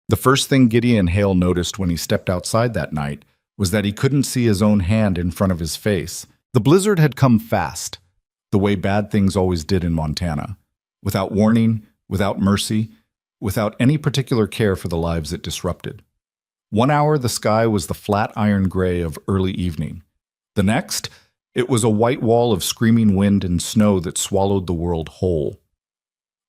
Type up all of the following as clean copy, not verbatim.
The first thing Gideon Hale noticed when he stepped outside that night was that he couldn't see his own hand in front of his face. The blizzard had come fast, the way bad things always did in Montana, without warning, without mercy, without any particular care for the lives it disrupted. 1 hour, the sky was the flat iron gray of early evening. The next, it was a white wall of screaming wind and snow that swallowed the world whole.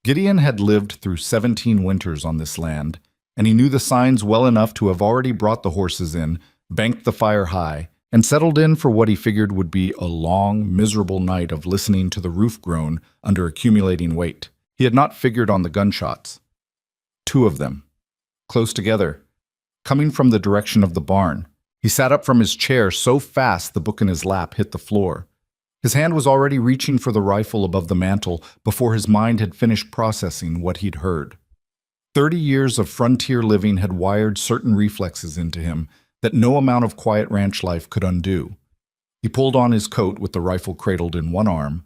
Gideon had lived through 17 winters on this land, and he knew the signs well enough to have already brought the horses in, banked the fire high, and settled in for what he figured would be a long, miserable night of listening to the roof groan under accumulating weight. He had not figured on the gunshots. 2 of them, close together, coming from the direction of the barn. He sat up from his chair so fast the book in his lap hit the floor. His hand was already reaching for the rifle above the mantel before his mind had finished processing what he'd heard. 30 years of frontier living had wired certain reflexes into him that no amount of quiet ranch life could undo. He pulled on his coat with the rifle cradled in one arm,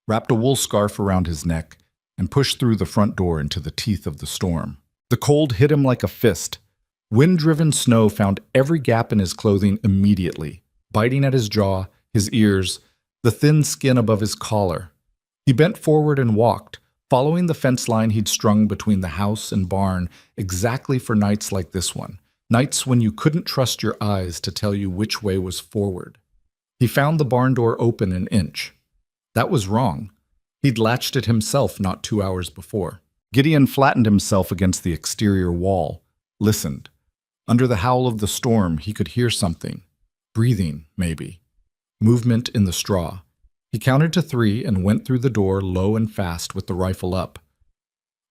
wrapped a wool scarf around his neck, and pushed through the front door into the teeth of the storm. The cold hit him like a fist. Wind-driven snow found every gap in his clothing immediately, biting at his jaw, his ears, the thin skin above his collar. He bent forward and walked, following the fence line he'd strung between the house and barn exactly for nights like this one, nights when you couldn't trust your eyes to tell you which way was forward. He found the barn door open an inch. That was wrong. He'd latched it himself not 2 hours before. Gideon flattened himself against the exterior wall, listened. Under the howl of the storm, he could hear something. Breathing, maybe. Movement in the straw. He counted to 3 and went through the door low and fast with the rifle up.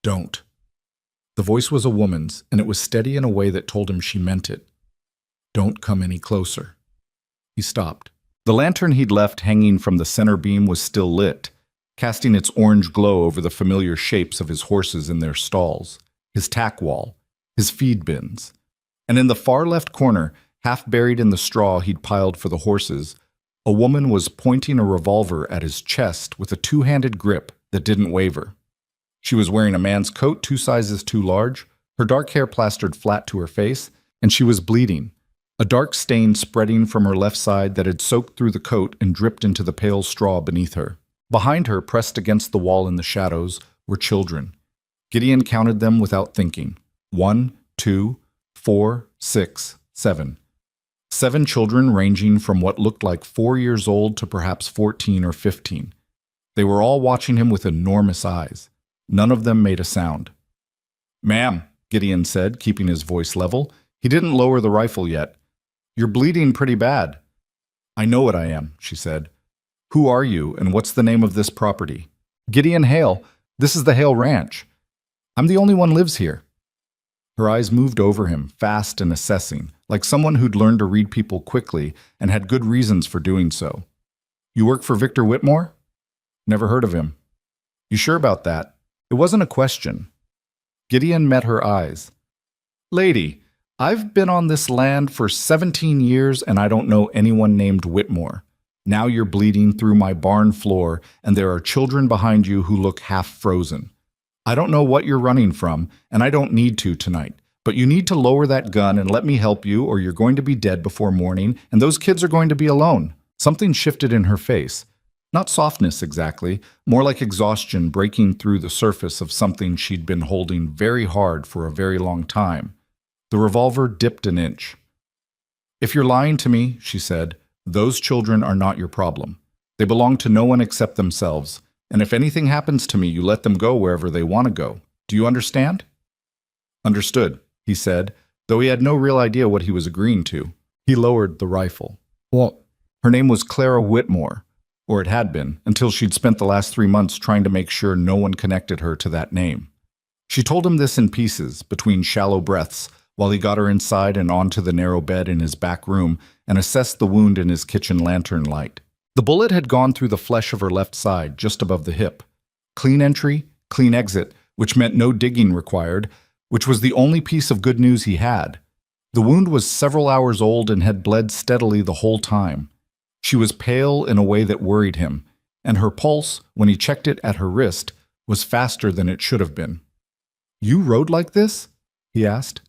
Don't. The voice was a woman's, and it was steady in a way that told him she meant it. Don't come any closer. He stopped. The lantern he'd left hanging from the center beam was still lit, casting its orange glow over the familiar shapes of his horses in their stalls, his tack wall, his feed bins. And in the far left corner, half buried in the straw he'd piled for the horses, a woman was pointing a revolver at his chest with a 2-handed grip that didn't waver. She was wearing a man's coat 2 sizes too large, her dark hair plastered flat to her face, and she was bleeding, a dark stain spreading from her left side that had soaked through the coat and dripped into the pale straw beneath her. Behind her, pressed against the wall in the shadows, were children. Gideon counted them without thinking. 1, 2, 4, 6, 7. 7 children ranging from what looked like 4 years old to perhaps 14 or 15. They were all watching him with enormous eyes. None of them made a sound. "Ma'am," Gideon said, keeping his voice level. He didn't lower the rifle yet. "You're bleeding pretty bad." "I know what I am," she said. "Who are you, and what's the name of this property?" "Gideon Hale. This is the Hale Ranch. I'm the only one lives here." Her eyes moved over him, fast and assessing, like someone who'd learned to read people quickly and had good reasons for doing so. "You work for Victor Whitmore?" "Never heard of him." "You sure about that?" It wasn't a question. Gideon met her eyes. "Lady, I've been on this land for 17 years and I don't know anyone named Whitmore. Now you're bleeding through my barn floor and there are children behind you who look half frozen. I don't know what you're running from, and I don't need to tonight, but you need to lower that gun and let me help you or you're going to be dead before morning and those kids are going to be alone." Something shifted in her face. Not softness exactly, more like exhaustion breaking through the surface of something she'd been holding very hard for a very long time. The revolver dipped an inch. "If you're lying to me," she said, "those children are not your problem. They belong to no one except themselves. And if anything happens to me, you let them go wherever they want to go. Do you understand?" "Understood," he said, though he had no real idea what he was agreeing to. He lowered the rifle. "Well, her name was Clara Whitmore, or it had been, until she'd spent the last 3 months trying to make sure no one connected her to that name." She told him this in pieces, between shallow breaths, while he got her inside and onto the narrow bed in his back room and assessed the wound in his kitchen lantern light. The bullet had gone through the flesh of her left side, just above the hip. Clean entry, clean exit, which meant no digging required, which was the only piece of good news he had. The wound was several hours old and had bled steadily the whole time. She was pale in a way that worried him, and her pulse, when he checked it at her wrist, was faster than it should have been. "You rode like this?" he asked.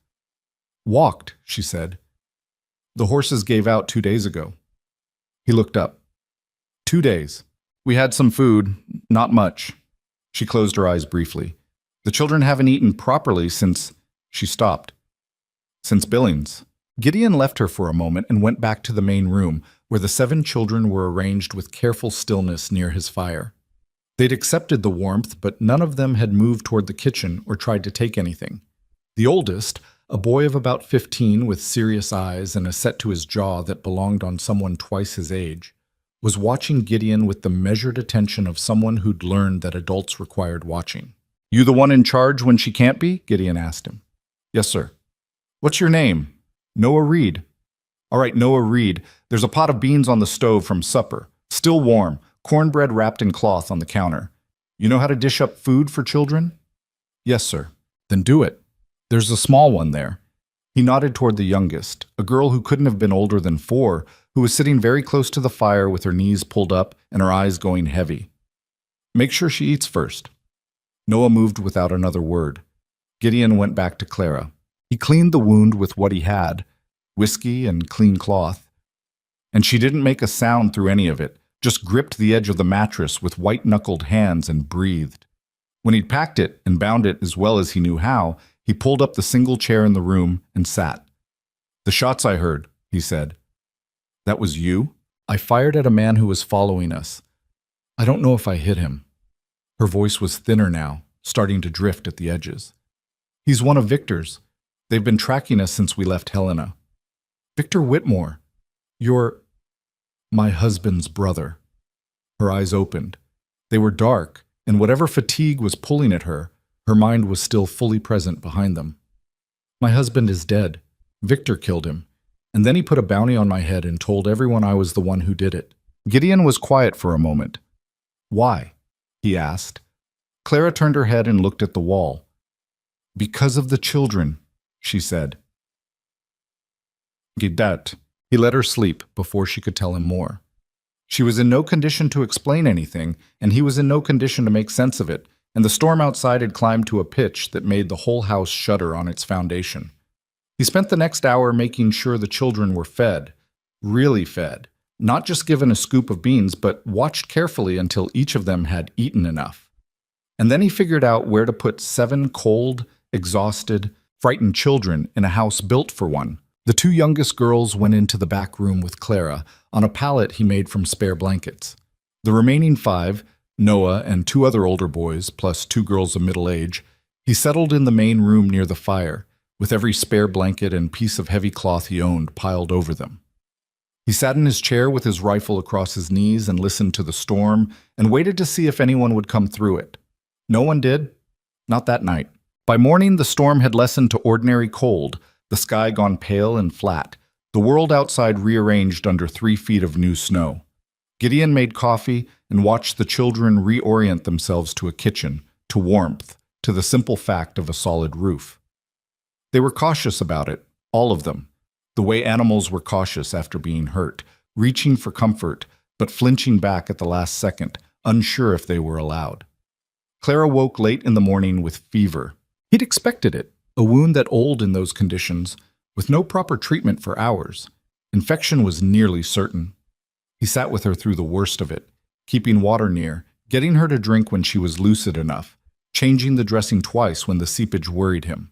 Walked, she said. The horses gave out 2 days ago. He looked up. 2 days. We had some food, not much. She closed her eyes briefly. The children haven't eaten properly since... She stopped. Since Billings. Gideon left her for a moment and went back to the main room, where the 7 children were arranged with careful stillness near his fire. They'd accepted the warmth, but none of them had moved toward the kitchen or tried to take anything. The oldest, a boy of about 15 with serious eyes and a set to his jaw that belonged on someone twice his age, was watching Gideon with the measured attention of someone who'd learned that adults required watching. You the one in charge when she can't be? Gideon asked him. Yes, sir. What's your name? Noah Reed. All right, Noah Reed. There's a pot of beans on the stove from supper. Still warm. Cornbread wrapped in cloth on the counter. You know how to dish up food for children? Yes, sir. Then do it. There's a small one there. He nodded toward the youngest, a girl who couldn't have been older than 4, who was sitting very close to the fire with her knees pulled up and her eyes going heavy. Make sure she eats first. Noah moved without another word. Gideon went back to Clara. He cleaned the wound with what he had, whiskey and clean cloth. And she didn't make a sound through any of it, just gripped the edge of the mattress with white-knuckled hands and breathed. When he'd packed it and bound it as well as he knew how, he pulled up the single chair in the room and sat. The shots I heard, he said. That was you? I fired at a man who was following us. I don't know if I hit him. Her voice was thinner now, starting to drift at the edges. He's one of Victor's. They've been tracking us since we left Helena. Victor Whitmore. You're my husband's brother. Her eyes opened. They were dark, and whatever fatigue was pulling at her, her mind was still fully present behind them. My husband is dead. Victor killed him. And then he put a bounty on my head and told everyone I was the one who did it. Gideon was quiet for a moment. Why? He asked. Clara turned her head and looked at the wall. Because of the children, she said. That. He let her sleep before she could tell him more. She was in no condition to explain anything, and he was in no condition to make sense of it, and the storm outside had climbed to a pitch that made the whole house shudder on its foundation. He spent the next hour making sure the children were fed, really fed, not just given a scoop of beans, but watched carefully until each of them had eaten enough. And then he figured out where to put 7 cold, exhausted, frightened children in a house built for one. The 2 youngest girls went into the back room with Clara on a pallet he made from spare blankets. The remaining 5, Noah and 2 other older boys, plus 2 girls of middle age, he settled in the main room near the fire, with every spare blanket and piece of heavy cloth he owned piled over them. He sat in his chair with his rifle across his knees and listened to the storm and waited to see if anyone would come through it. No one did. Not that night. By morning, the storm had lessened to ordinary cold, the sky gone pale and flat, the world outside rearranged under 3 feet of new snow. Gideon made coffee and watched the children reorient themselves to a kitchen, to warmth, to the simple fact of a solid roof. They were cautious about it, all of them, the way animals were cautious after being hurt, reaching for comfort, but flinching back at the last second, unsure if they were allowed. Clara woke late in the morning with fever. He'd expected it, a wound that old in those conditions, with no proper treatment for hours. Infection was nearly certain. He sat with her through the worst of it, keeping water near, getting her to drink when she was lucid enough, changing the dressing twice when the seepage worried him.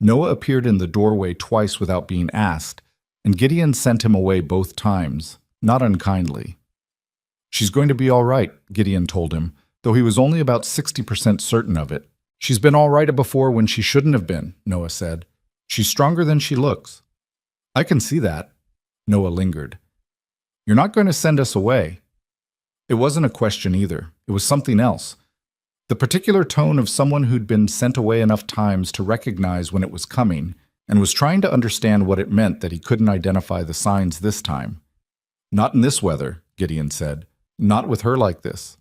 Noah appeared in the doorway twice without being asked, and Gideon sent him away both times, not unkindly. She's going to be all right, Gideon told him, though he was only about 60% certain of it. She's been all right before when she shouldn't have been, Noah said. She's stronger than she looks. I can see that. Noah lingered. You're not going to send us away. It wasn't a question either. It was something else. The particular tone of someone who'd been sent away enough times to recognize when it was coming and was trying to understand what it meant that he couldn't identify the signs this time. Not in this weather, Gideon said. Not with her like this.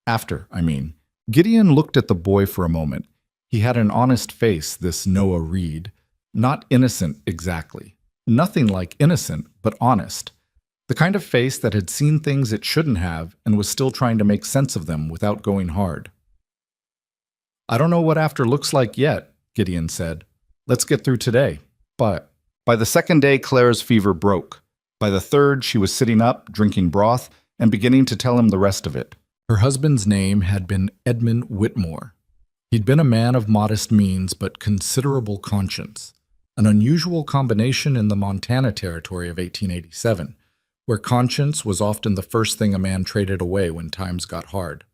After, I mean. Gideon looked at the boy for a moment. He had an honest face, this Noah Reed. Not innocent exactly. Nothing like innocent, but honest. The kind of face that had seen things it shouldn't have and was still trying to make sense of them without going hard. I don't know what after looks like yet, Gideon said. Let's get through today. By the second day, Clara's fever broke. By the third, she was sitting up, drinking broth, and beginning to tell him the rest of it. Her husband's name had been Edmund Whitmore. He'd been a man of modest means but considerable conscience, an unusual combination in the Montana Territory of 1887, where conscience was often the first thing a man traded away when times got hard.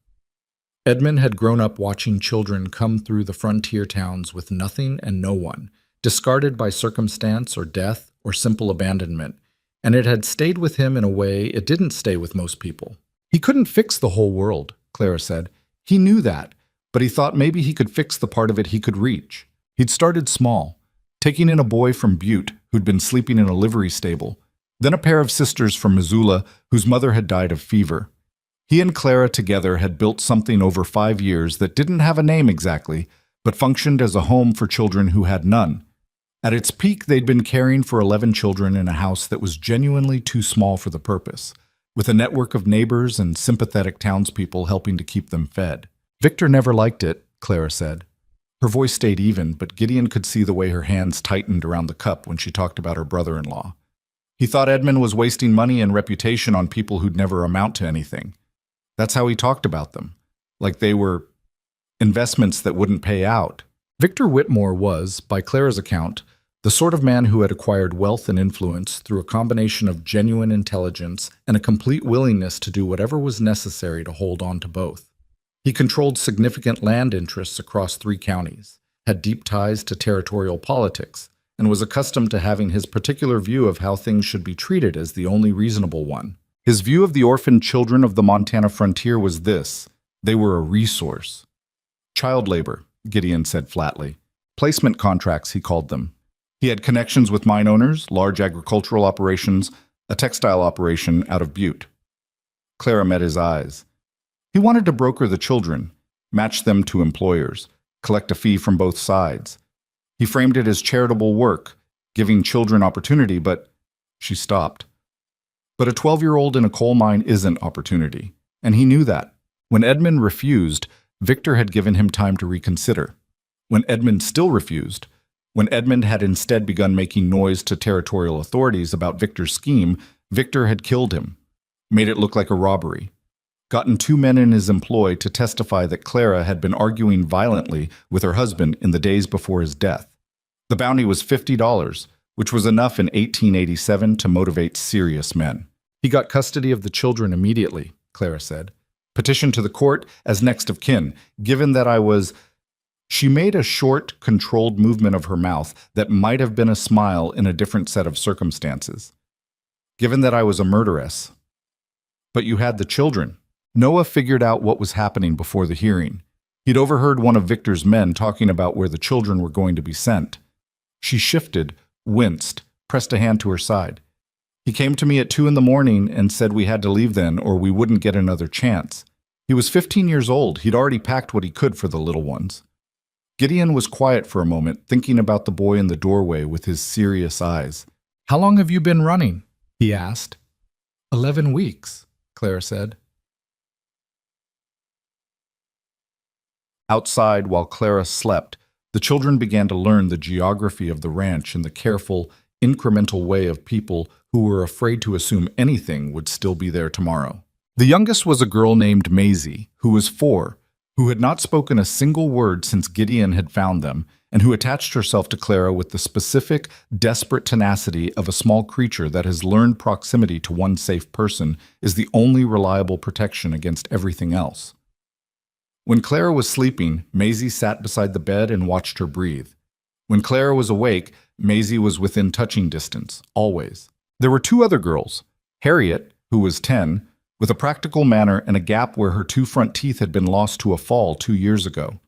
Edmund had grown up watching children come through the frontier towns with nothing and no one, discarded by circumstance or death or simple abandonment, and it had stayed with him in a way it didn't stay with most people. He couldn't fix the whole world, Clara said. He knew that, but he thought maybe he could fix the part of it he could reach. He'd started small, taking in a boy from Butte who'd been sleeping in a livery stable, then a pair of sisters from Missoula whose mother had died of fever. He and Clara together had built something over 5 years that didn't have a name exactly, but functioned as a home for children who had none. At its peak, they'd been caring for 11 children in a house that was genuinely too small for the purpose, with a network of neighbors and sympathetic townspeople helping to keep them fed. Victor never liked it, Clara said. Her voice stayed even, but Gideon could see the way her hands tightened around the cup when she talked about her brother-in-law. He thought Edmund was wasting money and reputation on people who'd never amount to anything. That's how he talked about them, like they were investments that wouldn't pay out. Victor Whitmore was, by Clara's account, the sort of man who had acquired wealth and influence through a combination of genuine intelligence and a complete willingness to do whatever was necessary to hold on to both. He controlled significant land interests across 3 counties, had deep ties to territorial politics, and was accustomed to having his particular view of how things should be treated as the only reasonable one. His view of the orphaned children of the Montana frontier was this: they were a resource. Child labor, Gideon said flatly. Placement contracts, he called them. He had connections with mine owners, large agricultural operations, a textile operation out of Butte. Clara met his eyes. He wanted to broker the children, match them to employers, collect a fee from both sides. He framed it as charitable work, giving children opportunity, but she stopped. But a 12-year-old in a coal mine isn't opportunity, and he knew that. When Edmund refused, Victor had given him time to reconsider. When Edmund still refused, when Edmund had instead begun making noise to territorial authorities about Victor's scheme, Victor had killed him, made it look like a robbery, gotten 2 men in his employ to testify that Clara had been arguing violently with her husband in the days before his death. The bounty was $50, which was enough in 1887 to motivate serious men. He got custody of the children immediately, Clara said. Petitioned to the court as next of kin, given that I was... She made a short, controlled movement of her mouth that might have been a smile in a different set of circumstances. Given that I was a murderess. But you had the children. Noah figured out what was happening before the hearing. He'd overheard one of Victor's men talking about where the children were going to be sent. She shifted, winced, pressed a hand to her side. He came to me at 2 a.m. and said we had to leave then or we wouldn't get another chance. He was 15 years old. He'd already packed what he could for the little ones. Gideon was quiet for a moment, thinking about the boy in the doorway with his serious eyes. "How long have you been running?" he asked. 11 weeks, Clara said. Outside, while Clara slept, the children began to learn the geography of the ranch in the careful, incremental way of people who were afraid to assume anything would still be there tomorrow. The youngest was a girl named Maisie, who was 4, who had not spoken a single word since Gideon had found them, and who attached herself to Clara with the specific, desperate tenacity of a small creature that has learned proximity to one safe person is the only reliable protection against everything else. When Clara was sleeping, Maisie sat beside the bed and watched her breathe. When Clara was awake, Maisie was within touching distance, always. There were 2 other girls, Harriet, who was 10, with a practical manner and a gap where her 2 front teeth had been lost to a fall 2 years ago,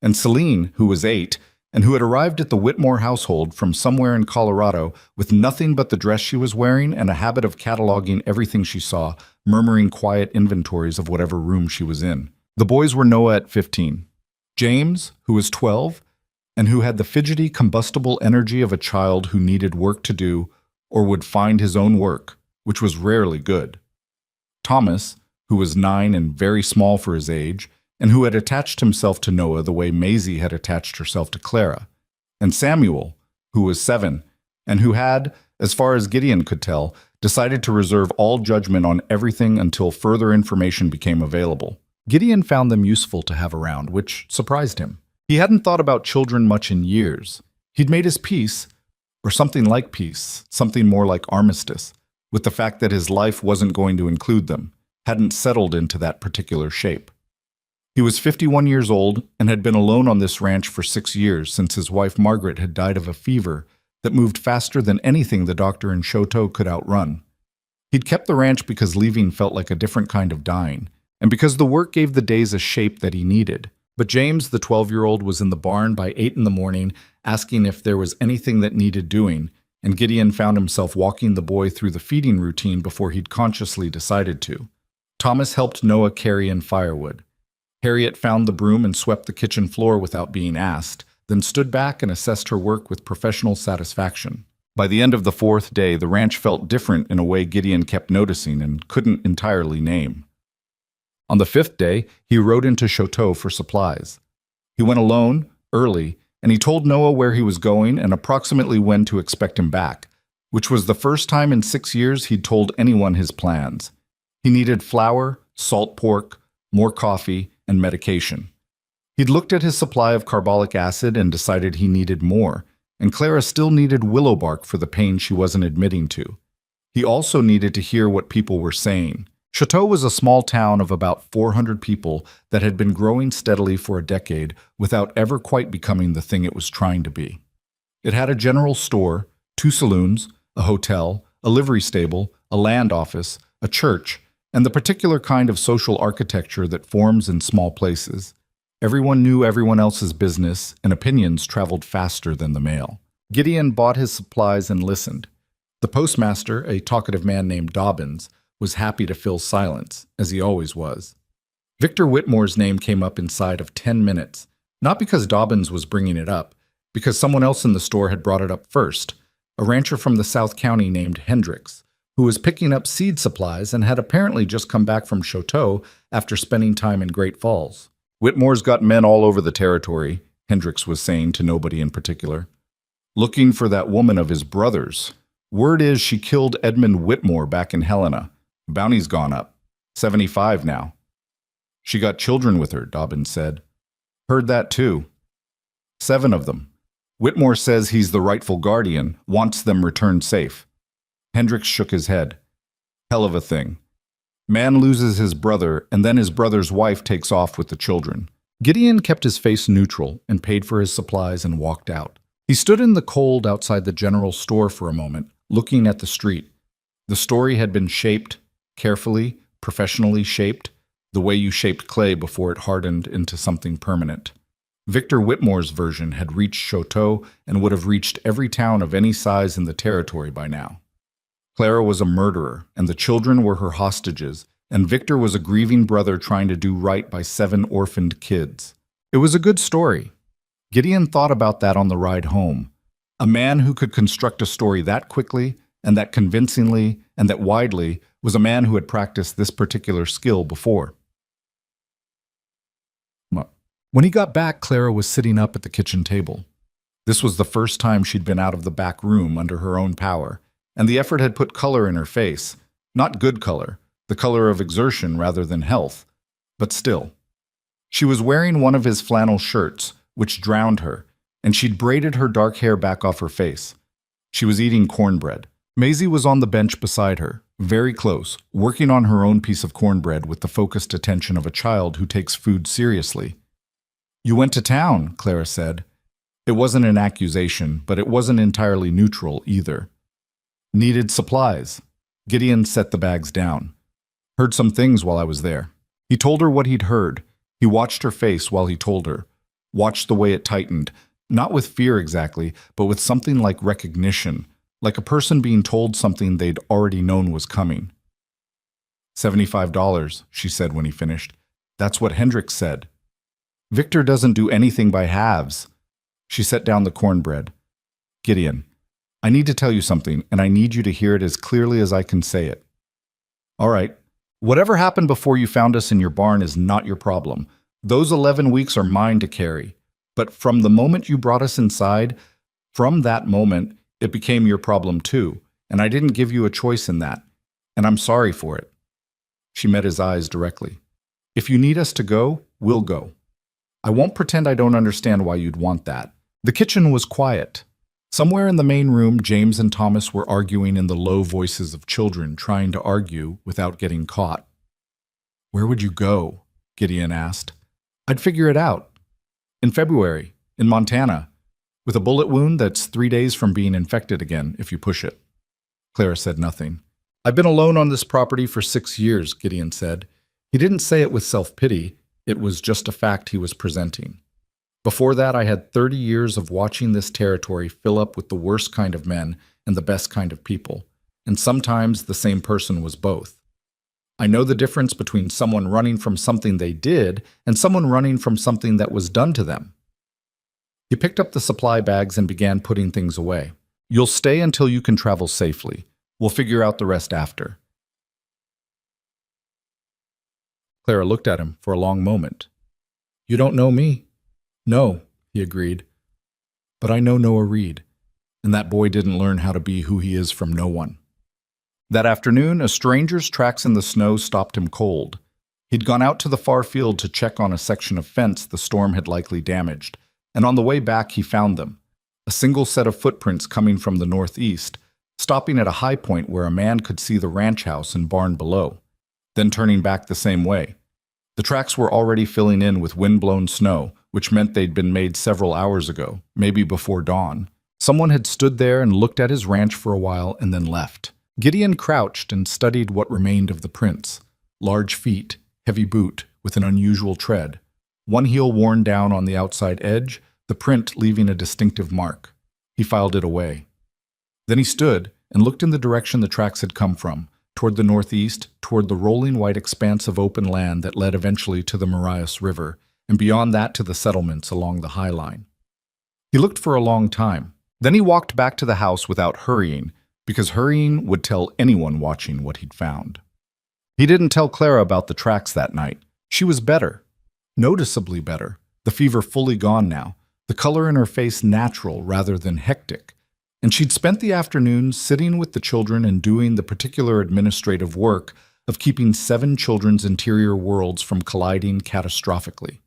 and Celine, who was 8, and who had arrived at the Whitmore household from somewhere in Colorado with nothing but the dress she was wearing and a habit of cataloging everything she saw, murmuring quiet inventories of whatever room she was in. The boys were Noah at 15, James, who was 12, and who had the fidgety, combustible energy of a child who needed work to do or would find his own work, which was rarely good. Thomas, who was 9 and very small for his age, and who had attached himself to Noah the way Maisie had attached herself to Clara, and Samuel, who was 7, and who had, as far as Gideon could tell, decided to reserve all judgment on everything until further information became available. Gideon found them useful to have around, which surprised him. He hadn't thought about children much in years. He'd made his peace, or something like peace, something more like armistice, with the fact that his life wasn't going to include them, hadn't settled into that particular shape. He was 51 years old and had been alone on this ranch for 6 years since his wife Margaret had died of a fever that moved faster than anything the doctor in Choteau could outrun. He'd kept the ranch because leaving felt like a different kind of dying, and because the work gave the days a shape that he needed. But James, the 12-year-old, was in the barn by 8 in the morning, asking if there was anything that needed doing, and Gideon found himself walking the boy through the feeding routine before he'd consciously decided to. Thomas helped Noah carry in firewood. Harriet found the broom and swept the kitchen floor without being asked, then stood back and assessed her work with professional satisfaction. By the end of the 4th day, the ranch felt different in a way Gideon kept noticing and couldn't entirely name. On the 5th day, he rode into Choteau for supplies. He went alone, early, and he told Noah where he was going and approximately when to expect him back, which was the first time in 6 years he'd told anyone his plans. He needed flour, salt pork, more coffee, and medication. He'd looked at his supply of carbolic acid and decided he needed more, and Clara still needed willow bark for the pain she wasn't admitting to. He also needed to hear what people were saying. Choteau was a small town of about 400 people that had been growing steadily for a decade without ever quite becoming the thing it was trying to be. It had a general store, 2 saloons, a hotel, a livery stable, a land office, a church, and the particular kind of social architecture that forms in small places. Everyone knew everyone else's business, and opinions traveled faster than the mail. Gideon bought his supplies and listened. The postmaster, a talkative man named Dobbins, was happy to fill silence, as he always was. Victor Whitmore's name came up inside of 10 minutes, not because Dobbins was bringing it up, because someone else in the store had brought it up first, a rancher from the South County named Hendricks, who was picking up seed supplies and had apparently just come back from Choteau after spending time in Great Falls. Whitmore's got men all over the territory, Hendricks was saying to nobody in particular. Looking for that woman of his brother's. Word is she killed Edmund Whitmore back in Helena. Bounty's gone up. 75 now. She got children with her, Dobbins said. Heard that too. 7 of them. Whitmore says he's the rightful guardian, wants them returned safe. Hendricks shook his head. Hell of a thing. Man loses his brother, and then his brother's wife takes off with the children. Gideon kept his face neutral and paid for his supplies and walked out. He stood in the cold outside the general store for a moment, looking at the street. The story had been shaped, carefully, professionally shaped, the way you shaped clay before it hardened into something permanent. Victor Whitmore's version had reached Choteau and would have reached every town of any size in the territory by now. Clara was a murderer, and the children were her hostages, and Victor was a grieving brother trying to do right by 7 orphaned kids. It was a good story. Gideon thought about that on the ride home. A man who could construct a story that quickly, and that convincingly, and that widely, was a man who had practiced this particular skill before. When he got back, Clara was sitting up at the kitchen table. This was the first time she'd been out of the back room under her own power, and the effort had put color in her face. Not good color, the color of exertion rather than health, but still. She was wearing one of his flannel shirts, which drowned her, and she'd braided her dark hair back off her face. She was eating cornbread. Maisie was on the bench beside her, very close, working on her own piece of cornbread with the focused attention of a child who takes food seriously. "You went to town," Clara said. It wasn't an accusation, but it wasn't entirely neutral either. "Needed supplies." Gideon set the bags down. "Heard some things while I was there." He told her what he'd heard. He watched her face while he told her. Watched the way it tightened, not with fear exactly, but with something like recognition, like a person being told something they'd already known was coming. $75, she said when he finished. That's what Hendricks said. Victor doesn't do anything by halves. She set down the cornbread. "Gideon, I need to tell you something, and I need you to hear it as clearly as I can say it. All right, whatever happened before you found us in your barn is not your problem. Those 11 weeks are mine to carry. But from the moment you brought us inside, from that moment, It became your problem too, and I didn't give you a choice in that, and I'm sorry for it." She met his eyes directly. "If you need us to go, we'll go. I won't pretend I don't understand why you'd want that." The kitchen was quiet. Somewhere in the main room, James and Thomas were arguing in the low voices of children trying to argue without getting caught. "Where would you go?" Gideon asked. "I'd figure it out. In February, in Montana, with a bullet wound that's 3 days from being infected again, if you push it." Clara said nothing. "I've been alone on this property for 6 years, Gideon said. He didn't say it with self-pity. It was just a fact he was presenting. Before that, I had 30 years of watching this territory fill up with the worst kind of men and the best kind of people, and sometimes the same person was both. I know the difference between someone running from something they did and someone running from something that was done to them." He picked up the supply bags and began putting things away. "You'll stay until you can travel safely. We'll figure out the rest after." Clara looked at him for a long moment. "You don't know me?" "No," he agreed. "But I know Noah Reed, and that boy didn't learn how to be who he is from no one." That afternoon, a stranger's tracks in the snow stopped him cold. He'd gone out to the far field to check on a section of fence the storm had likely damaged, and on the way back he found them, a single set of footprints coming from the northeast, stopping at a high point where a man could see the ranch house and barn below, then turning back the same way. The tracks were already filling in with wind-blown snow, which meant they'd been made several hours ago, maybe before dawn. Someone had stood there and looked at his ranch for a while and then left. Gideon crouched and studied what remained of the prints. Large feet, heavy boot with an unusual tread, one heel worn down on the outside edge, the print leaving a distinctive mark. He filed it away. Then he stood and looked in the direction the tracks had come from, toward the northeast, toward the rolling white expanse of open land that led eventually to the Marias River, and beyond that to the settlements along the High Line. He looked for a long time. Then he walked back to the house without hurrying, because hurrying would tell anyone watching what he'd found. He didn't tell Clara about the tracks that night. She was better, noticeably better, the fever fully gone now, the color in her face natural rather than hectic, and she'd spent the afternoon sitting with the children and doing the particular administrative work of keeping 7 children's interior worlds from colliding catastrophically.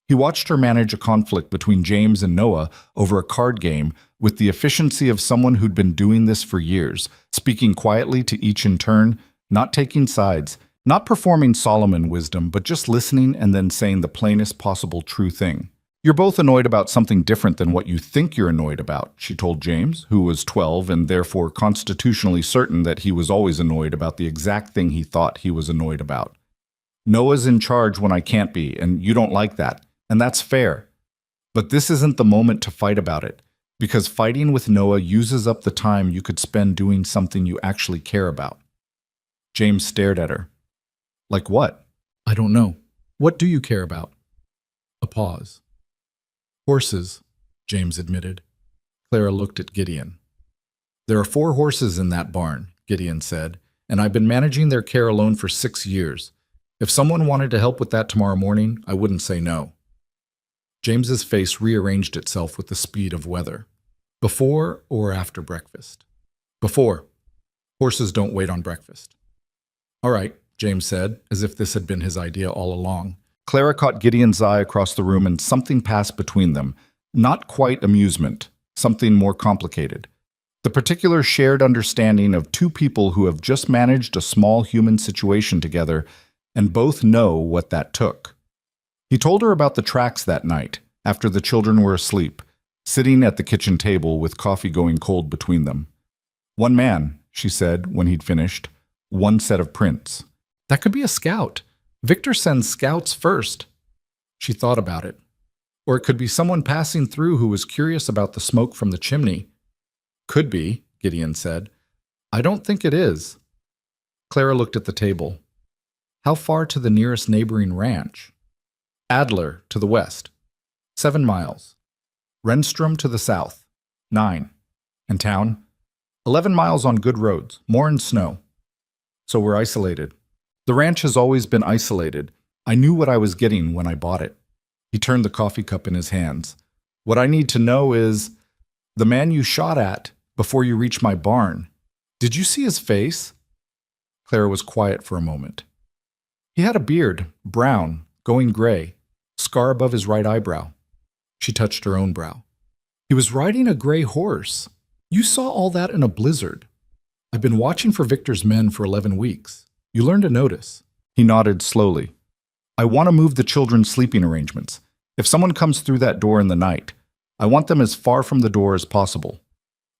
He watched her manage a conflict between James and Noah over a card game with the efficiency of someone who'd been doing this for years, speaking quietly to each in turn, not taking sides, not performing Solomon wisdom, but just listening and then saying the plainest possible true thing. "You're both annoyed about something different than what you think you're annoyed about," she told James, who was 12 and therefore constitutionally certain that he was always annoyed about the exact thing he thought he was annoyed about. "Noah's in charge when I can't be, and you don't like that. And that's fair. But this isn't the moment to fight about it, because fighting with Noah uses up the time you could spend doing something you actually care about." James stared at her. "Like what?" "I don't know. What do you care about?" A pause. "Horses," James admitted. Clara looked at Gideon. "There are 4 horses in that barn," Gideon said, "and I've been managing their care alone for 6 years. If someone wanted to help with that tomorrow morning, I wouldn't say no." James's face rearranged itself with the speed of weather. "Before or after breakfast?" "Before. Horses don't wait on breakfast." "All right," James said, as if this had been his idea all along. Clara caught Gideon's eye across the room and something passed between them. Not quite amusement, something more complicated. The particular shared understanding of 2 people who have just managed a small human situation together and both know what that took. He told her about the tracks that night, after the children were asleep, sitting at the kitchen table with coffee going cold between them. "One man," she said when he'd finished, "one set of prints. That could be a scout. Victor sends scouts first." She thought about it. Or it could be someone passing through who was curious about the smoke from the chimney. "Could be," Gideon said. "I don't think it is." Clara looked at the table. "How far to the nearest neighboring ranch?" "Adler to the west, 7 miles. Renstrom to the south, 9. And town, 11 miles on good roads, more in snow. So we're isolated. The ranch has always been isolated. I knew what I was getting when I bought it." He turned the coffee cup in his hands. "What I need to know is, The man you shot at before you reached my barn. Did you see his face? Clara was quiet for a moment. He had a beard, brown, going gray, scar above his right eyebrow. She touched her own brow. He was riding a gray horse. You saw all that in a blizzard. I've been watching for Victor's men for 11 weeks. You learned to notice. He nodded slowly. I want to move the children's sleeping arrangements. If someone comes through that door in the night, I want them as far from the door as possible.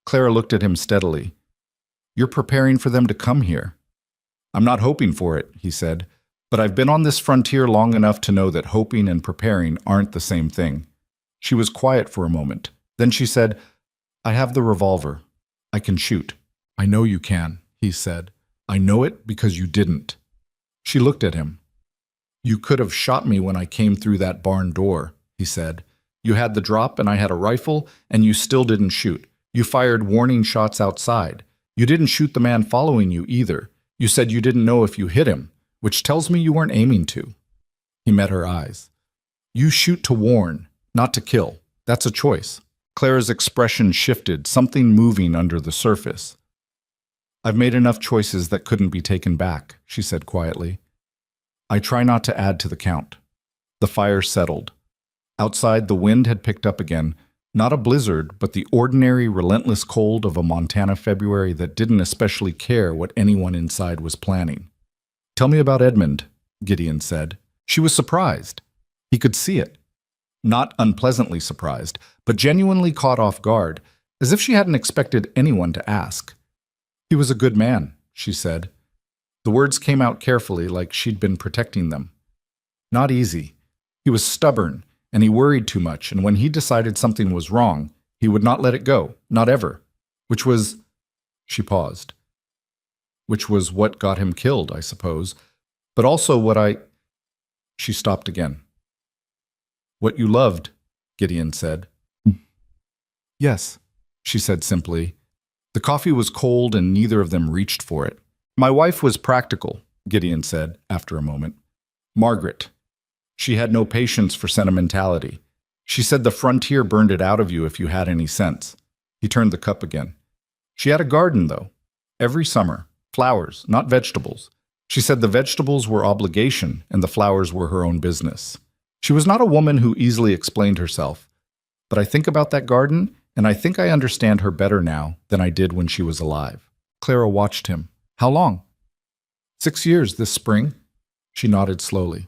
Clara looked at him steadily. You're preparing for them to come here. I'm not hoping for it, he said, but I've been on this frontier long enough to know that hoping and preparing aren't the same thing. She was quiet for a moment. Then she said, I have the revolver. I can shoot. I know you can, he said. I know it because you didn't. She looked at him. You could have shot me when I came through that barn door, he said. You had the drop and I had a rifle, and you still didn't shoot. You fired warning shots outside. You didn't shoot the man following you either. You said you didn't know if you hit him, which tells me you weren't aiming to. He met her eyes. You shoot to warn, not to kill. That's a choice. Clara's expression shifted, something moving under the surface. I've made enough choices that couldn't be taken back, she said quietly. I try not to add to the count. The fire settled. Outside, the wind had picked up again, not a blizzard, but the ordinary, relentless cold of a Montana February that didn't especially care what anyone inside was planning. Tell me about Edmund, Gideon said. She was surprised. He could see it. Not unpleasantly surprised, but genuinely caught off guard, as if she hadn't expected anyone to ask. He was a good man, she said. The words came out carefully, like she'd been protecting them. Not easy. He was stubborn, and he worried too much, and when he decided something was wrong, he would not let it go, not ever. Which was... She paused. Which was what got him killed, I suppose, but also what I... She stopped again. What you loved, Gideon said. Yes, she said simply. The coffee was cold and neither of them reached for it. My wife was practical, Gideon said after a moment. Margaret. She had no patience for sentimentality. She said the frontier burned it out of you if you had any sense. He turned the cup again. She had a garden, though. Every summer. Flowers, not vegetables. She said the vegetables were obligation and the flowers were her own business. She was not a woman who easily explained herself. But I think about that garden, and I think I understand her better now than I did when she was alive. Clara watched him. How long? 6 years this spring. She nodded slowly.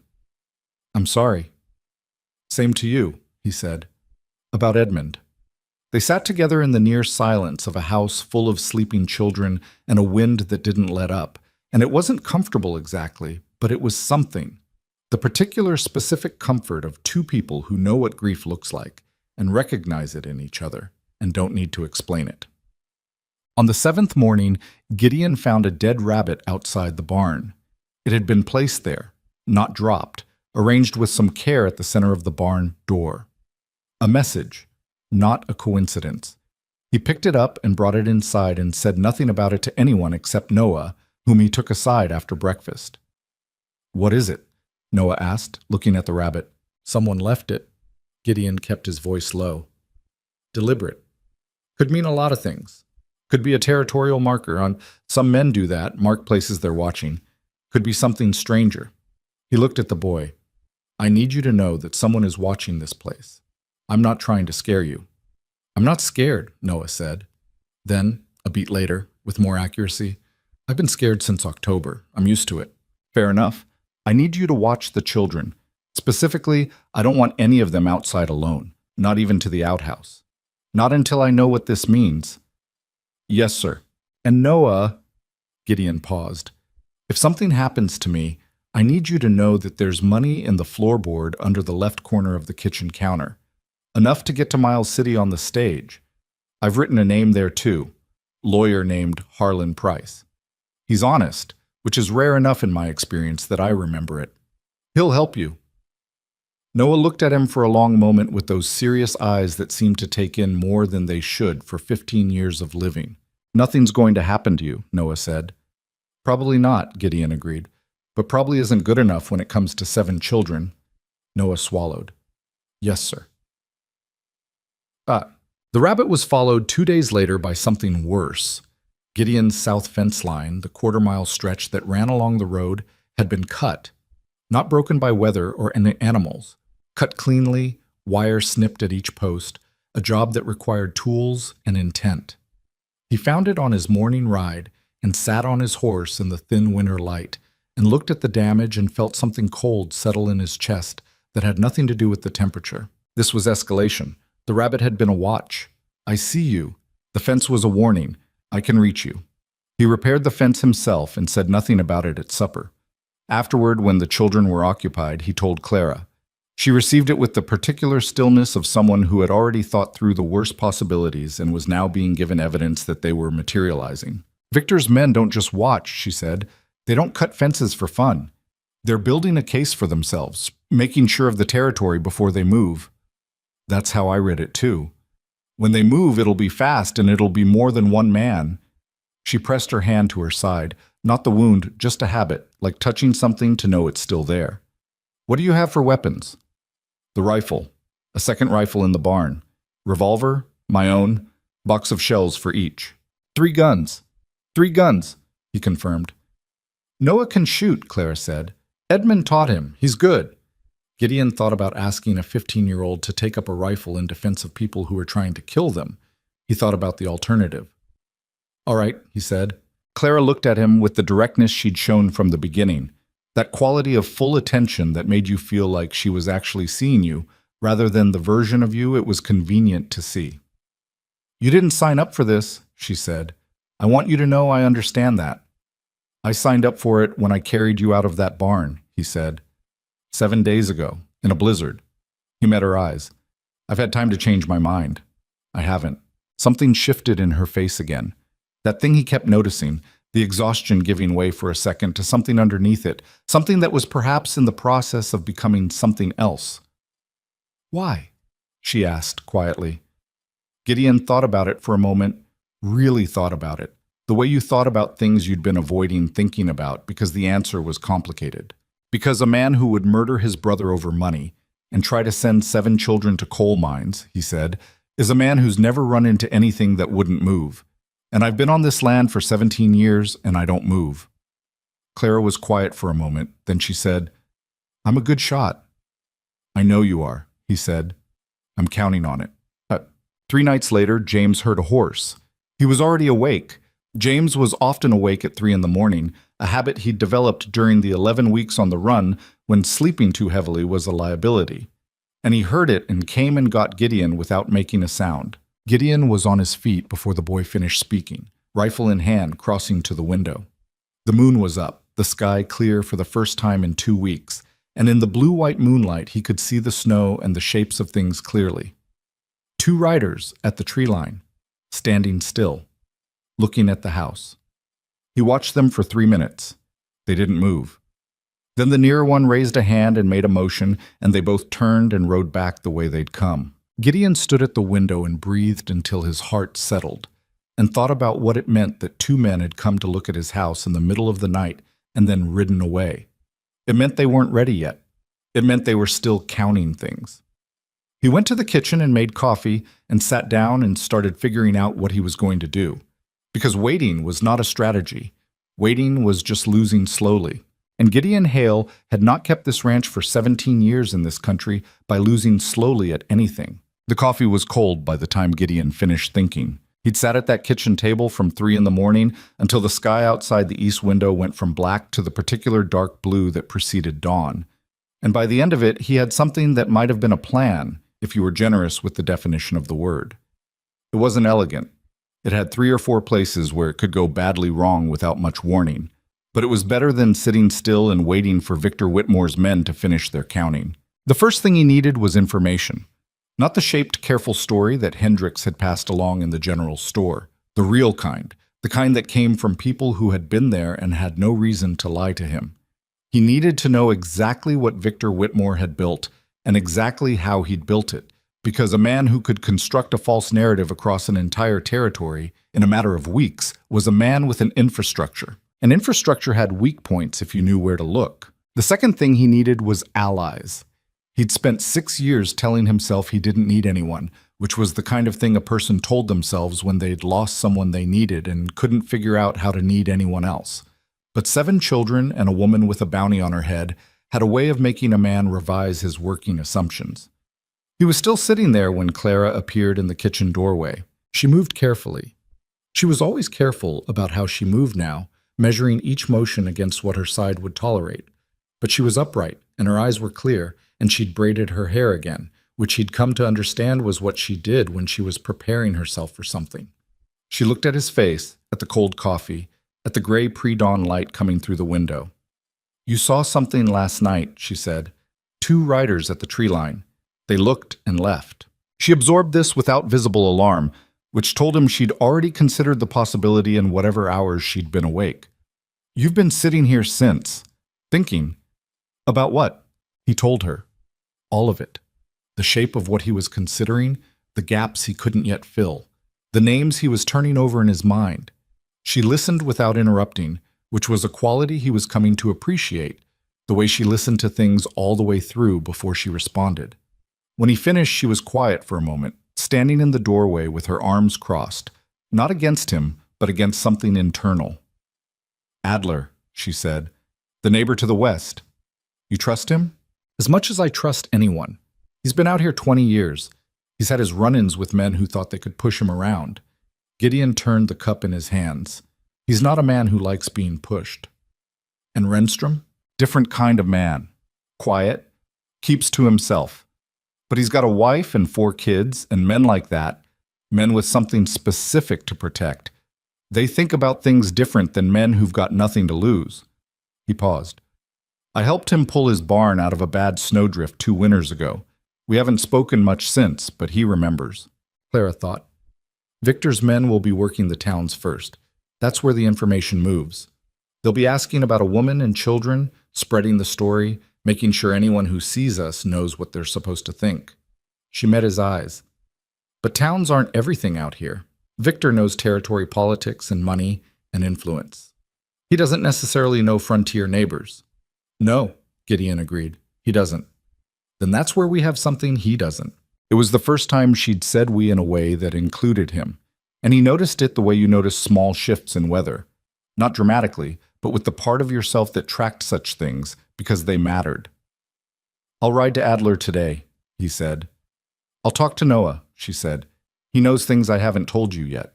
I'm sorry. Same to you, he said. About Edmund. They sat together in the near silence of a house full of sleeping children and a wind that didn't let up, and it wasn't comfortable exactly, but it was something. The particular specific comfort of two people who know what grief looks like and recognize it in each other and don't need to explain it. On the 7th morning, Gideon found a dead rabbit outside the barn. It had been placed there, not dropped, arranged with some care at the center of the barn door. A message, not a coincidence. He picked it up and brought it inside and said nothing about it to anyone except Noah, whom he took aside after breakfast. What is it? Noah asked, looking at the rabbit. Someone left it. Gideon kept his voice low. Deliberate. Could mean a lot of things. Could be a territorial marker. Some men do that, mark places they're watching. Could be something stranger. He looked at the boy. I need you to know that someone is watching this place. I'm not trying to scare you. I'm not scared, Noah said. Then, a beat later, with more accuracy, I've been scared since October. I'm used to it. Fair enough. I need you to watch the children. Specifically, I don't want any of them outside alone, not even to the outhouse. Not until I know what this means. Yes, sir. And Noah, Gideon paused. If something happens to me, I need you to know that there's money in the floorboard under the left corner of the kitchen counter. Enough to get to Miles City on the stage. I've written a name there too. Lawyer named Harlan Price. He's honest, which is rare enough in my experience that I remember it. He'll help you. Noah looked at him for a long moment with those serious eyes that seemed to take in more than they should for 15 years of living. Nothing's going to happen to you, Noah said. Probably not, Gideon agreed, but probably isn't good enough when it comes to 7 children. Noah swallowed. Yes, sir. The rabbit was followed 2 days later by something worse. Gideon's south fence line, the quarter-mile stretch that ran along the road, had been cut. Not broken by weather or any animals. Cut cleanly, wire snipped at each post, a job that required tools and intent. He found it on his morning ride and sat on his horse in the thin winter light and looked at the damage and felt something cold settle in his chest that had nothing to do with the temperature. This was escalation. The rabbit had been a watch. I see you. The fence was a warning. I can reach you. He repaired the fence himself and said nothing about it at supper. Afterward, when the children were occupied, he told Clara. She received it with the particular stillness of someone who had already thought through the worst possibilities and was now being given evidence that they were materializing. Victor's men don't just watch, she said. They don't cut fences for fun. They're building a case for themselves, making sure of the territory before they move. That's how I read it too. When they move, it'll be fast and it'll be more than one man. She pressed her hand to her side, not the wound, just a habit, like touching something to know it's still there. What do you have for weapons? The rifle, a second rifle in the barn, revolver, my own, box of shells for each. 3 guns. 3 guns, he confirmed. Noah can shoot, Clara said. Edmund taught him. He's good. Gideon thought about asking a 15-year-old to take up a rifle in defense of people who were trying to kill them. He thought about the alternative. All right, he said. Clara looked at him with the directness she'd shown from the beginning, that quality of full attention that made you feel like she was actually seeing you, rather than the version of you it was convenient to see. You didn't sign up for this, she said. I want you to know I understand that. I signed up for it when I carried you out of that barn, he said. 7 days ago, in a blizzard. He met her eyes. I've had time to change my mind. I haven't. Something shifted in her face again. That thing he kept noticing, the exhaustion giving way for a second to something underneath it, something that was perhaps in the process of becoming something else. Why? She asked quietly. Gideon thought about it for a moment, really thought about it, the way you thought about things you'd been avoiding thinking about because the answer was complicated. Because a man who would murder his brother over money and try to send 7 children to coal mines, he said, is a man who's never run into anything that wouldn't move. And I've been on this land for 17 years and I don't move. Clara was quiet for a moment, then she said, I'm a good shot. I know you are, he said. I'm counting on it. 3 nights later, James heard a horse. He was already awake. James was often awake at 3 in the morning, a habit he'd developed during the 11 weeks on the run when sleeping too heavily was a liability. And he heard it and came and got Gideon without making a sound. Gideon was on his feet before the boy finished speaking, rifle in hand, crossing to the window. The moon was up, the sky clear for the first time in 2 weeks, and in the blue-white moonlight he could see the snow and the shapes of things clearly. 2 riders at the tree line, standing still, looking at the house. He watched them for 3 minutes. They didn't move. Then the nearer one raised a hand and made a motion, and they both turned and rode back the way they'd come. Gideon stood at the window and breathed until his heart settled, and thought about what it meant that 2 men had come to look at his house in the middle of the night and then ridden away. It meant they weren't ready yet. It meant they were still counting things. He went to the kitchen and made coffee and sat down and started figuring out what he was going to do. Because waiting was not a strategy. Waiting was just losing slowly. And Gideon Hale had not kept this ranch for 17 years in this country by losing slowly at anything. The coffee was cold by the time Gideon finished thinking. He'd sat at that kitchen table from 3 in the morning until the sky outside the east window went from black to the particular dark blue that preceded dawn. And by the end of it, he had something that might have been a plan, if you were generous with the definition of the word. It wasn't elegant. It had 3 or 4 places where it could go badly wrong without much warning. But it was better than sitting still and waiting for Victor Whitmore's men to finish their counting. The first thing he needed was information. Not the shaped, careful story that Hendricks had passed along in the general store. The real kind. The kind that came from people who had been there and had no reason to lie to him. He needed to know exactly what Victor Whitmore had built and exactly how he'd built it. Because a man who could construct a false narrative across an entire territory in a matter of weeks was a man with an infrastructure. An infrastructure had weak points if you knew where to look. The second thing he needed was allies. He'd spent 6 years telling himself he didn't need anyone, which was the kind of thing a person told themselves when they'd lost someone they needed and couldn't figure out how to need anyone else. But 7 children and a woman with a bounty on her head had a way of making a man revise his working assumptions. He was still sitting there when Clara appeared in the kitchen doorway. She moved carefully. She was always careful about how she moved now, measuring each motion against what her side would tolerate. But she was upright, and her eyes were clear, and she'd braided her hair again, which he'd come to understand was what she did when she was preparing herself for something. She looked at his face, at the cold coffee, at the gray pre-dawn light coming through the window. "You saw something last night," she said. "2 riders at the tree line. They looked and left." She absorbed this without visible alarm, which told him she'd already considered the possibility in whatever hours she'd been awake. "You've been sitting here since, thinking." "About what?" He told her. All of it. The shape of what he was considering, the gaps he couldn't yet fill, the names he was turning over in his mind. She listened without interrupting, which was a quality he was coming to appreciate, the way she listened to things all the way through before she responded. When he finished, she was quiet for a moment, standing in the doorway with her arms crossed, not against him, but against something internal. "Adler," she said, "the neighbor to the west. You trust him?" "As much as I trust anyone. He's been out here 20 years. He's had his run-ins with men who thought they could push him around." Gideon turned the cup in his hands. "He's not a man who likes being pushed." "And Renstrom? Different kind of man. Quiet, keeps to himself. But he's got a wife and 4 kids, and men like that, men with something specific to protect, they think about things different than men who've got nothing to lose." He paused. "I helped him pull his barn out of a bad snowdrift 2 winters ago. We haven't spoken much since, but he remembers." Clara thought. Victor's men will be working the towns first. That's where the information moves. They'll be asking about a woman and children, spreading the story, making sure anyone who sees us knows what they're supposed to think. She met his eyes. "But towns aren't everything out here. Victor knows territory politics and money and influence. He doesn't necessarily know frontier neighbors." "No," Gideon agreed. "He doesn't." "Then that's where we have something he doesn't." It was the first time she'd said "we" in a way that included him, and he noticed it the way you notice small shifts in weather. Not dramatically, but with the part of yourself that tracked such things because they mattered. "I'll ride to Adler today," he said. "I'll talk to Noah," she said. "He knows things I haven't told you yet."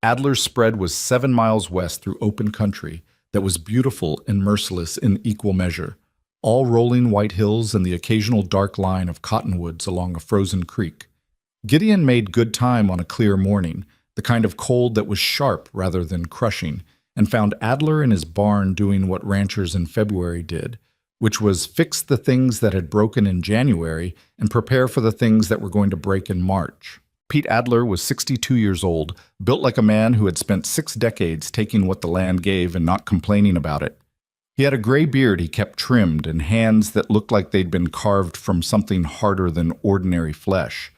Adler's spread was 7 miles west through open country that was beautiful and merciless in equal measure, all rolling white hills and the occasional dark line of cottonwoods along a frozen creek. Gideon made good time on a clear morning, the kind of cold that was sharp rather than crushing, and found Adler in his barn doing what ranchers in February did, which was fix the things that had broken in January and prepare for the things that were going to break in March. Pete Adler was 62 years old, built like a man who had spent 6 decades taking what the land gave and not complaining about it. He had a gray beard he kept trimmed and hands that looked like they'd been carved from something harder than ordinary flesh,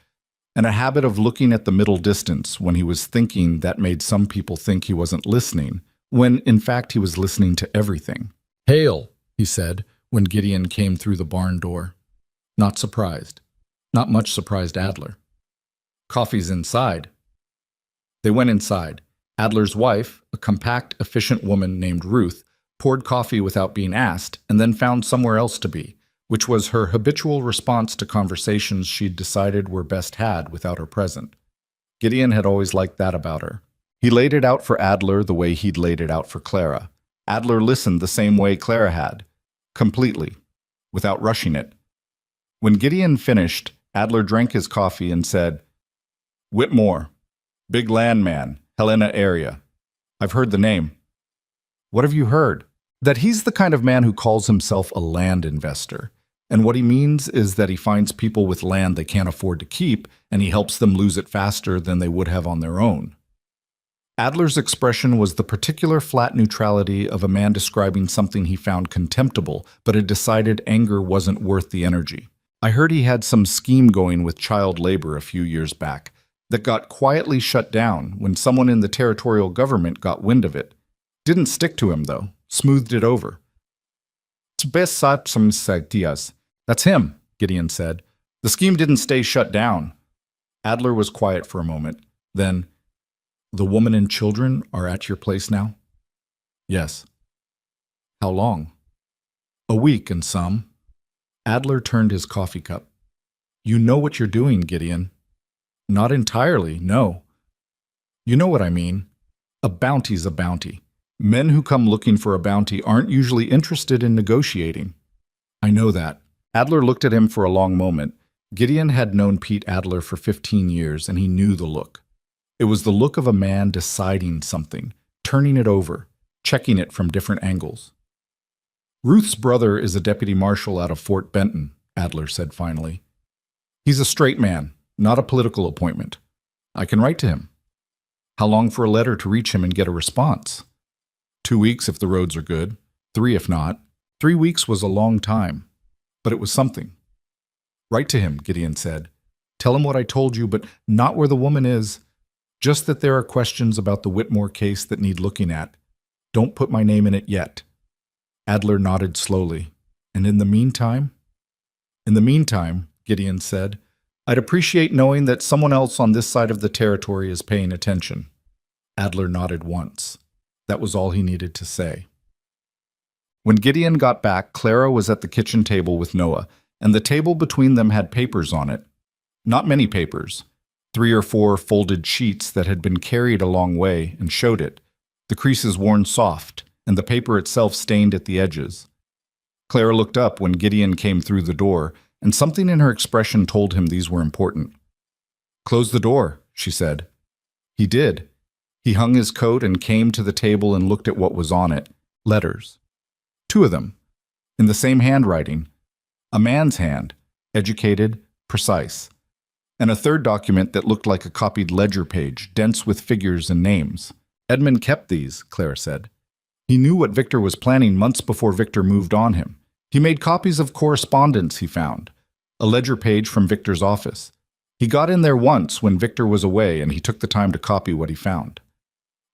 and a habit of looking at the middle distance when he was thinking that made some people think he wasn't listening, when in fact he was listening to everything. "Hail," he said when Gideon came through the barn door. Not surprised. Not much surprised Adler. "Coffee's inside." They went inside. Adler's wife, a compact, efficient woman named Ruth, poured coffee without being asked and then found somewhere else to be, which was her habitual response to conversations she'd decided were best had without her present. Gideon had always liked that about her. He laid it out for Adler the way he'd laid it out for Clara. Adler listened the same way Clara had, completely, without rushing it. When Gideon finished, Adler drank his coffee and said, "Whitmore, big landman, Helena area. I've heard the name." "What have you heard?" "That he's the kind of man who calls himself a land investor. And what he means is that he finds people with land they can't afford to keep, and he helps them lose it faster than they would have on their own." Adler's expression was the particular flat neutrality of a man describing something he found contemptible, but had decided anger wasn't worth the energy. "I heard he had some scheme going with child labor a few years back that got quietly shut down when someone in the territorial government got wind of it. Didn't stick to him, though. Smoothed it over." "That's him," Gideon said. "The scheme didn't stay shut down." Adler was quiet for a moment. Then, the woman and children are at your place now? Yes. How long? A week and some. Adler turned his coffee cup. You know what you're doing, Gideon. Not entirely, no. You know what I mean. A bounty's a bounty. Men who come looking for a bounty aren't usually interested in negotiating. I know that. Adler looked at him for a long moment. Gideon had known Pete Adler for 15 years, and he knew the look. It was the look of a man deciding something, turning it over, checking it from different angles. Ruth's brother is a deputy marshal out of Fort Benton, Adler said finally. He's a straight man, not a political appointment. I can write to him. How long for a letter to reach him and get a response? 2 weeks if the roads are good, 3 if not. 3 weeks was a long time, but it was something. Write to him, Gideon said. Tell him what I told you, but not where the woman is. Just that there are questions about the Whitmore case that need looking at. Don't put my name in it yet. Adler nodded slowly. And in the meantime? In the meantime, Gideon said, I'd appreciate knowing that someone else on this side of the territory is paying attention. Adler nodded once. That was all he needed to say. When Gideon got back, Clara was at the kitchen table with Noah, and the table between them had papers on it. Not many papers. 3 or 4 folded sheets that had been carried a long way and showed it, the creases worn soft, and the paper itself stained at the edges. Clara looked up when Gideon came through the door, and something in her expression told him these were important. Close the door, she said. He did. He hung his coat and came to the table and looked at what was on it. Letters. 2 of them. In the same handwriting. A man's hand. Educated, precise. And a third document that looked like a copied ledger page, dense with figures and names. Edmund kept these, Clara said. He knew what Victor was planning months before Victor moved on him. He made copies of correspondence he found. A ledger page from Victor's office. He got in there once when Victor was away and he took the time to copy what he found.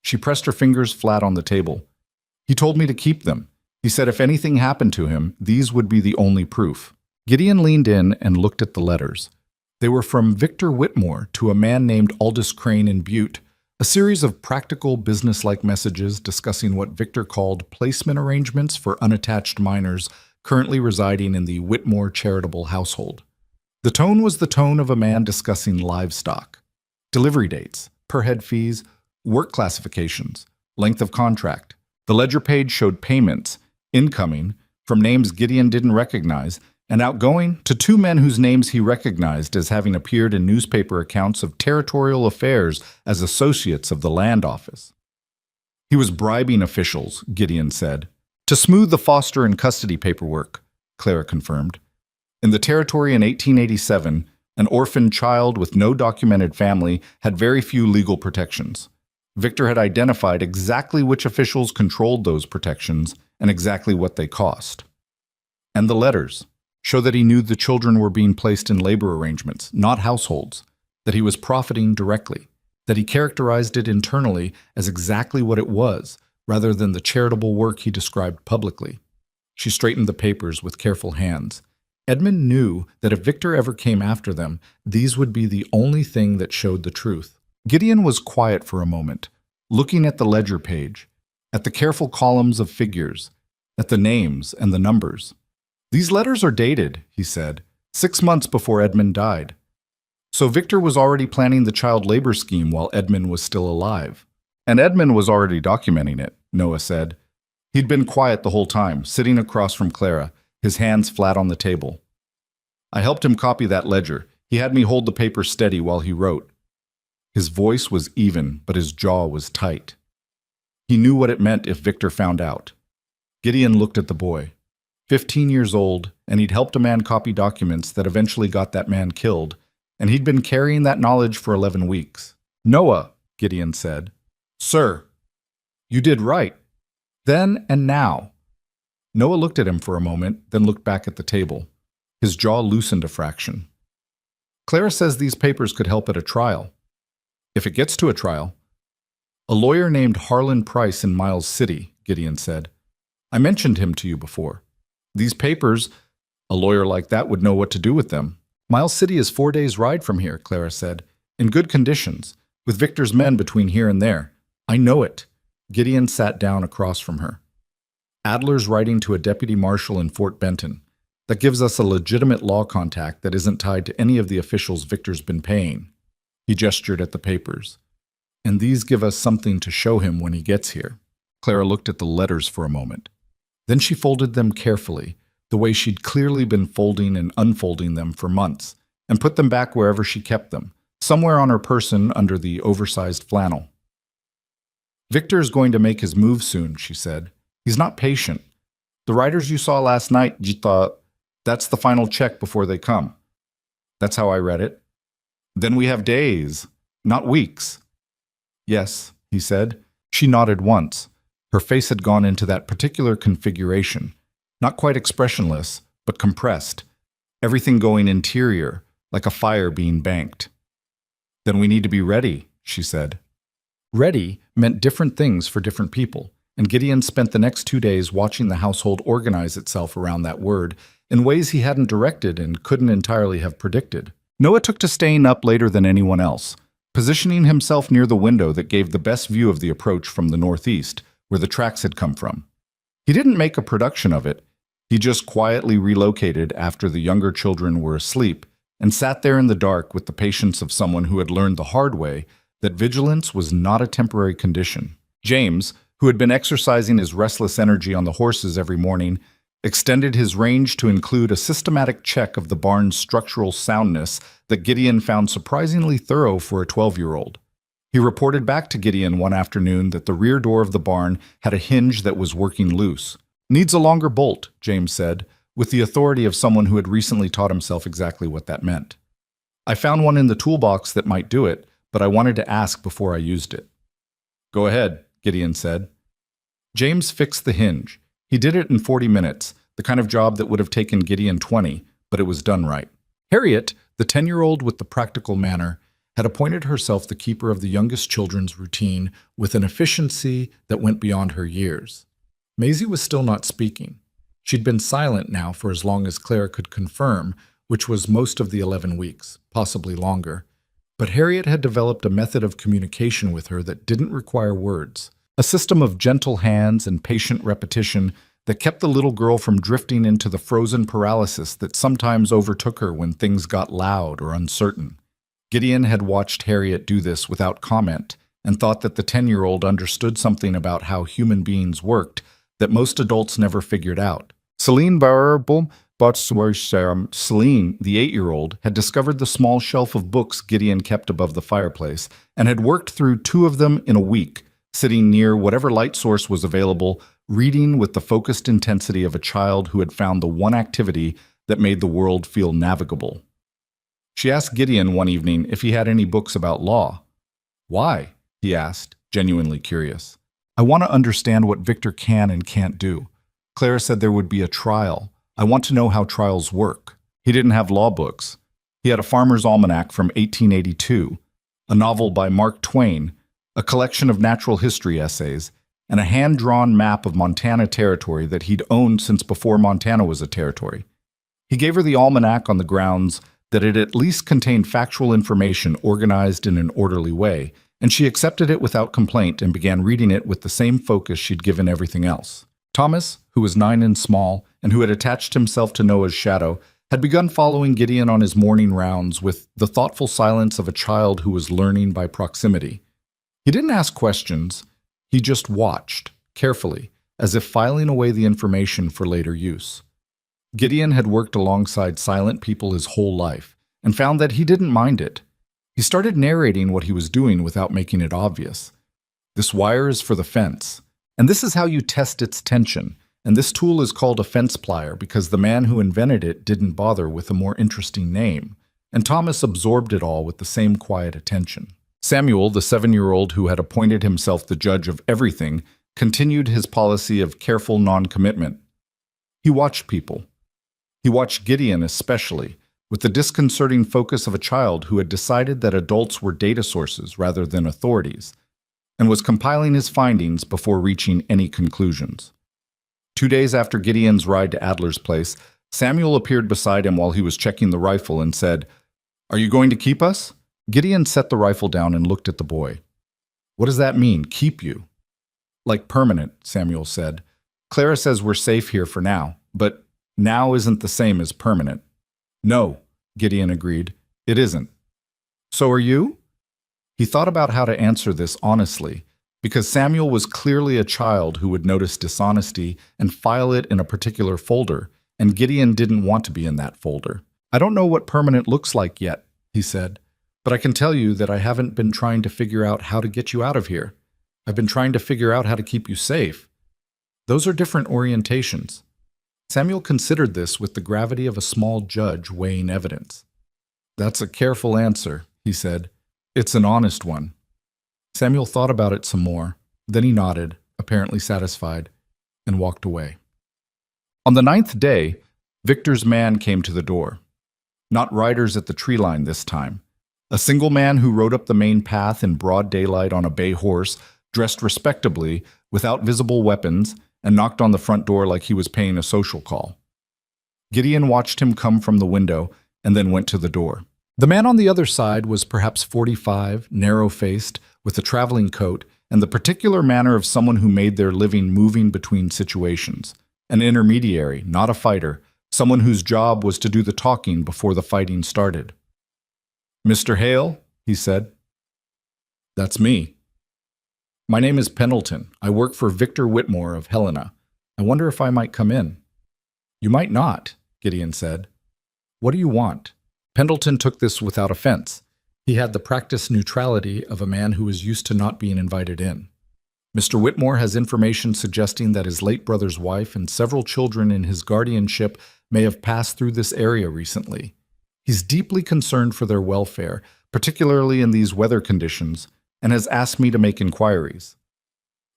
She pressed her fingers flat on the table. He told me to keep them. He said if anything happened to him, these would be the only proof. Gideon leaned in and looked at the letters. They were from Victor Whitmore to a man named Aldous Crane in Butte, a series of practical, business-like messages discussing what Victor called placement arrangements for unattached minors currently residing in the Whitmore charitable household. The tone was the tone of a man discussing livestock, delivery dates, per-head fees, work classifications, length of contract. The ledger page showed payments, incoming, from names Gideon didn't recognize, and outgoing to 2 men whose names he recognized as having appeared in newspaper accounts of territorial affairs as associates of the land office. He was bribing officials, Gideon said, to smooth the foster and custody paperwork, Clara confirmed. In the territory in 1887, an orphaned child with no documented family had very few legal protections. Victor had identified exactly which officials controlled those protections and exactly what they cost. And the letters show that he knew the children were being placed in labor arrangements, not households, that he was profiting directly, that he characterized it internally as exactly what it was, rather than the charitable work he described publicly. She straightened the papers with careful hands. Edmund knew that if Victor ever came after them, these would be the only thing that showed the truth. Gideon was quiet for a moment, looking at the ledger page, at the careful columns of figures, at the names and the numbers. These letters are dated, he said, 6 months before Edmund died. So Victor was already planning the child labor scheme while Edmund was still alive. And Edmund was already documenting it, Noah said. He'd been quiet the whole time, sitting across from Clara, his hands flat on the table. I helped him copy that ledger. He had me hold the paper steady while he wrote. His voice was even, but his jaw was tight. He knew what it meant if Victor found out. Gideon looked at the boy. 15 years old, and he'd helped a man copy documents that eventually got that man killed, and he'd been carrying that knowledge for 11 weeks. Noah, Gideon said. Sir, you did right. Then and now. Noah looked at him for a moment, then looked back at the table. His jaw loosened a fraction. Clara says these papers could help at a trial. If it gets to a trial. A lawyer named Harlan Price in Miles City, Gideon said. I mentioned him to you before. These papers, a lawyer like that would know what to do with them. Miles City is 4 days' ride from here, Clara said. In good conditions, with Victor's men between here and there. I know it. Gideon sat down across from her. Adler's writing to a deputy marshal in Fort Benton. That gives us a legitimate law contact that isn't tied to any of the officials Victor's been paying. He gestured at the papers. And these give us something to show him when he gets here. Clara looked at the letters for a moment. Then she folded them carefully, the way she'd clearly been folding and unfolding them for months, and put them back wherever she kept them, somewhere on her person under the oversized flannel. Victor's going to make his move soon, she said. He's not patient. The writers you saw last night, Jita, that's the final check before they come. That's how I read it. Then we have days, not weeks. Yes, he said. She nodded once. Her face had gone into that particular configuration, not quite expressionless, but compressed, everything going interior, like a fire being banked. Then we need to be ready, she said. Ready meant different things for different people, and Gideon spent the next 2 days watching the household organize itself around that word in ways he hadn't directed and couldn't entirely have predicted. Noah took to staying up later than anyone else, positioning himself near the window that gave the best view of the approach from the northeast, where the tracks had come from. He didn't make a production of it. He just quietly relocated after the younger children were asleep and sat there in the dark with the patience of someone who had learned the hard way that vigilance was not a temporary condition. James, who had been exercising his restless energy on the horses every morning, extended his range to include a systematic check of the barn's structural soundness that Gideon found surprisingly thorough for a 12-year-old. He reported back to Gideon one afternoon that the rear door of the barn had a hinge that was working loose. Needs a longer bolt, James said, with the authority of someone who had recently taught himself exactly what that meant. I found one in the toolbox that might do it, but I wanted to ask before I used it. Go ahead, Gideon said. James fixed the hinge. He did it in 40 minutes, the kind of job that would have taken Gideon 20, but it was done right. Harriet, the 10-year-old with the practical manner, had appointed herself the keeper of the youngest children's routine with an efficiency that went beyond her years. Maisie was still not speaking. She'd been silent now for as long as Clara could confirm, which was most of the 11 weeks, possibly longer. But Harriet had developed a method of communication with her that didn't require words, a system of gentle hands and patient repetition that kept the little girl from drifting into the frozen paralysis that sometimes overtook her when things got loud or uncertain. Gideon had watched Harriet do this without comment and thought that the 10-year-old understood something about how human beings worked that most adults never figured out. Celine, the 8-year-old, had discovered the small shelf of books Gideon kept above the fireplace and had worked through 2 of them in a week, sitting near whatever light source was available, reading with the focused intensity of a child who had found the one activity that made the world feel navigable. She asked Gideon one evening if he had any books about law. Why? He asked, genuinely curious. I want to understand what Victor can and can't do. Clara said there would be a trial. I want to know how trials work. He didn't have law books. He had a farmer's almanac from 1882, a novel by Mark Twain, a collection of natural history essays, and a hand-drawn map of Montana territory that he'd owned since before Montana was a territory. He gave her the almanac on the grounds that it at least contained factual information organized in an orderly way, and she accepted it without complaint and began reading it with the same focus she'd given everything else. Thomas, who was 9 and small, and who had attached himself to Noah's shadow, had begun following Gideon on his morning rounds with the thoughtful silence of a child who was learning by proximity. He didn't ask questions, he just watched, carefully, as if filing away the information for later use. Gideon had worked alongside silent people his whole life, and found that he didn't mind it. He started narrating what he was doing without making it obvious. This wire is for the fence, and this is how you test its tension, and this tool is called a fence plier because the man who invented it didn't bother with a more interesting name, and Thomas absorbed it all with the same quiet attention. Samuel, the 7-year-old who had appointed himself the judge of everything, continued his policy of careful non-commitment. He watched people. He watched Gideon especially, with the disconcerting focus of a child who had decided that adults were data sources rather than authorities, and was compiling his findings before reaching any conclusions. 2 days after Gideon's ride to Adler's place, Samuel appeared beside him while he was checking the rifle and said, "Are you going to keep us?" Gideon set the rifle down and looked at the boy. What does that mean, keep you? Like permanent, Samuel said. Clara says we're safe here for now, but now isn't the same as permanent. No, Gideon agreed. It isn't. So are you? He thought about how to answer this honestly, because Samuel was clearly a child who would notice dishonesty and file it in a particular folder, and Gideon didn't want to be in that folder. I don't know what permanent looks like yet, he said, but I can tell you that I haven't been trying to figure out how to get you out of here. I've been trying to figure out how to keep you safe. Those are different orientations. Samuel considered this with the gravity of a small judge weighing evidence. That's a careful answer, he said. It's an honest one. Samuel thought about it some more. Then he nodded, apparently satisfied, and walked away. On the 9th day, Victor's man came to the door. Not riders at the tree line this time. A single man who rode up the main path in broad daylight on a bay horse, dressed respectably, without visible weapons, and knocked on the front door like he was paying a social call. Gideon watched him come from the window and then went to the door. The man on the other side was perhaps 45, narrow-faced, with a traveling coat, and the particular manner of someone who made their living moving between situations. An intermediary, not a fighter, someone whose job was to do the talking before the fighting started. "Mr. Hale," he said. "That's me." "My name is Pendleton. I work for Victor Whitmore of Helena. I wonder if I might come in." "You might not," Gideon said. "What do you want?" Pendleton took this without offense. He had the practiced neutrality of a man who was used to not being invited in. "Mr. Whitmore has information suggesting that his late brother's wife and several children in his guardianship may have passed through this area recently. He's deeply concerned for their welfare, particularly in these weather conditions, and has asked me to make inquiries."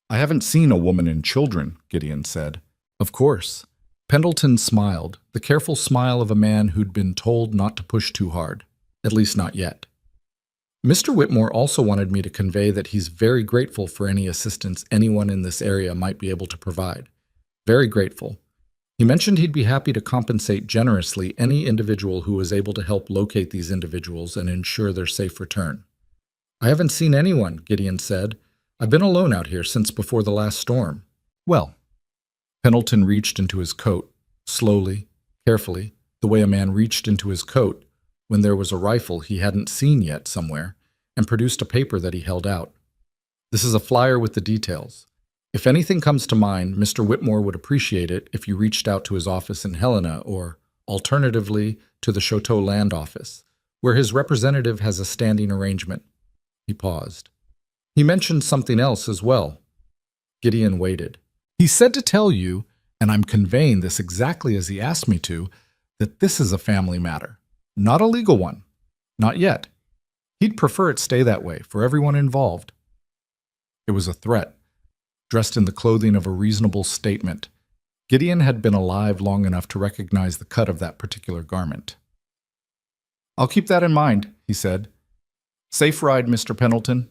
"I haven't seen a woman and children," Gideon said. "Of course." Pendleton smiled, the careful smile of a man who'd been told not to push too hard, at least not yet. "Mr. Whitmore also wanted me to convey that he's very grateful for any assistance anyone in this area might be able to provide. Very grateful. He mentioned he'd be happy to compensate generously any individual who was able to help locate these individuals and ensure their safe return." "I haven't seen anyone," Gideon said. "I've been alone out here since before the last storm." "Well." Pendleton reached into his coat, slowly, carefully, the way a man reached into his coat when there was a rifle he hadn't seen yet somewhere, and produced a paper that he held out. "This is a flyer with the details. If anything comes to mind, Mr. Whitmore would appreciate it if you reached out to his office in Helena or, alternatively, to the Chateau Land Office, where his representative has a standing arrangement." He paused. "He mentioned something else as well." Gideon waited. "He said to tell you, and I'm conveying this exactly as he asked me to, that this is a family matter, not a legal one. Not yet. He'd prefer it stay that way for everyone involved." It was a threat, dressed in the clothing of a reasonable statement. Gideon had been alive long enough to recognize the cut of that particular garment. "I'll keep that in mind," he said. "Safe ride, Mr. Pendleton."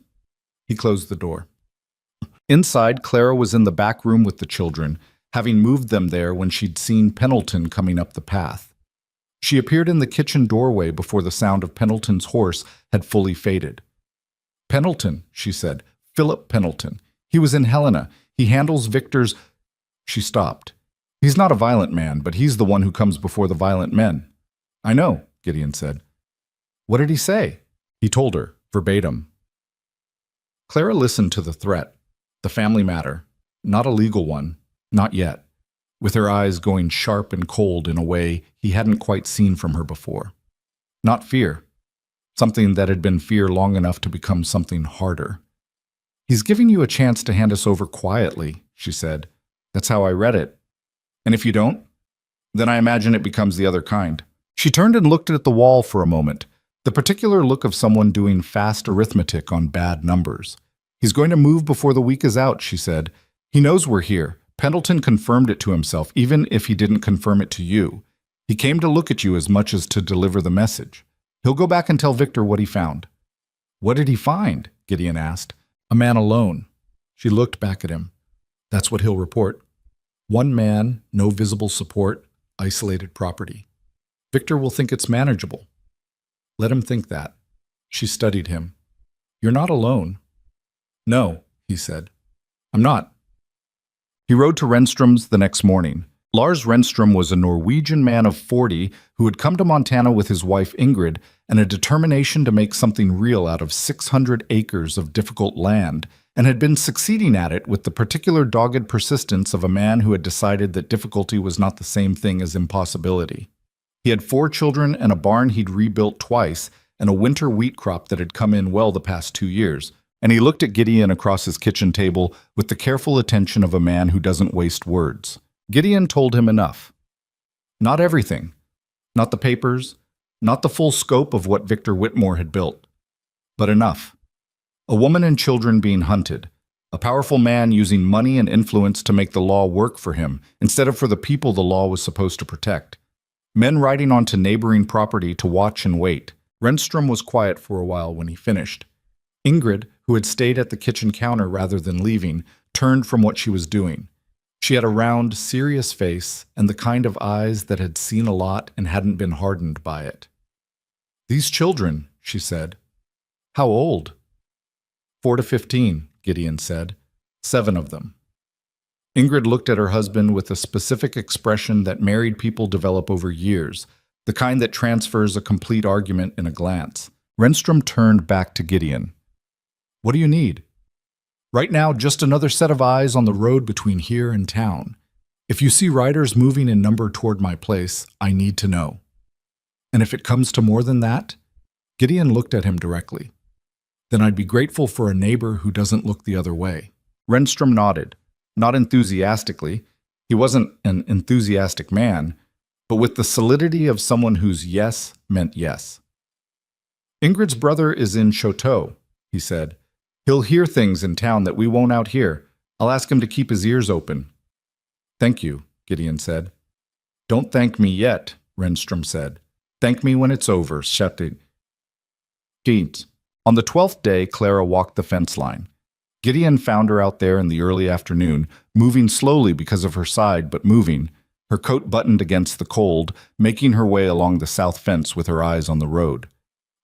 He closed the door. Inside, Clara was in the back room with the children, having moved them there when she'd seen Pendleton coming up the path. She appeared in the kitchen doorway before the sound of Pendleton's horse had fully faded. "Pendleton," she said. "Philip Pendleton. He was in Helena. He handles Victor's—" She stopped. "He's not a violent man, but he's the one who comes before the violent men." "I know," Gideon said. "What did he say?" He told her, verbatim. Clara listened to the threat. The family matter, not a legal one, not yet, with her eyes going sharp and cold in a way he hadn't quite seen from her before. Not fear, something that had been fear long enough to become something harder. "He's giving you a chance to hand us over quietly," she said. "That's how I read it. And if you don't, then I imagine it becomes the other kind." She turned and looked at the wall for a moment, the particular look of someone doing fast arithmetic on bad numbers. "He's going to move before the week is out," she said. "He knows we're here. Pendleton confirmed it to himself, even if he didn't confirm it to you. He came to look at you as much as to deliver the message. He'll go back and tell Victor what he found." "What did he find?" Gideon asked. "A man alone." She looked back at him. "That's what he'll report. One man, no visible support, isolated property. Victor will think it's manageable. Let him think that." She studied him. You're not alone. No, he said. I'm not. He rode to Renstrom's the next morning. Lars Renstrom was a Norwegian man of 40 who had come to Montana with his wife Ingrid and a determination to make something real out of 600 acres of difficult land, and had been succeeding at it with the particular dogged persistence of a man who had decided that difficulty was not the same thing as impossibility. He had 4 children and a barn he'd rebuilt twice, and a winter wheat crop that had come in well the past 2 years, and he looked at Gideon across his kitchen table with the careful attention of a man who doesn't waste words. Gideon told him enough. Not everything. Not the papers. Not the full scope of what Victor Whitmore had built. But enough. A woman and children being hunted. A powerful man using money and influence to make the law work for him, instead of for the people the law was supposed to protect. Men riding onto neighboring property to watch and wait. Renstrom was quiet for a while when he finished. Ingrid, who had stayed at the kitchen counter rather than leaving, turned from what she was doing. She had a round, serious face and the kind of eyes that had seen a lot and hadn't been hardened by it. These children, she said. How old? 4 to 15, Gideon said. 7 of them. Ingrid looked at her husband with a specific expression that married people develop over years, the kind that transfers a complete argument in a glance. Renstrom turned back to Gideon. What do you need? Right now, just another set of eyes on the road between here and town. If you see riders moving in number toward my place, I need to know. And if it comes to more than that, Gideon looked at him directly. Then I'd be grateful for a neighbor who doesn't look the other way. Renstrom nodded, not enthusiastically. He wasn't an enthusiastic man, but with the solidity of someone whose yes meant yes. Ingrid's brother is in Choteau, he said. He'll hear things in town that we won't out here. I'll ask him to keep his ears open. Thank you, Gideon said. Don't thank me yet, Renstrom said. Thank me when it's over, shouted. On the 12th day, Clara walked the fence line. Gideon found her out there in the early afternoon, moving slowly because of her side, but moving, her coat buttoned against the cold, making her way along the south fence with her eyes on the road.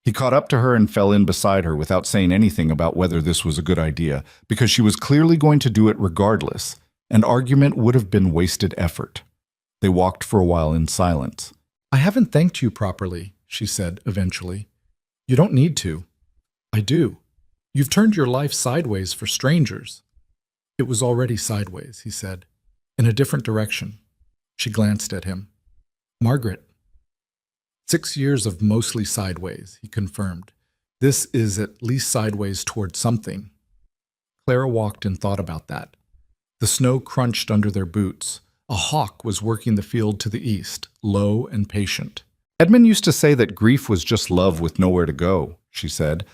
He caught up to her and fell in beside her without saying anything about whether this was a good idea, because she was clearly going to do it regardless, and argument would have been wasted effort. They walked for a while in silence. I haven't thanked you properly, she said eventually. You don't need to. I do. You've turned your life sideways for strangers. It was already sideways, he said, in a different direction. She glanced at him. Margaret. 6 years of mostly sideways, he confirmed. This is at least sideways toward something. Clara walked and thought about that. The snow crunched under their boots. A hawk was working the field to the east, low and patient. Edmund used to say that grief was just love with nowhere to go, she said.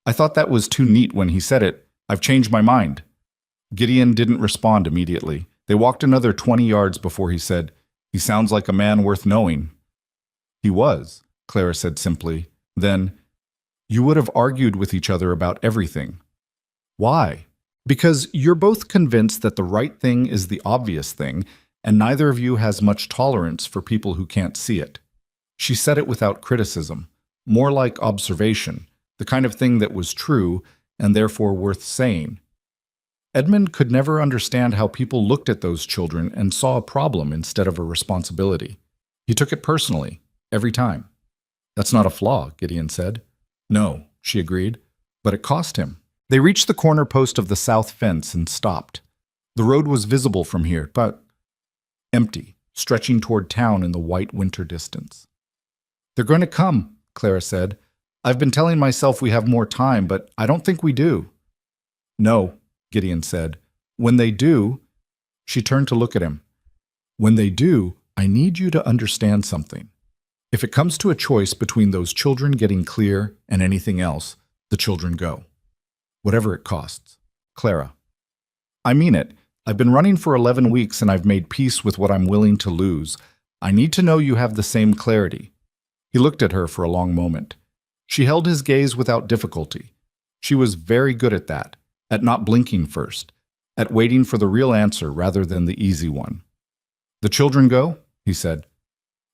I thought that was too neat when he said it. I've changed my mind. Gideon didn't respond immediately. They walked another 20 yards before he said, He sounds like a man worth knowing. He was, Clara said simply. Then, you would have argued with each other about everything. Why? Because you're both convinced that the right thing is the obvious thing, and neither of you has much tolerance for people who can't see it. She said it without criticism, more like observation, the kind of thing that was true and therefore worth saying. Edmund could never understand how people looked at those children and saw a problem instead of a responsibility. He took it personally, every time. That's not a flaw, Gideon said. No, she agreed, but it cost him. They reached the corner post of the south fence and stopped. The road was visible from here, but empty, stretching toward town in the white winter distance. They're going to come, Clara said. I've been telling myself we have more time, but I don't think we do. No, Gideon said. When they do, she turned to look at him. When they do, I need you to understand something. If it comes to a choice between those children getting clear and anything else, the children go. Whatever it costs. Clara. I mean it. I've been running for 11 weeks and I've made peace with what I'm willing to lose. I need to know you have the same clarity. He looked at her for a long moment. She held his gaze without difficulty. She was very good at that, at not blinking first, at waiting for the real answer rather than the easy one. The children go, he said.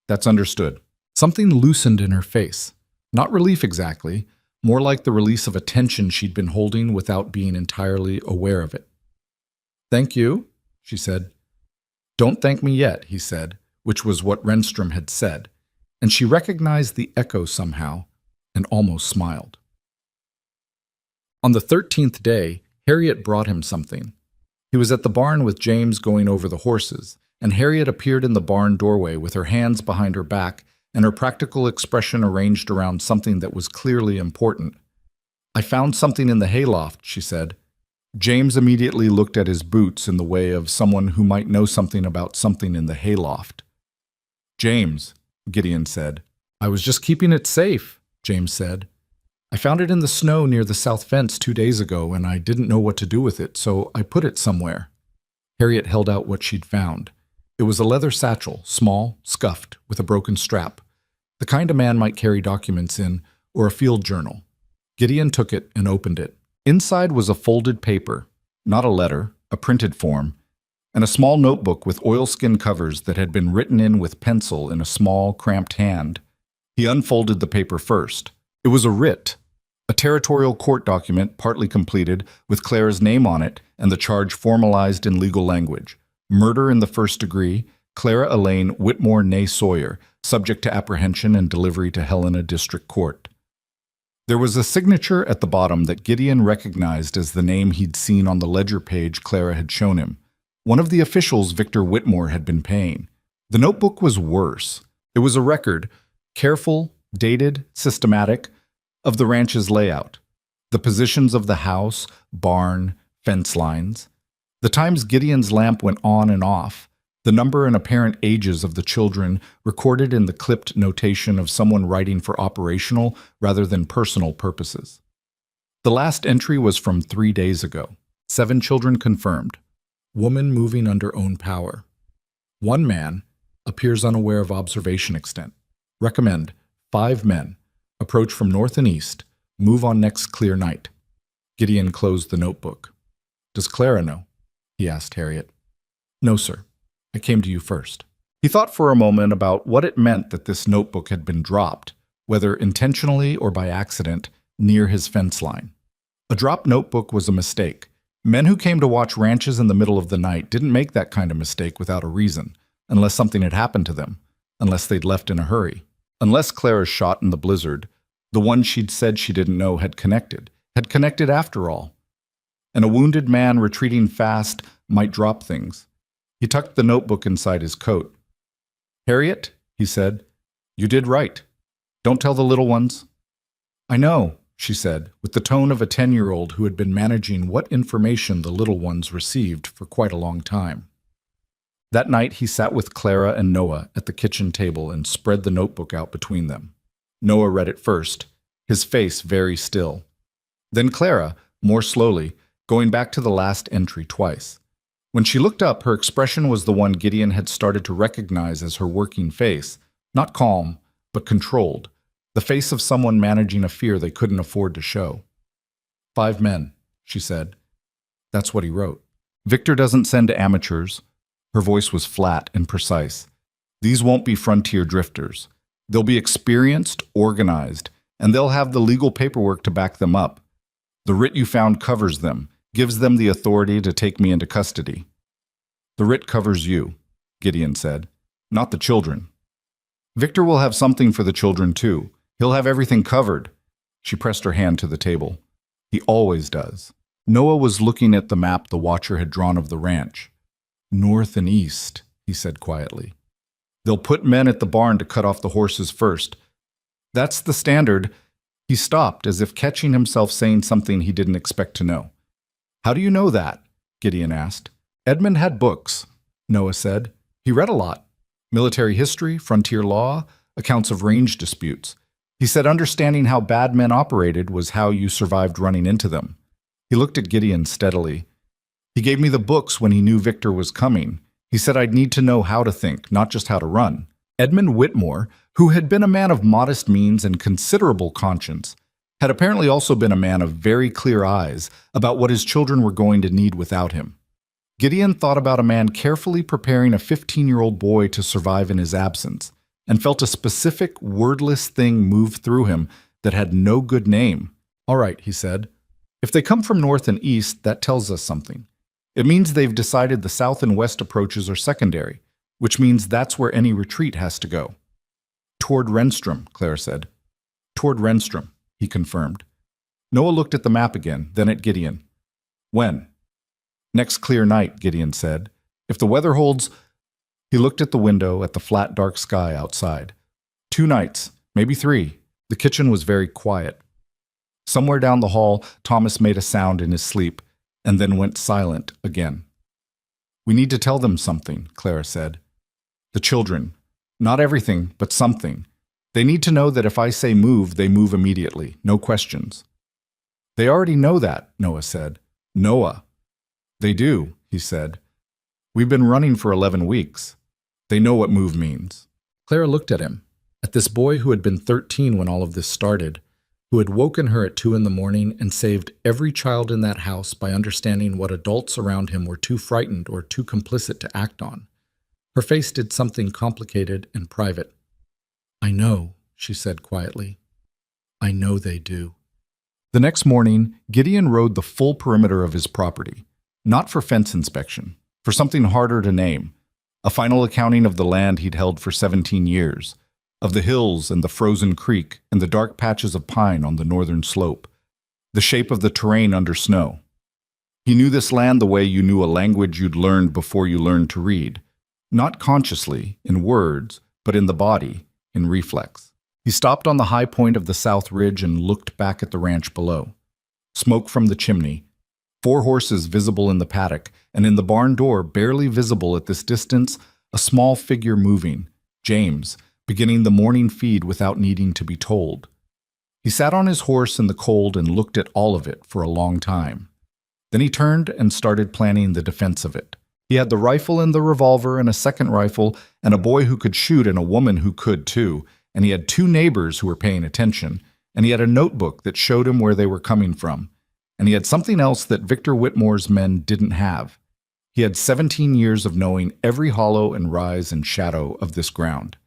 That's understood. Something loosened in her face. Not relief exactly, more like the release of a tension she'd been holding without being entirely aware of it. "Thank you," she said. "Don't thank me yet," he said, which was what Renstrom had said, and she recognized the echo somehow and almost smiled. On the 13th day, Harriet brought him something. He was at the barn with James going over the horses, and Harriet appeared in the barn doorway with her hands behind her back and her practical expression arranged around something that was clearly important. "I found something in the hayloft," she said. James immediately looked at his boots in the way of someone who might know something about something in the hayloft. "James," Gideon said. "I was just keeping it safe," James said. "I found it in the snow near the south fence 2 days ago, and I didn't know what to do with it, so I put it somewhere." Harriet held out what she'd found. It was a leather satchel, small, scuffed, with a broken strap, the kind a man might carry documents in, or a field journal. Gideon took it and opened it. Inside was a folded paper, not a letter, a printed form, and a small notebook with oilskin covers that had been written in with pencil in a small, cramped hand. He unfolded the paper first. It was a writ, a territorial court document partly completed with Clara's name on it and the charge formalized in legal language. Murder in the first degree, Clara Elaine Whitmore née Sawyer, subject to apprehension and delivery to Helena District Court. There was a signature at the bottom that Gideon recognized as the name he'd seen on the ledger page Clara had shown him. One of the officials Victor Whitmore had been paying. The notebook was worse. It was a record, careful, dated, systematic, of the ranch's layout, the positions of the house, barn, fence lines, the times Gideon's lamp went on and off, the number and apparent ages of the children recorded in the clipped notation of someone writing for operational rather than personal purposes. The last entry was from 3 days ago. 7 children confirmed. Woman moving under own power. 1 man appears unaware of observation extent. Recommend 5 men. Approach from north and east. Move on next clear night. Gideon closed the notebook. "Does Clara know?" he asked Harriet. "No, sir. I came to you first." He thought for a moment about what it meant that this notebook had been dropped, whether intentionally or by accident, near his fence line. A dropped notebook was a mistake. Men who came to watch ranches in the middle of the night didn't make that kind of mistake without a reason, unless something had happened to them, unless they'd left in a hurry. Unless Clara's shot in the blizzard, the one she'd said she didn't know had connected after all. And a wounded man retreating fast might drop things. He tucked the notebook inside his coat. "Harriet," he said, "you did right. Don't tell the little ones." "I know," she said, with the tone of a 10-year-old who had been managing what information the little ones received for quite a long time. That night he sat with Clara and Noah at the kitchen table and spread the notebook out between them. Noah read it first, his face very still. Then Clara, more slowly, going back to the last entry twice. When she looked up, her expression was the one Gideon had started to recognize as her working face, not calm, but controlled, the face of someone managing a fear they couldn't afford to show. 5 men, she said. That's what he wrote. Victor doesn't send amateurs. Her voice was flat and precise. These won't be frontier drifters. They'll be experienced, organized, and they'll have the legal paperwork to back them up. The writ you found covers them, gives them the authority to take me into custody. The writ covers you, Gideon said, not the children. Victor will have something for the children too. He'll have everything covered. She pressed her hand to the table. He always does. Noah was looking at the map the watcher had drawn of the ranch. North and east, he said quietly. They'll put men at the barn to cut off the horses first. That's the standard. He stopped, as if catching himself saying something he didn't expect to know. How do you know that? Gideon asked. Edmund had books, Noah said. He read a lot. Military history, frontier law, accounts of range disputes. He said understanding how bad men operated was how you survived running into them. He looked at Gideon steadily. He gave me the books when he knew Victor was coming. He said I'd need to know how to think, not just how to run. Edmund Whitmore, who had been a man of modest means and considerable conscience, had apparently also been a man of very clear eyes about what his children were going to need without him. Gideon thought about a man carefully preparing a 15-year-old boy to survive in his absence, and felt a specific, wordless thing move through him that had no good name. All right, he said. If they come from north and east, that tells us something. It means they've decided the south and west approaches are secondary, which means that's where any retreat has to go. Toward Renstrom, Clara said. Toward Renstrom, he confirmed. Noah looked at the map again, then at Gideon. When? Next clear night, Gideon said. If the weather holds... He looked at the window, at the flat, dark sky outside. 2 nights, maybe 3. The kitchen was very quiet. Somewhere down the hall, Thomas made a sound in his sleep, and then went silent again. We need to tell them something, Clara said. The children. Not everything, but something. They need to know that if I say move, they move immediately, no questions. They already know that, Noah said. Noah. They do, he said. We've been running for 11 weeks. They know what move means. Clara looked at him, at this boy who had been 13 when all of this started, who had woken her at 2 in the morning and saved every child in that house by understanding what adults around him were too frightened or too complicit to act on. Her face did something complicated and private. I know, she said quietly. I know they do. The next morning, Gideon rode the full perimeter of his property, not for fence inspection, for something harder to name, a final accounting of the land he'd held for 17 years, of the hills and the frozen creek and the dark patches of pine on the northern slope, the shape of the terrain under snow. He knew this land the way you knew a language you'd learned before you learned to read, not consciously, in words, but in the body, in reflex. He stopped on the high point of the south ridge and looked back at the ranch below. Smoke from the chimney, 4 horses visible in the paddock, and in the barn door, barely visible at this distance, a small figure moving, James, beginning the morning feed without needing to be told. He sat on his horse in the cold and looked at all of it for a long time. Then he turned and started planning the defense of it. He had the rifle and the revolver and a second rifle and a boy who could shoot and a woman who could too, and he had 2 neighbors who were paying attention, and he had a notebook that showed him where they were coming from, and he had something else that Victor Whitmore's men didn't have. He had 17 years of knowing every hollow and rise and shadow of this ground.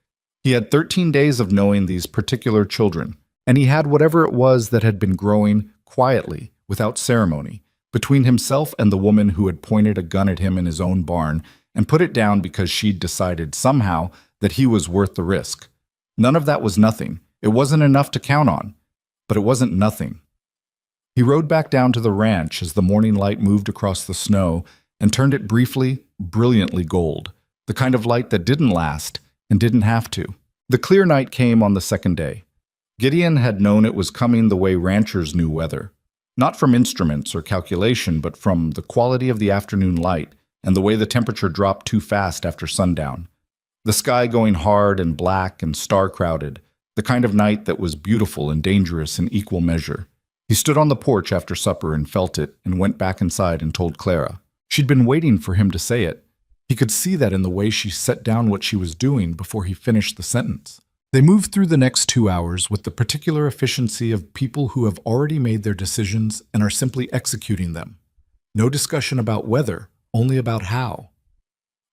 He had 13 days of knowing these particular children, and he had whatever it was that had been growing quietly, without ceremony, between himself and the woman who had pointed a gun at him in his own barn and put it down because she'd decided somehow that he was worth the risk. None of that was nothing. It wasn't enough to count on, but it wasn't nothing. He rode back down to the ranch as the morning light moved across the snow and turned it briefly, brilliantly gold, the kind of light that didn't last and didn't have to. The clear night came on the second day. Gideon had known it was coming the way ranchers knew weather, not from instruments or calculation, but from the quality of the afternoon light and the way the temperature dropped too fast after sundown. The sky going hard and black and star-crowded, the kind of night that was beautiful and dangerous in equal measure. He stood on the porch after supper and felt it and went back inside and told Clara. She'd been waiting for him to say it. He could see that in the way she set down what she was doing before he finished the sentence. They moved through the next 2 hours with the particular efficiency of people who have already made their decisions and are simply executing them. No discussion about whether, only about how.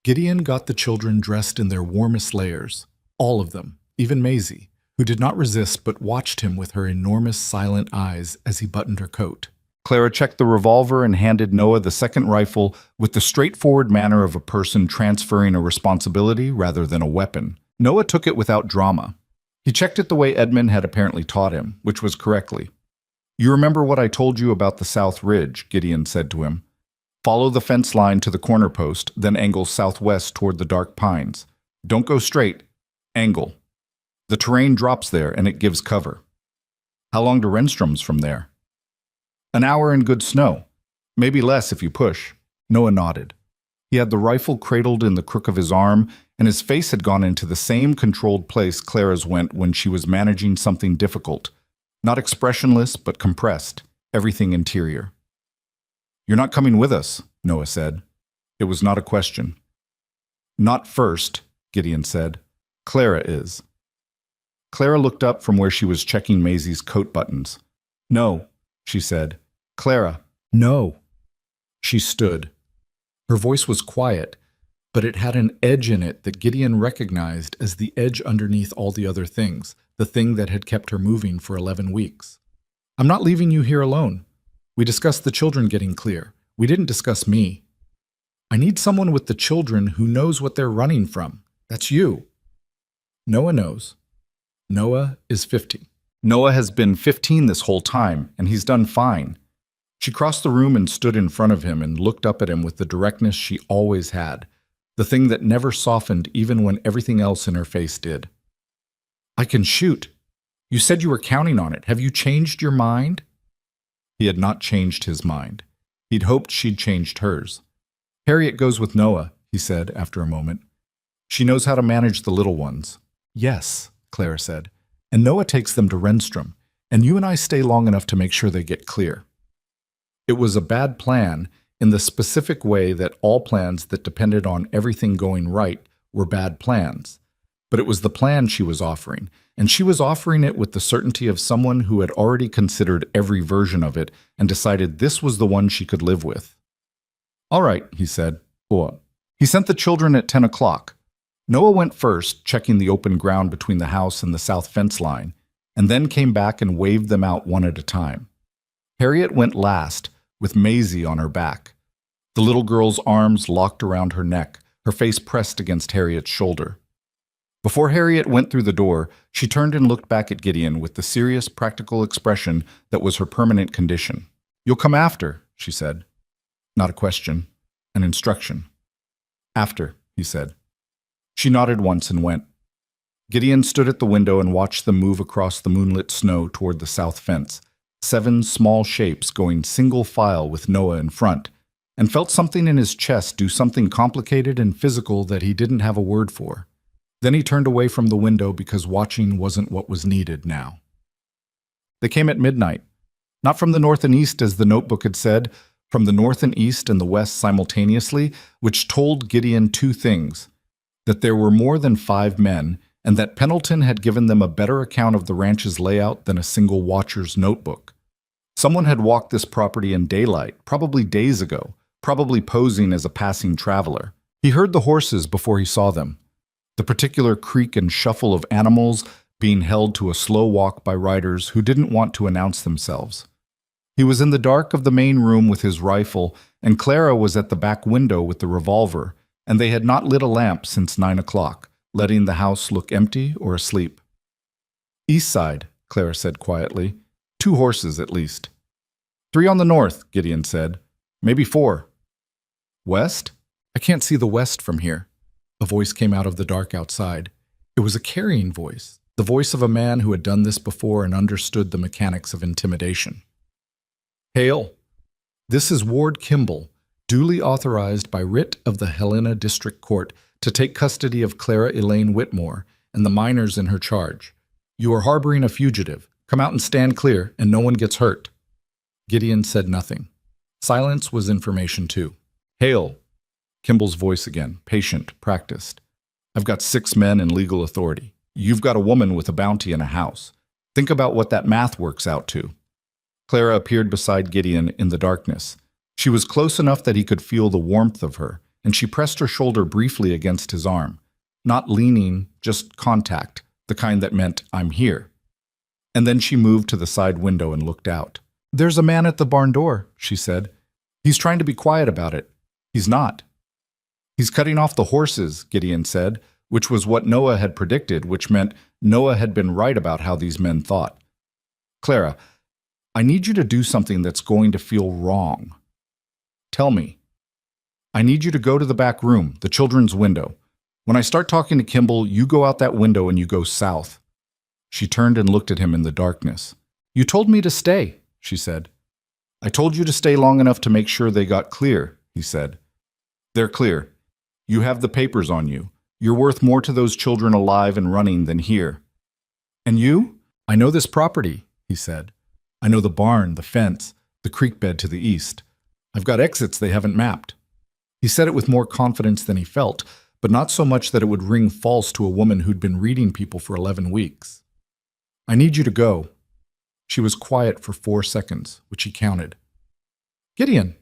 Gideon got the children dressed in their warmest layers, all of them, even Maisie, who did not resist but watched him with her enormous silent eyes as he buttoned her coat. Clara checked the revolver and handed Noah the second rifle with the straightforward manner of a person transferring a responsibility rather than a weapon. Noah took it without drama. He checked it the way Edmund had apparently taught him, which was correctly. You remember what I told you about the South Ridge, Gideon said to him. Follow the fence line to the corner post, then angle southwest toward the dark pines. Don't go straight. Angle. The terrain drops there and it gives cover. How long to Renstrom's from there? An hour in good snow. Maybe less if you push. Noah nodded. He had the rifle cradled in the crook of his arm, and his face had gone into the same controlled place Clara's went when she was managing something difficult. Not expressionless, but compressed. Everything interior. You're not coming with us, Noah said. It was not a question. Not first, Gideon said. Clara is. Clara looked up from where she was checking Maisie's coat buttons. No, she said. Clara, no. She stood. Her voice was quiet, but it had an edge in it that Gideon recognized as the edge underneath all the other things, the thing that had kept her moving for 11 weeks. I'm not leaving you here alone. We discussed the children getting clear. We didn't discuss me. I need someone with the children who knows what they're running from. That's you. Noah knows. Noah is 50. Noah has been 15 this whole time, and he's done fine. She crossed the room and stood in front of him and looked up at him with the directness she always had, the thing that never softened even when everything else in her face did. I can shoot. You said you were counting on it. Have you changed your mind? He had not changed his mind. He'd hoped she'd changed hers. Harriet goes with Noah, he said after a moment. She knows how to manage the little ones. Yes, Clara said. And Noah takes them to Renstrom, and you and I stay long enough to make sure they get clear. It was a bad plan in the specific way that all plans that depended on everything going right were bad plans. But it was the plan she was offering, and she was offering it with the certainty of someone who had already considered every version of it and decided this was the one she could live with. All right, he said. Go up. He sent the children at 10 o'clock. Noah went first, checking the open ground between the house and the south fence line, and then came back and waved them out one at a time. Harriet went last, with Maisie on her back. The little girl's arms locked around her neck, her face pressed against Harriet's shoulder. Before Harriet went through the door, she turned and looked back at Gideon with the serious, practical expression that was her permanent condition. You'll come after, she said. Not a question, an instruction. After, he said. She nodded once and went. Gideon stood at the window and watched them move across the moonlit snow toward the south fence, 7 small shapes going single file with Noah in front, and felt something in his chest do something complicated and physical that he didn't have a word for. Then he turned away from the window because watching wasn't what was needed now. They came at midnight. Not from the north and east, as the notebook had said, from the north and east and the west simultaneously, which told Gideon 2 things: that there were more than 5 men, and that Pendleton had given them a better account of the ranch's layout than a single watcher's notebook. Someone had walked this property in daylight, probably days ago, probably posing as a passing traveler. He heard the horses before he saw them, the particular creak and shuffle of animals being held to a slow walk by riders who didn't want to announce themselves. He was in the dark of the main room with his rifle, and Clara was at the back window with the revolver, and they had not lit a lamp since 9 o'clock, letting the house look empty or asleep. East side, Clara said quietly. 2 horses at least. 3 on the north, Gideon said. Maybe 4. West? I can't see the west from here. A voice came out of the dark outside. It was a carrying voice, the voice of a man who had done this before and understood the mechanics of intimidation. Hail! This is Ward Kimball, duly authorized by writ of the Helena District Court to take custody of Clara Elaine Whitmore and the minors in her charge. You are harboring a fugitive. Come out and stand clear, and no one gets hurt. Gideon said nothing. Silence was information too. Hail! Kimball's voice again, patient, practiced. I've got 6 men in legal authority. You've got a woman with a bounty and a house. Think about what that math works out to. Clara appeared beside Gideon in the darkness. She was close enough that he could feel the warmth of her, and she pressed her shoulder briefly against his arm. Not leaning, just contact, the kind that meant, I'm here. And then she moved to the side window and looked out. There's a man at the barn door, she said. He's trying to be quiet about it. He's not. He's cutting off the horses, Gideon said, which was what Noah had predicted, which meant Noah had been right about how these men thought. Clara, I need you to do something that's going to feel wrong. Tell me. I need you to go to the back room, the children's window. When I start talking to Kimball, you go out that window and you go south. She turned and looked at him in the darkness. You told me to stay, she said. I told you to stay long enough to make sure they got clear, he said. They're clear. You have the papers on you. You're worth more to those children alive and running than here. And you? I know this property, he said. I know the barn, the fence, the creek bed to the east. I've got exits they haven't mapped. He said it with more confidence than he felt, but not so much that it would ring false to a woman who'd been reading people for 11 weeks. I need you to go. She was quiet for 4 seconds, which he counted. Gideon.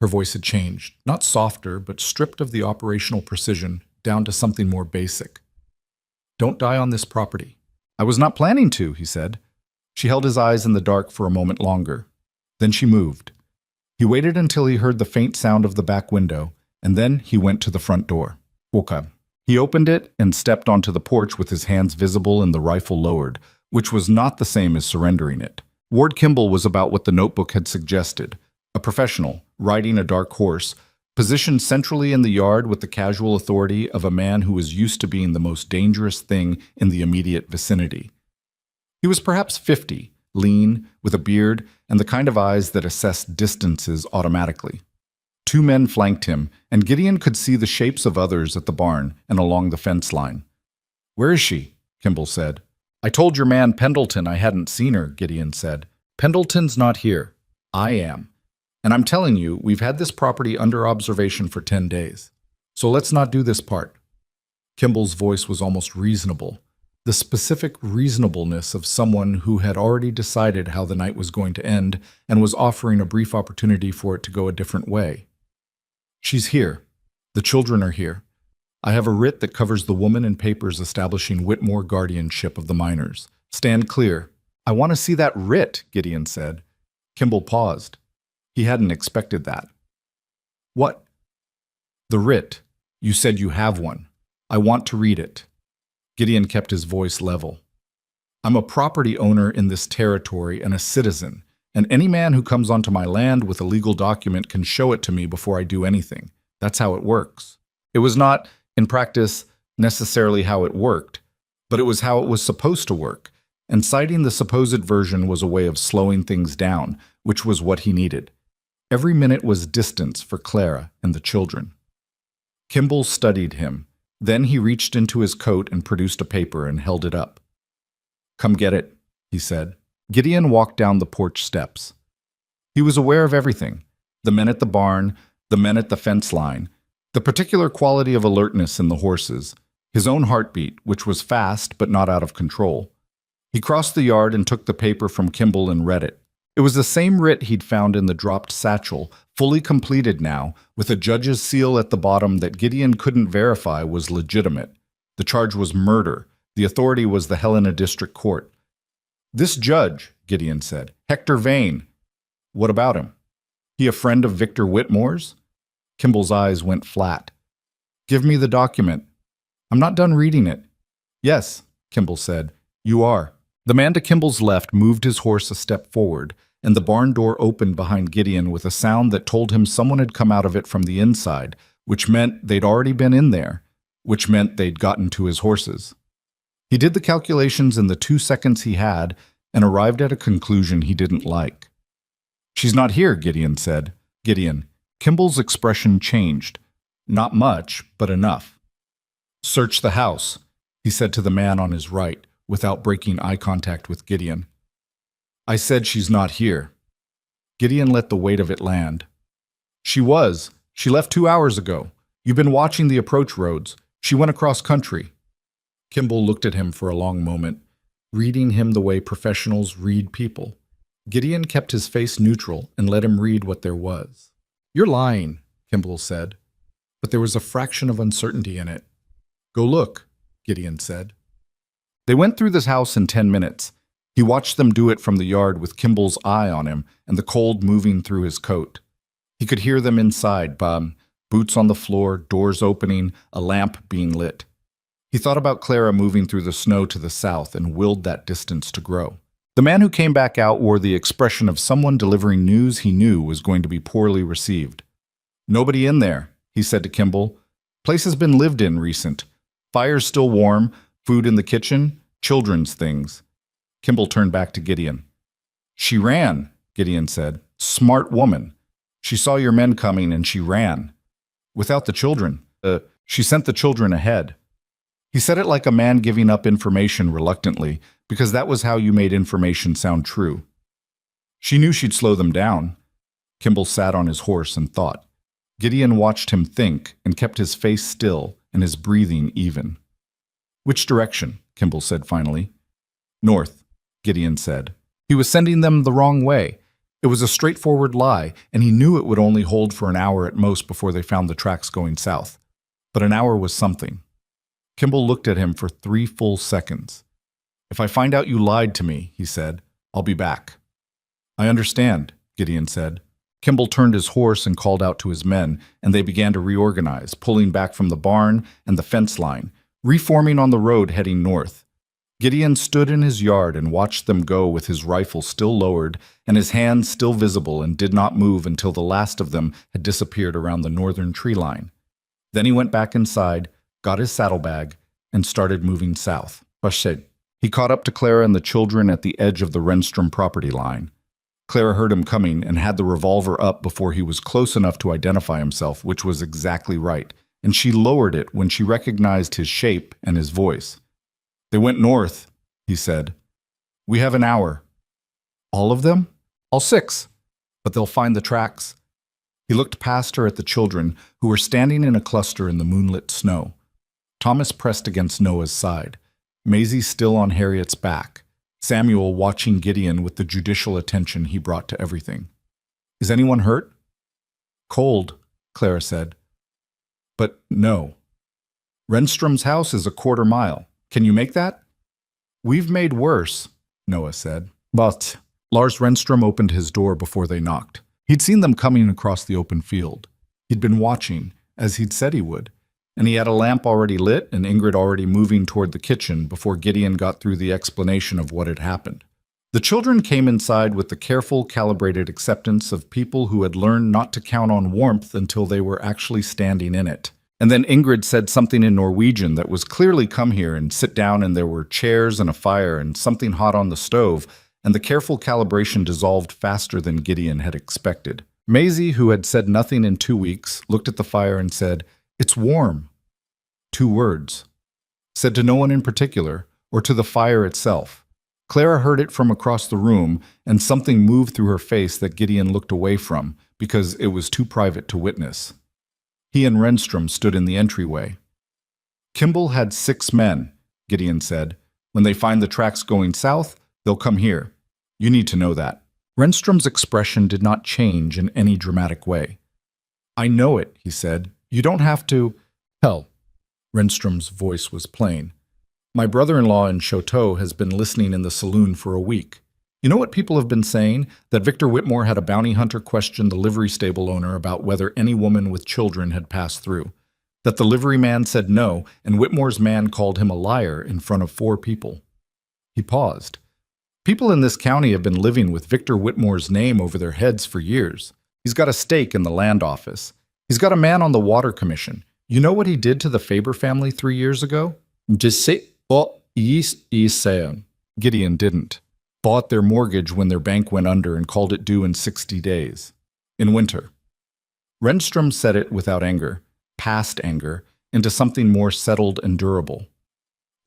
Her voice had changed, not softer, but stripped of the operational precision, down to something more basic. Don't die on this property. I was not planning to, he said. She held his eyes in the dark for a moment longer. Then she moved. He waited until he heard the faint sound of the back window, and then he went to the front door. Okay. He opened it and stepped onto the porch with his hands visible and the rifle lowered, which was not the same as surrendering it. Ward Kimball was about what the notebook had suggested, a professional, riding a dark horse, positioned centrally in the yard with the casual authority of a man who was used to being the most dangerous thing in the immediate vicinity. He was perhaps 50, lean, with a beard, and the kind of eyes that assess distances automatically. Two men flanked him, and Gideon could see the shapes of others at the barn and along the fence line. "Where is she?" Kimball said. "I told your man Pendleton I hadn't seen her," Gideon said. "Pendleton's not here. I am. And I'm telling you, we've had this property under observation for 10 days. So let's not do this part." Kimball's voice was almost reasonable, the specific reasonableness of someone who had already decided how the night was going to end and was offering a brief opportunity for it to go a different way. "She's here. The children are here. I have a writ that covers the woman and papers establishing Whitmore guardianship of the minors. Stand clear." "I want to see that writ," Gideon said. Kimball paused. He hadn't expected that. "What?" "The writ. You said you have one. I want to read it." Gideon kept his voice level. "I'm a property owner in this territory and a citizen, and any man who comes onto my land with a legal document can show it to me before I do anything. That's how it works." It was not, in practice, necessarily how it worked, but it was how it was supposed to work, and citing the supposed version was a way of slowing things down, which was what he needed. Every minute was distance for Clara and the children. Kimball studied him. Then he reached into his coat and produced a paper and held it up. "Come get it," he said. Gideon walked down the porch steps. He was aware of everything: the men at the barn, the men at the fence line, the particular quality of alertness in the horses, his own heartbeat, which was fast but not out of control. He crossed the yard and took the paper from Kimball and read it. It was the same writ he'd found in the dropped satchel, fully completed now, with a judge's seal at the bottom that Gideon couldn't verify was legitimate. The charge was murder. The authority was the Helena District Court. "This judge," Gideon said, "Hector Vane." "What about him?" "He a friend of Victor Whitmore's?" Kimball's eyes went flat. "Give me the document." "I'm not done reading it." "Yes," Kimball said, "you are." The man to Kimball's left moved his horse a step forward, and the barn door opened behind Gideon with a sound that told him someone had come out of it from the inside, which meant they'd already been in there, which meant they'd gotten to his horses. He did the calculations in the 2 seconds he had and arrived at a conclusion he didn't like. "She's not here," Gideon said. "Gideon." Kimball's expression changed. Not much, but enough. "Search the house," he said to the man on his right, without breaking eye contact with Gideon. "I said she's not here." Gideon let the weight of it land. "She was. She left 2 hours ago. You've been watching the approach roads. She went across country." Kimball looked at him for a long moment, reading him the way professionals read people. Gideon kept his face neutral and let him read what there was. "You're lying," Kimball said, but there was a fraction of uncertainty in it. "Go look," Gideon said. They went through this house in 10 minutes. He watched them do it from the yard with Kimball's eye on him and the cold moving through his coat. He could hear them inside, boots on the floor, doors opening, a lamp being lit. He thought about Clara moving through the snow to the south and willed that distance to grow. The man who came back out wore the expression of someone delivering news he knew was going to be poorly received. "Nobody in there," he said to Kimball. "Place has been lived in recent. Fire's still warm, food in the kitchen, children's things." Kimball turned back to Gideon. "She ran," Gideon said. "Smart woman. She saw your men coming and she ran. Without the children. She sent the children ahead." He said it like a man giving up information reluctantly, because that was how you made information sound true. "She knew she'd slow them down." Kimball sat on his horse and thought. Gideon watched him think and kept his face still and his breathing even. "Which direction?" Kimball said finally. "North," Gideon said. He was sending them the wrong way. It was a straightforward lie, and he knew it would only hold for an hour at most before they found the tracks going south. But an hour was something. Kimball looked at him for 3 full seconds. "If I find out you lied to me," he said, I'll be back." "I understand," Gideon said. Kimball turned his horse and called out to his men, and they began to reorganize, pulling back from the barn and the fence line, reforming on the road heading north. Gideon stood in his yard and watched them go with his rifle still lowered and his hands still visible, and did not move until the last of them had disappeared around the northern tree line. Then he went back inside, got his saddlebag, and started moving south. He caught up to Clara and the children at the edge of the Renstrom property line. Clara heard him coming and had the revolver up before he was close enough to identify himself, which was exactly right, and she lowered it when she recognized his shape and his voice. "They went north," he said. "We have an hour." "All of them?" "All 6. But they'll find the tracks." He looked past her at the children, who were standing in a cluster in the moonlit snow. Thomas pressed against Noah's side, Maisie still on Harriet's back, Samuel watching Gideon with the judicial attention he brought to everything. "Is anyone hurt?" "Cold," Clara said. "But no. Renstrom's house is a quarter mile. Can you make that?" "We've made worse," Noah said. "But..." Lars Renstrom opened his door before they knocked. He'd seen them coming across the open field. He'd been watching, as he'd said he would, and he had a lamp already lit and Ingrid already moving toward the kitchen before Gideon got through the explanation of what had happened. The children came inside with the careful, calibrated acceptance of people who had learned not to count on warmth until they were actually standing in it. And then Ingrid said something in Norwegian that was clearly "come here and sit down," and there were chairs and a fire and something hot on the stove, and the careful calibration dissolved faster than Gideon had expected. Maisie, who had said nothing in 2 weeks, looked at the fire and said, "It's warm." 2 words. Said to no one in particular, or to the fire itself. Clara heard it from across the room, and something moved through her face that Gideon looked away from, because it was too private to witness. He and Renstrom stood in the entryway. "Kimball had 6 men," Gideon said. "When they find the tracks going south, they'll come here. You need to know that." Renstrom's expression did not change in any dramatic way. "I know it," he said. "You don't have to..." "Hell." Renstrom's voice was plain. "My brother-in-law in Chateau has been listening in the saloon for a week. You know what people have been saying? That Victor Whitmore had a bounty hunter question the livery stable owner about whether any woman with children had passed through. That the livery man said no, and Whitmore's man called him a liar in front of 4 people. He paused. "People in this county have been living with Victor Whitmore's name over their heads for years. He's got a stake in the land office. He's got a man on the water commission. You know what he did to the Faber family 3 years ago?" Gideon didn't. Bought their mortgage when their bank went under and called it due in 60 days. In winter. Renstrom said it without anger, past anger, into something more settled and durable.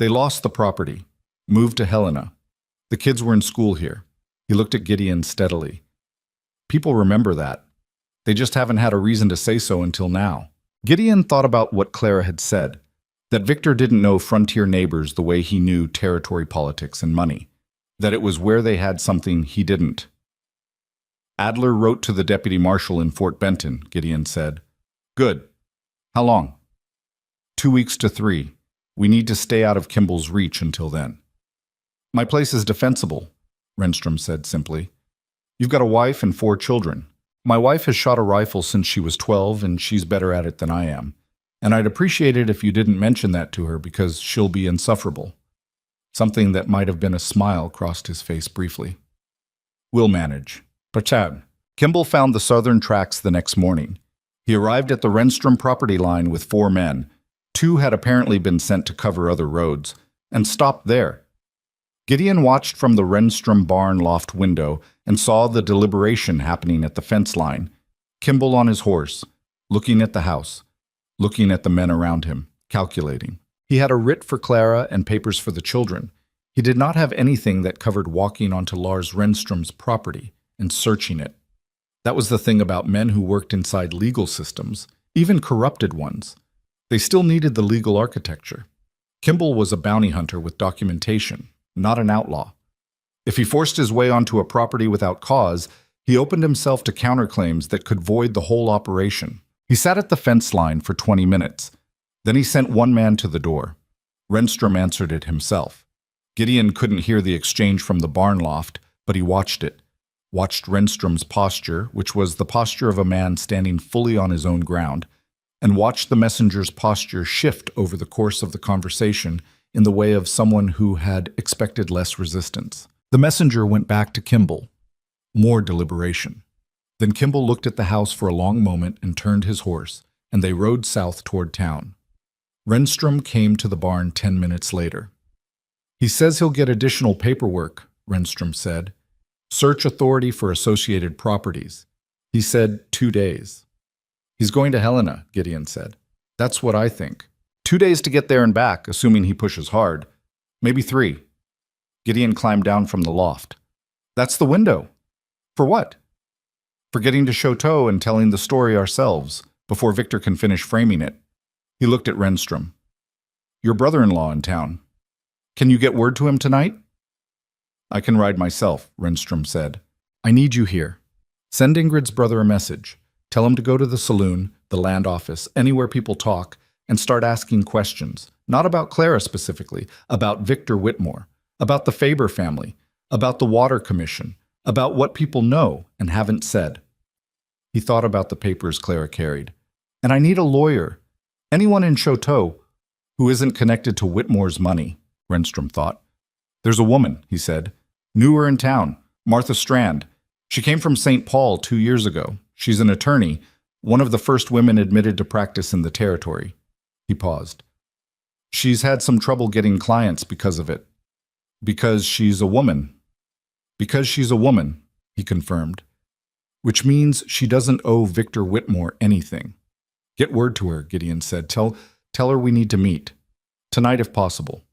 "They lost the property, moved to Helena. The kids were in school here." He looked at Gideon steadily. "People remember that. They just haven't had a reason to say so until now." Gideon thought about what Clara had said, that Victor didn't know frontier neighbors the way he knew territory politics and money, that it was where they had something he didn't. "Adler wrote to the deputy marshal in Fort Benton," Gideon said. "Good. How long?" 2 weeks to 3. We need to stay out of Kimball's reach until then." "My place is defensible," Renstrom said simply. "You've got a wife and 4 children. My wife has shot a rifle since she was 12, and she's better at it than I am. And I'd appreciate it if you didn't mention that to her, because she'll be insufferable." Something that might have been a smile crossed his face briefly. "We'll manage." Pachad. Kimball found the southern tracks the next morning. He arrived at the Renstrom property line with 4 men. 2 had apparently been sent to cover other roads, and stopped there. Gideon watched from the Renstrom barn loft window and saw the deliberation happening at the fence line. Kimball on his horse, looking at the house, looking at the men around him, calculating. He had a writ for Clara and papers for the children. He did not have anything that covered walking onto Lars Renstrom's property and searching it. That was the thing about men who worked inside legal systems, even corrupted ones. They still needed the legal architecture. Kimball was a bounty hunter with documentation, not an outlaw. If he forced his way onto a property without cause, he opened himself to counterclaims that could void the whole operation. He sat at the fence line for 20 minutes. Then he sent 1 man to the door. Renstrom answered it himself. Gideon couldn't hear the exchange from the barn loft, but he watched it. Watched Renstrom's posture, which was the posture of a man standing fully on his own ground, and watched the messenger's posture shift over the course of the conversation in the way of someone who had expected less resistance. The messenger went back to Kimball. More deliberation. Then Kimball looked at the house for a long moment and turned his horse, and they rode south toward town. Renstrom came to the barn 10 minutes later. "He says he'll get additional paperwork," Renstrom said. "Search authority for associated properties. He said 2 days. "He's going to Helena," Gideon said. "That's what I think. 2 days to get there and back, assuming he pushes hard. Maybe 3. Gideon climbed down from the loft. "That's the window." "For what?" "For getting to Chateau and telling the story ourselves, before Victor can finish framing it." He looked at Renstrom. "Your brother-in-law in town. Can you get word to him tonight?" "I can ride myself," Renstrom said. "I need you here. Send Ingrid's brother a message. Tell him to go to the saloon, the land office, anywhere people talk, and start asking questions. Not about Clara specifically, about Victor Whitmore, about the Faber family, about the Water Commission, about what people know and haven't said." He thought about the papers Clara carried. "And I need a lawyer. Anyone in Chateau who isn't connected to Whitmore's money," Renstrom thought. "There's a woman," he said. "Newer in town, Martha Strand. She came from St. Paul 2 years ago. She's an attorney, one of the first women admitted to practice in the territory." He paused. "She's had some trouble getting clients because of it. Because she's a woman." "Because she's a woman," he confirmed. "Which means she doesn't owe Victor Whitmore anything." "Get word to her," Gideon said. Tell her we need to meet. Tonight if possible."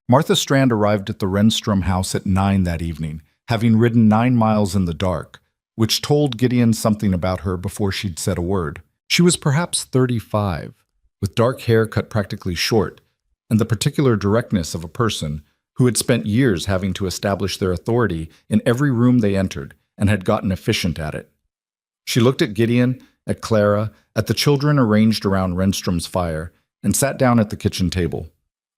Martha Strand arrived at the Renstrom house at 9 that evening, having ridden 9 miles in the dark, which told Gideon something about her before she'd said a word. She was perhaps 35, with dark hair cut practically short, and the particular directness of a person who had spent years having to establish their authority in every room they entered and had gotten efficient at it. She looked at Gideon, at Clara, at the children arranged around Renstrom's fire, and sat down at the kitchen table.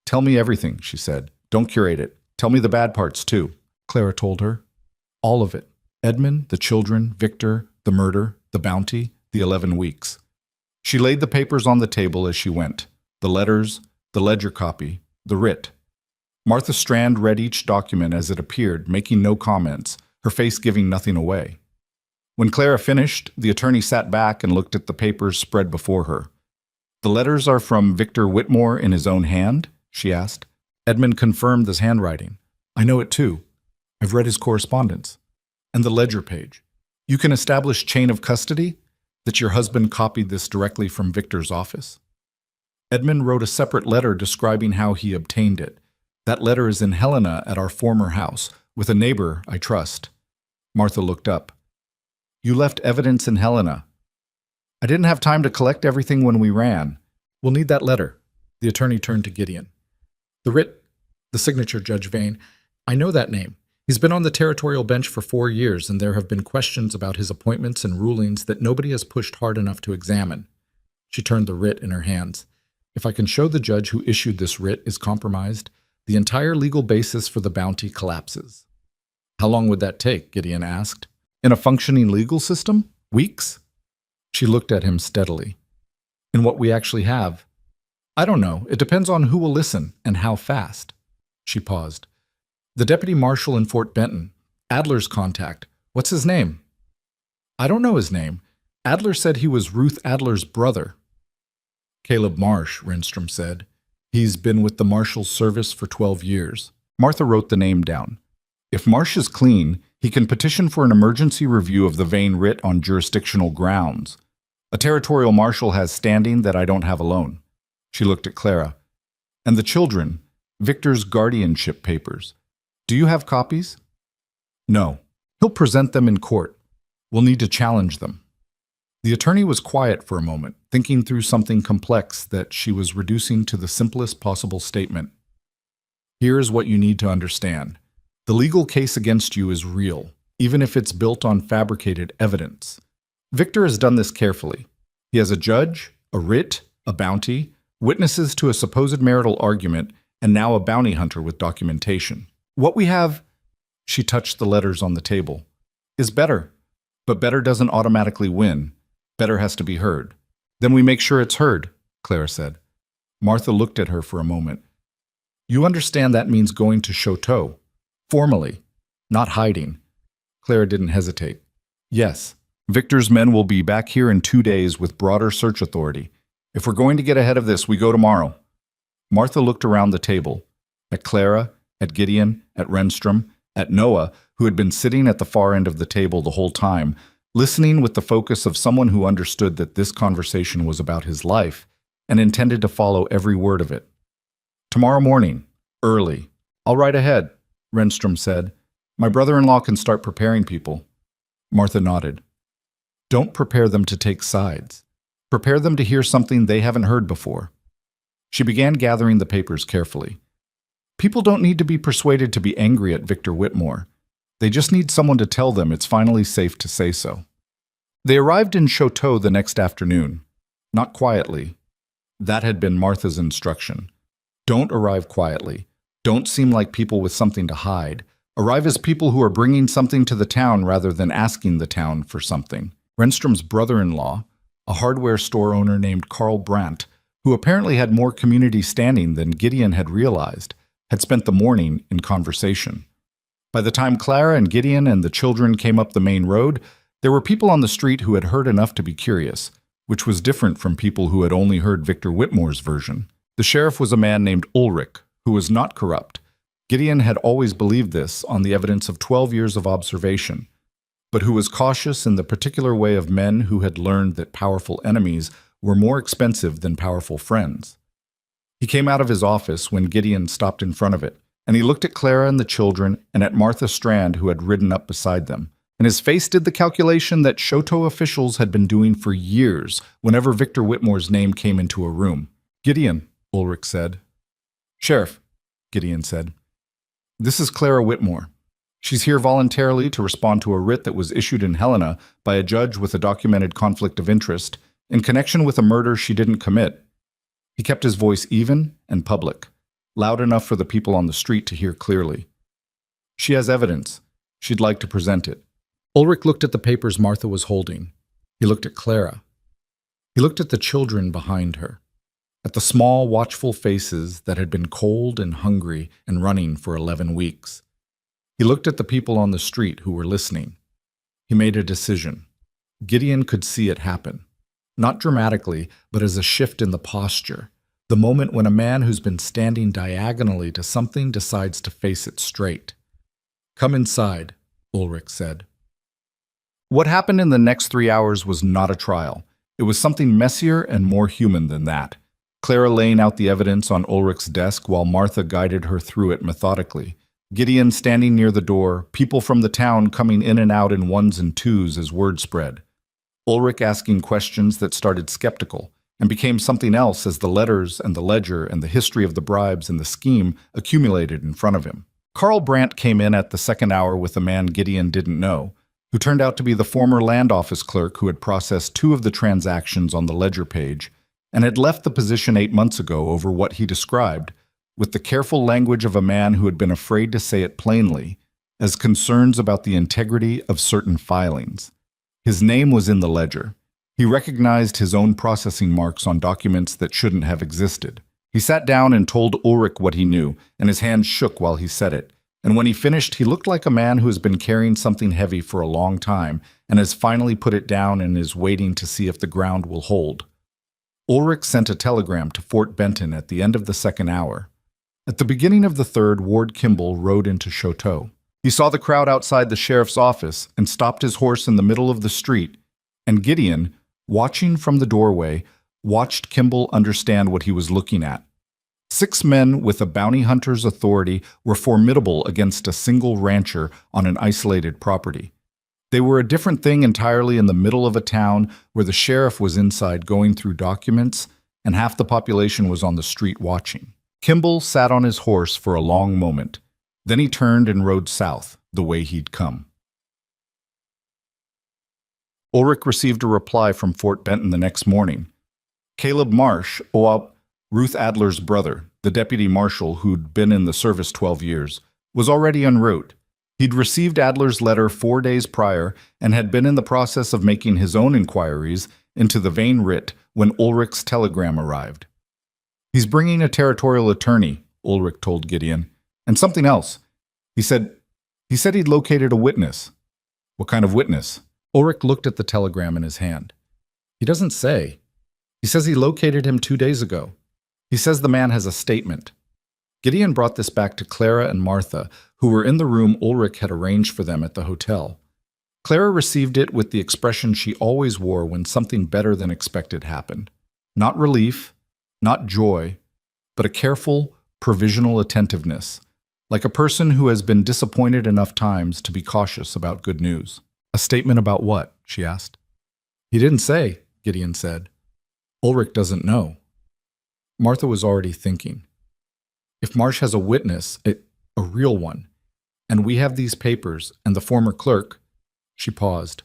"Tell me everything," she said. "Don't curate it. Tell me the bad parts, too." Clara told her. All of it. Edmund, the children, Victor, the murder, the bounty, the 11 weeks. She laid the papers on the table as she went. The letters, the ledger copy, the writ. Martha Strand read each document as it appeared, making no comments, her face giving nothing away. When Clara finished, the attorney sat back and looked at the papers spread before her. "The letters are from Victor Whitmore in his own hand?" she asked. Edmund confirmed this handwriting. "I know it too. I've read his correspondence." "And the ledger page. You can establish chain of custody? That your husband copied this directly from Victor's office?" Edmund wrote a separate letter describing how he obtained it. "That letter is in Helena at our former house, with a neighbor I trust." Martha looked up. "You left evidence in Helena." "I didn't have time to collect everything when we ran. We'll need that letter." The attorney turned to Gideon. "The writ, the signature, Judge Vane. I know that name. He's been on the territorial bench for 4 years, and there have been questions about his appointments and rulings that nobody has pushed hard enough to examine." She turned the writ in her hands. "If I can show the judge who issued this writ is compromised, the entire legal basis for the bounty collapses." "How long would that take?" Gideon asked. "In a functioning legal system? Weeks?" She looked at him steadily. "In what we actually have? I don't know. It depends on who will listen and how fast." She paused. "The deputy marshal in Fort Benton. Adler's contact. What's his name?" "I don't know his name. Adler said he was Ruth Adler's brother." "Caleb Marsh," Renstrom said. "He's been with the marshal's service for 12 years. Martha wrote the name down. "If Marsh is clean, he can petition for an emergency review of the Vane writ on jurisdictional grounds. A territorial marshal has standing that I don't have alone." She looked at Clara. "And the children, Victor's guardianship papers. Do you have copies?" "No. He'll present them in court. We'll need to challenge them." The attorney was quiet for a moment, thinking through something complex that she was reducing to the simplest possible statement. "Here's what you need to understand. The legal case against you is real, even if it's built on fabricated evidence. Victor has done this carefully. He has a judge, a writ, a bounty, witnesses to a supposed marital argument, and now a bounty hunter with documentation. What we have She touched the letters on the table. Is better. But better doesn't automatically win. Better has to be heard. Then we make sure it's heard, Clara said. Martha looked at her for a moment. You understand that means going to Chateau. Formally. Not hiding. Clara didn't hesitate. Yes. Victor's men will be back here in 2 days with broader search authority. If we're going to get ahead of this, we go tomorrow. Martha looked around the table. At Clara, at Gideon, at Renstrom, at Noah, who had been sitting at the far end of the table the whole time, listening with the focus of someone who understood that this conversation was about his life and intended to follow every word of it. Tomorrow morning, early. I'll ride ahead, Renstrom said. My brother-in-law can start preparing people. Martha nodded. Don't prepare them to take sides. Prepare them to hear something they haven't heard before. She began gathering the papers carefully. People don't need to be persuaded to be angry at Victor Whitmore. They just need someone to tell them it's finally safe to say so. They arrived in Chateau the next afternoon. Not quietly. That had been Martha's instruction. Don't arrive quietly. Don't seem like people with something to hide. Arrive as people who are bringing something to the town rather than asking the town for something. Renstrom's brother-in-law, a hardware store owner named Carl Brandt, who apparently had more community standing than Gideon had realized, had spent the morning in conversation. By the time Clara and Gideon and the children came up the main road, there were people on the street who had heard enough to be curious, which was different from people who had only heard Victor Whitmore's version. The sheriff was a man named Ulrich, who was not corrupt. Gideon had always believed this on the evidence of 12 years of observation, but who was cautious in the particular way of men who had learned that powerful enemies were more expensive than powerful friends. He came out of his office when Gideon stopped in front of it, and he looked at Clara and the children and at Martha Strand, who had ridden up beside them. And his face did the calculation that Chateau officials had been doing for years whenever Victor Whitmore's name came into a room. Gideon, Ulrich said. Sheriff, Gideon said. This is Clara Whitmore. She's here voluntarily to respond to a writ that was issued in Helena by a judge with a documented conflict of interest in connection with a murder she didn't commit. He kept his voice even and public, loud enough for the people on the street to hear clearly. She has evidence. She'd like to present it. Ulrich looked at the papers Martha was holding. He looked at Clara. He looked at the children behind her, at the small, watchful faces that had been cold and hungry and running for 11 weeks. He looked at the people on the street who were listening. He made a decision. Gideon could see it happen. Not dramatically, but as a shift in the posture. The moment when a man who's been standing diagonally to something decides to face it straight. Come inside, Ulrich said. What happened in the next 3 hours was not a trial. It was something messier and more human than that. Clara laying out the evidence on Ulrich's desk while Martha guided her through it methodically. Gideon standing near the door, people from the town coming in and out in ones and twos as word spread. Ulrich asking questions that started skeptical and became something else as the letters and the ledger and the history of the bribes and the scheme accumulated in front of him. Carl Brandt came in at the second hour with a man Gideon didn't know, who turned out to be the former land office clerk who had processed 2 of the transactions on the ledger page and had left the position 8 months ago over what he described, with the careful language of a man who had been afraid to say it plainly, as concerns about the integrity of certain filings. His name was in the ledger. He recognized his own processing marks on documents that shouldn't have existed. He sat down and told Ulrich what he knew, and his hand shook while he said it. And when he finished, he looked like a man who has been carrying something heavy for a long time and has finally put it down and is waiting to see if the ground will hold. Ulrich sent a telegram to Fort Benton at the end of the second hour. At the beginning of the third, Ward Kimball rode into Chateau. He saw the crowd outside the sheriff's office and stopped his horse in the middle of the street, and Gideon, watching from the doorway, watched Kimball understand what he was looking at. 6 men with a bounty hunter's authority were formidable against a single rancher on an isolated property. They were a different thing entirely in the middle of a town where the sheriff was inside going through documents and half the population was on the street watching. Kimball sat on his horse for a long moment. Then he turned and rode south, the way he'd come. Ulrich received a reply from Fort Benton the next morning. Caleb Marsh, Ruth Adler's brother, the deputy marshal who'd been in the service 12 years, was already en route. He'd received Adler's letter 4 days prior and had been in the process of making his own inquiries into the vain writ when Ulrich's telegram arrived. "He's bringing a territorial attorney," Ulrich told Gideon, "and something else. He said he'd located a witness." "What kind of witness?" Ulrich looked at the telegram in his hand. "He doesn't say. He says he located him 2 days ago. He says the man has a statement." Gideon brought this back to Clara and Martha, who were in the room Ulrich had arranged for them at the hotel. Clara received it with the expression she always wore when something better than expected happened. Not relief, not joy, but a careful, provisional attentiveness, like a person who has been disappointed enough times to be cautious about good news. "A statement about what?" she asked. "He didn't say," Gideon said. "Ulrich doesn't know." Martha was already thinking. If Marsh has a witness, a real one, and we have these papers and the former clerk, she paused.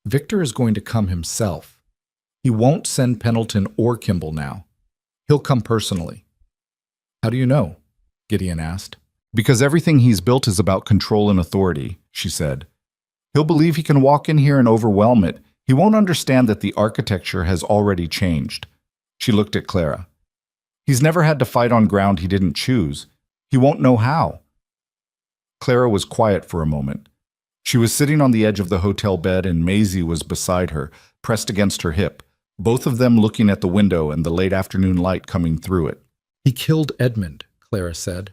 Victor is going to come himself. He won't send Pendleton or Kimball now. He'll come personally. "How do you know?" Gideon asked. "Because everything he's built is about control and authority," she said. "He'll believe he can walk in here and overwhelm it. He won't understand that the architecture has already changed." She looked at Clara. "He's never had to fight on ground he didn't choose. He won't know how." Clara was quiet for a moment. She was sitting on the edge of the hotel bed and Maisie was beside her, pressed against her hip, both of them looking at the window and the late afternoon light coming through it. "He killed Edmund," Clara said.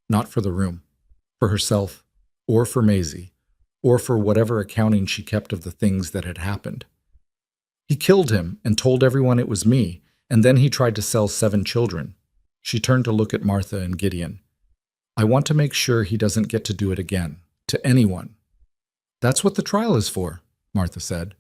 "Not for the room. For herself, or for Maisie, or for whatever accounting she kept of the things that had happened. He killed him and told everyone it was me, and then he tried to sell 7 children. She turned to look at Martha and Gideon. "I want to make sure he doesn't get to do it again, to anyone." "That's what the trial is for," Martha said.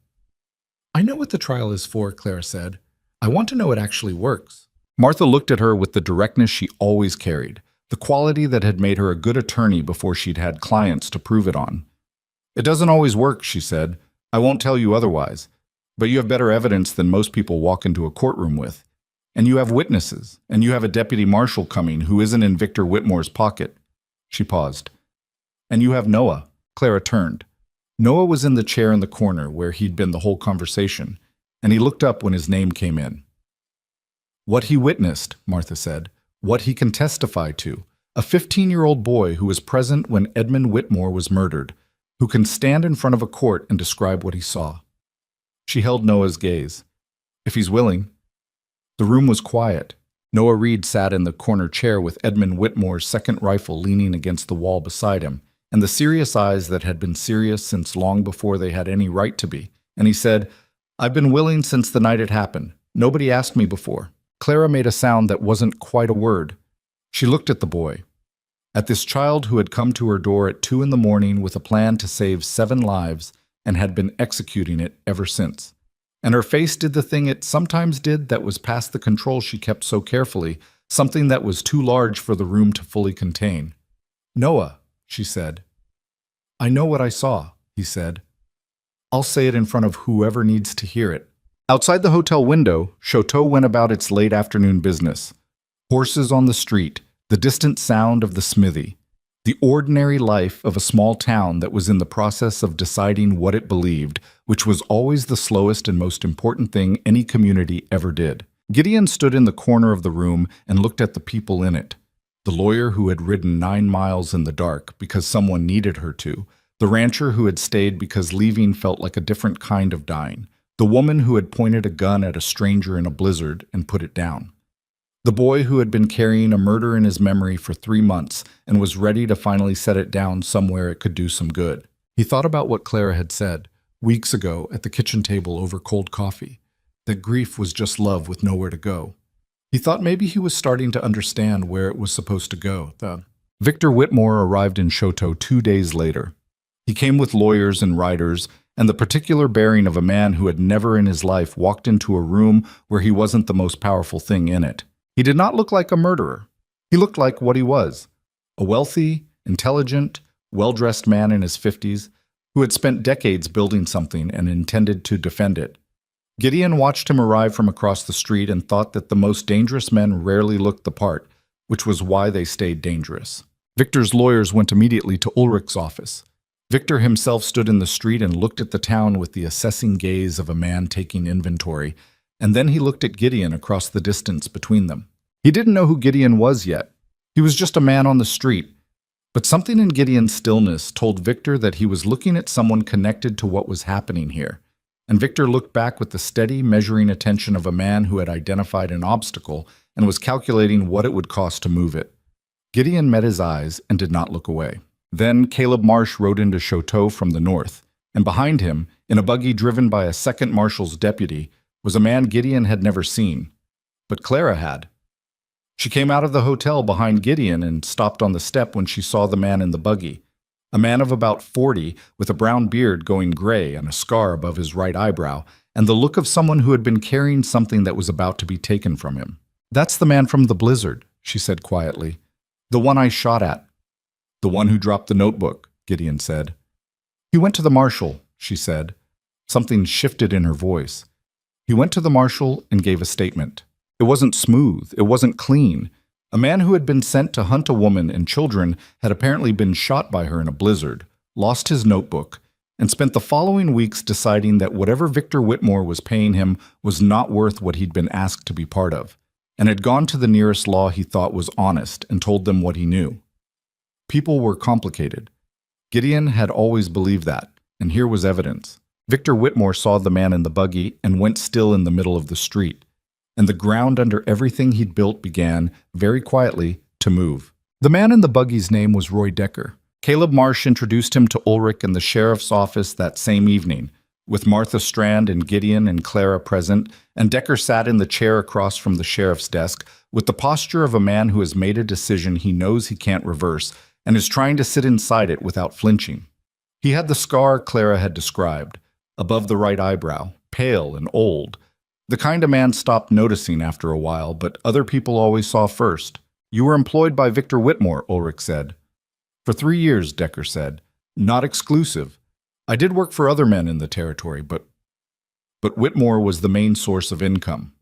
"I know what the trial is for," Clara said. "I want to know it actually works." Martha looked at her with the directness she always carried, the quality that had made her a good attorney before she'd had clients to prove it on. "It doesn't always work," she said. "I won't tell you otherwise. But you have better evidence than most people walk into a courtroom with. And you have witnesses, and you have a deputy marshal coming who isn't in Victor Whitmore's pocket." She paused. "And you have Noah." Clara turned. Noah was in the chair in the corner where he'd been the whole conversation, and he looked up when his name came in. "What he witnessed," Martha said, "what he can testify to. A 15-year-old boy who was present when Edmund Whitmore was murdered, who can stand in front of a court and describe what he saw." She held Noah's gaze. "If he's willing." The room was quiet. Noah Reed sat in the corner chair with Edmund Whitmore's second rifle leaning against the wall beside him, and the serious eyes that had been serious since long before they had any right to be. And he said, "I've been willing since the night it happened. Nobody asked me before." Clara made a sound that wasn't quite a word. She looked at the boy. At this child who had come to her door at 2 a.m. with a plan to save 7 lives and had been executing it ever since. And her face did the thing it sometimes did that was past the control she kept so carefully, something that was too large for the room to fully contain. "Noah," she said. "I know what I saw," he said. "I'll say it in front of whoever needs to hear it." Outside the hotel window, Chateau went about its late afternoon business. Horses on the street, the distant sound of the smithy, the ordinary life of a small town that was in the process of deciding what it believed, which was always the slowest and most important thing any community ever did. Gideon stood in the corner of the room and looked at the people in it. The lawyer who had ridden 9 miles in the dark because someone needed her to, the rancher who had stayed because leaving felt like a different kind of dying, the woman who had pointed a gun at a stranger in a blizzard and put it down. The boy who had been carrying a murder in his memory for 3 months and was ready to finally set it down somewhere it could do some good. He thought about what Clara had said weeks ago at the kitchen table over cold coffee, that grief was just love with nowhere to go. He thought maybe he was starting to understand where it was supposed to go. Victor Whitmore arrived in Chateau 2 days later. He came with lawyers and writers, and the particular bearing of a man who had never in his life walked into a room where he wasn't the most powerful thing in it. He did not look like a murderer. He looked like what he was, a wealthy, intelligent, well-dressed man in his 50s who had spent decades building something and intended to defend it. Gideon watched him arrive from across the street and thought that the most dangerous men rarely looked the part, which was why they stayed dangerous. Victor's lawyers went immediately to Ulrich's office. Victor himself stood in the street and looked at the town with the assessing gaze of a man taking inventory, and then he looked at Gideon across the distance between them. He didn't know who Gideon was yet. He was just a man on the street. But something in Gideon's stillness told Victor that he was looking at someone connected to what was happening here. And Victor looked back with the steady, measuring attention of a man who had identified an obstacle and was calculating what it would cost to move it. Gideon met his eyes and did not look away. Then Caleb Marsh rode into Choteau from the north, and behind him, in a buggy driven by a second marshal's deputy, was a man Gideon had never seen. But Clara had. She came out of the hotel behind Gideon and stopped on the step when she saw the man in the buggy. A man of about 40, with a brown beard going gray and a scar above his right eyebrow, and the look of someone who had been carrying something that was about to be taken from him. "That's the man from the blizzard," she said quietly. "The one I shot at." "The one who dropped the notebook," Gideon said. "He went to the marshal," she said. Something shifted in her voice. He went to the marshal and gave a statement. It wasn't smooth. It wasn't clean. A man who had been sent to hunt a woman and children had apparently been shot by her in a blizzard, lost his notebook, and spent the following weeks deciding that whatever Victor Whitmore was paying him was not worth what he'd been asked to be part of, and had gone to the nearest law he thought was honest and told them what he knew. People were complicated. Gideon had always believed that, and here was evidence. Victor Whitmore saw the man in the buggy and went still in the middle of the street, and the ground under everything he'd built began, very quietly, to move. The man in the buggy's name was Roy Decker. Caleb Marsh introduced him to Ulrich in the sheriff's office that same evening, with Martha Strand and Gideon and Clara present, and Decker sat in the chair across from the sheriff's desk with the posture of a man who has made a decision he knows he can't reverse and is trying to sit inside it without flinching. He had the scar Clara had described, above the right eyebrow, pale and old, the kind a man stopped noticing after a while, but other people always saw first. "You were employed by Victor Whitmore," Ulrich said. "For 3 years," Decker said. "Not exclusive. I did work for other men in the territory, but Whitmore was the main source of income."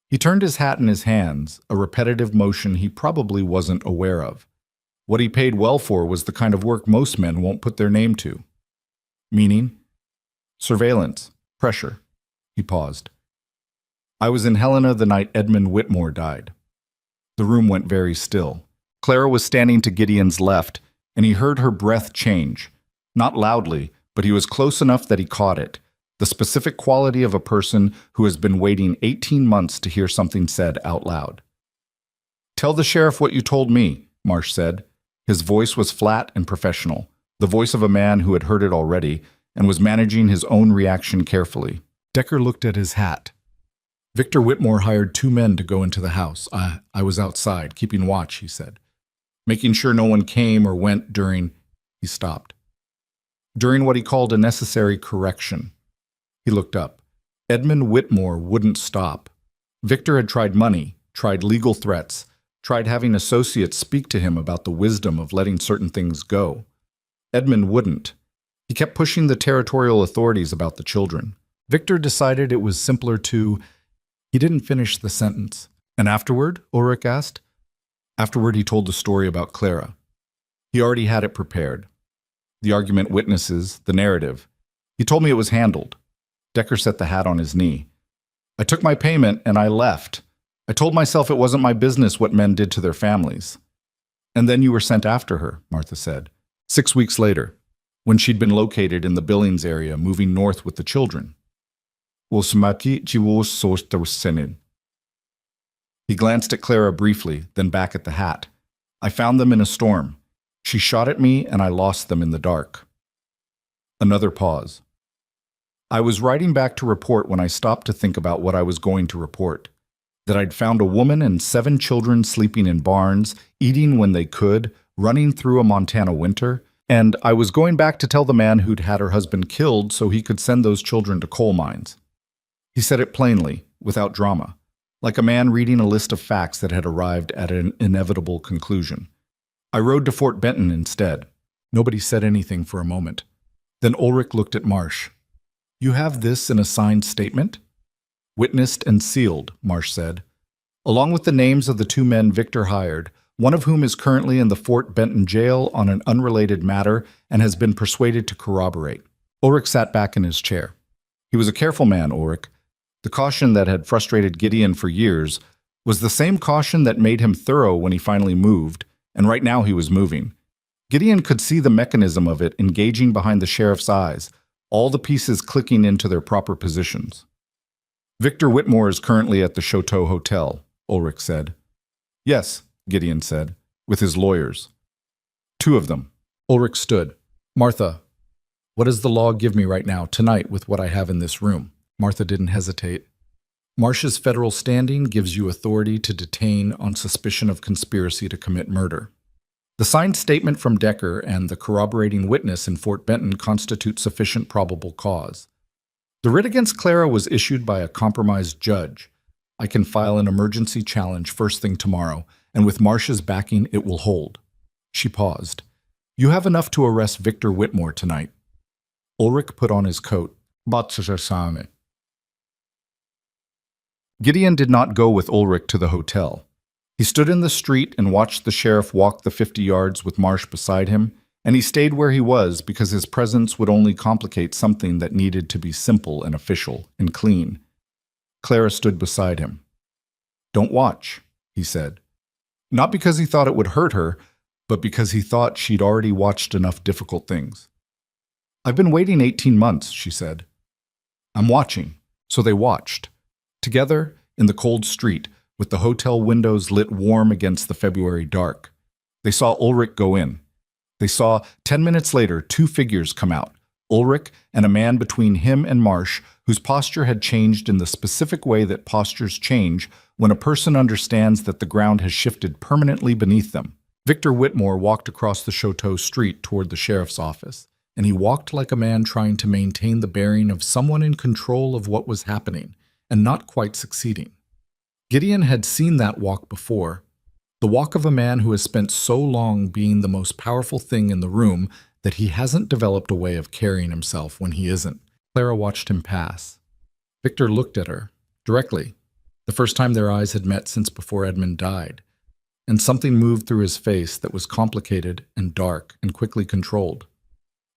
He turned his hat in his hands, a repetitive motion he probably wasn't aware of. What he paid well for was the kind of work most men won't put their name to. Meaning? Surveillance. Pressure. He paused. "I was in Helena the night Edmund Whitmore died." The room went very still. Clara was standing to Gideon's left, and he heard her breath change. Not loudly, but he was close enough that he caught it. The specific quality of a person who has been waiting 18 months to hear something said out loud. "Tell the sheriff what you told me," Marsh said. His voice was flat and professional, the voice of a man who had heard it already and was managing his own reaction carefully. Decker looked at his hat. "Victor Whitmore hired 2 men to go into the house. I was outside, keeping watch," he said. "Making sure no one came or went during—" He stopped. "During what he called a necessary correction." He looked up. Edmund Whitmore wouldn't stop. Victor had tried money, tried legal threats, tried having associates speak to him about the wisdom of letting certain things go. Edmund wouldn't. He kept pushing the territorial authorities about the children. Victor decided it was simpler to— He didn't finish the sentence. "And afterward?" Ulrich asked. Afterward, he told the story about Clara. He already had it prepared. The argument witnesses, the narrative. He told me it was handled. Decker set the hat on his knee. "I took my payment and I left. I told myself it wasn't my business what men did to their families." "And then you were sent after her," Martha said. 6 weeks later, when she'd been located in the Billings area, moving north with the children. He glanced at Clara briefly, then back at the hat. "I found them in a storm. She shot at me and I lost them in the dark." Another pause. "I was writing back to report when I stopped to think about what I was going to report. That I'd found a woman and 7 children sleeping in barns, eating when they could, running through a Montana winter, and I was going back to tell the man who'd had her husband killed so he could send those children to coal mines." He said it plainly, without drama, like a man reading a list of facts that had arrived at an inevitable conclusion. "I rode to Fort Benton instead." Nobody said anything for a moment. Then Ulrich looked at Marsh. "You have this in a signed statement?" "Witnessed and sealed," Marsh said. "Along with the names of the 2 men Victor hired, one of whom is currently in the Fort Benton jail on an unrelated matter and has been persuaded to corroborate. Ulrich sat back in his chair. He was a careful man, Ulrich. The caution that had frustrated Gideon for years was the same caution that made him thorough when he finally moved, and right now he was moving. Gideon could see the mechanism of it engaging behind the sheriff's eyes, all the pieces clicking into their proper positions. Victor Whitmore is currently at the Chateau Hotel, Ulrich said. Yes, Gideon said, with his lawyers. 2 of them. Ulrich stood. Martha, what does the law give me right now, tonight, with what I have in this room? Martha didn't hesitate. Marsh's federal standing gives you authority to detain on suspicion of conspiracy to commit murder. The signed statement from Decker and the corroborating witness in Fort Benton constitute sufficient probable cause. The writ against Clara was issued by a compromised judge. I can file an emergency challenge first thing tomorrow, and with Marsh's backing, it will hold. She paused. You have enough to arrest Victor Whitmore tonight. Ulrich put on his coat. Gideon did not go with Ulrich to the hotel. He stood in the street and watched the sheriff walk the 50 yards with Marsh beside him, and he stayed where he was because his presence would only complicate something that needed to be simple and official and clean. Clara stood beside him. Don't watch, he said. Not because he thought it would hurt her, but because he thought she'd already watched enough difficult things. I've been waiting 18 months, she said. I'm watching. So they watched. Together, in the cold street, with the hotel windows lit warm against the February dark. They saw Ulrich go in. They saw, 10 minutes later, 2 figures come out, Ulrich and a man between him and Marsh, whose posture had changed in the specific way that postures change when a person understands that the ground has shifted permanently beneath them. Victor Whitmore walked across the Chateau street toward the sheriff's office, and he walked like a man trying to maintain the bearing of someone in control of what was happening, and not quite succeeding. Gideon had seen that walk before, the walk of a man who has spent so long being the most powerful thing in the room that he hasn't developed a way of carrying himself when he isn't. Clara watched him pass. Victor looked at her, directly, the first time their eyes had met since before Edmund died, and something moved through his face that was complicated and dark and quickly controlled.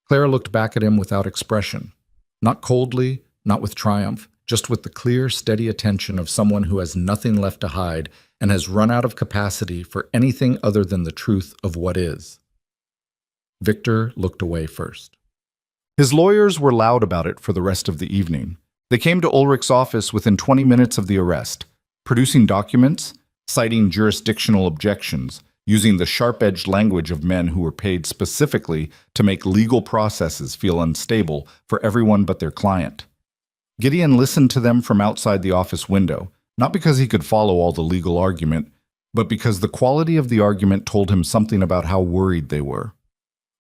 Clara looked back at him without expression, not coldly, not with triumph, just with the clear, steady attention of someone who has nothing left to hide and has run out of capacity for anything other than the truth of what is. Victor looked away first. His lawyers were loud about it for the rest of the evening. They came to Ulrich's office within 20 minutes of the arrest, producing documents, citing jurisdictional objections, using the sharp-edged language of men who were paid specifically to make legal processes feel unstable for everyone but their client. Gideon listened to them from outside the office window, not because he could follow all the legal argument, but because the quality of the argument told him something about how worried they were.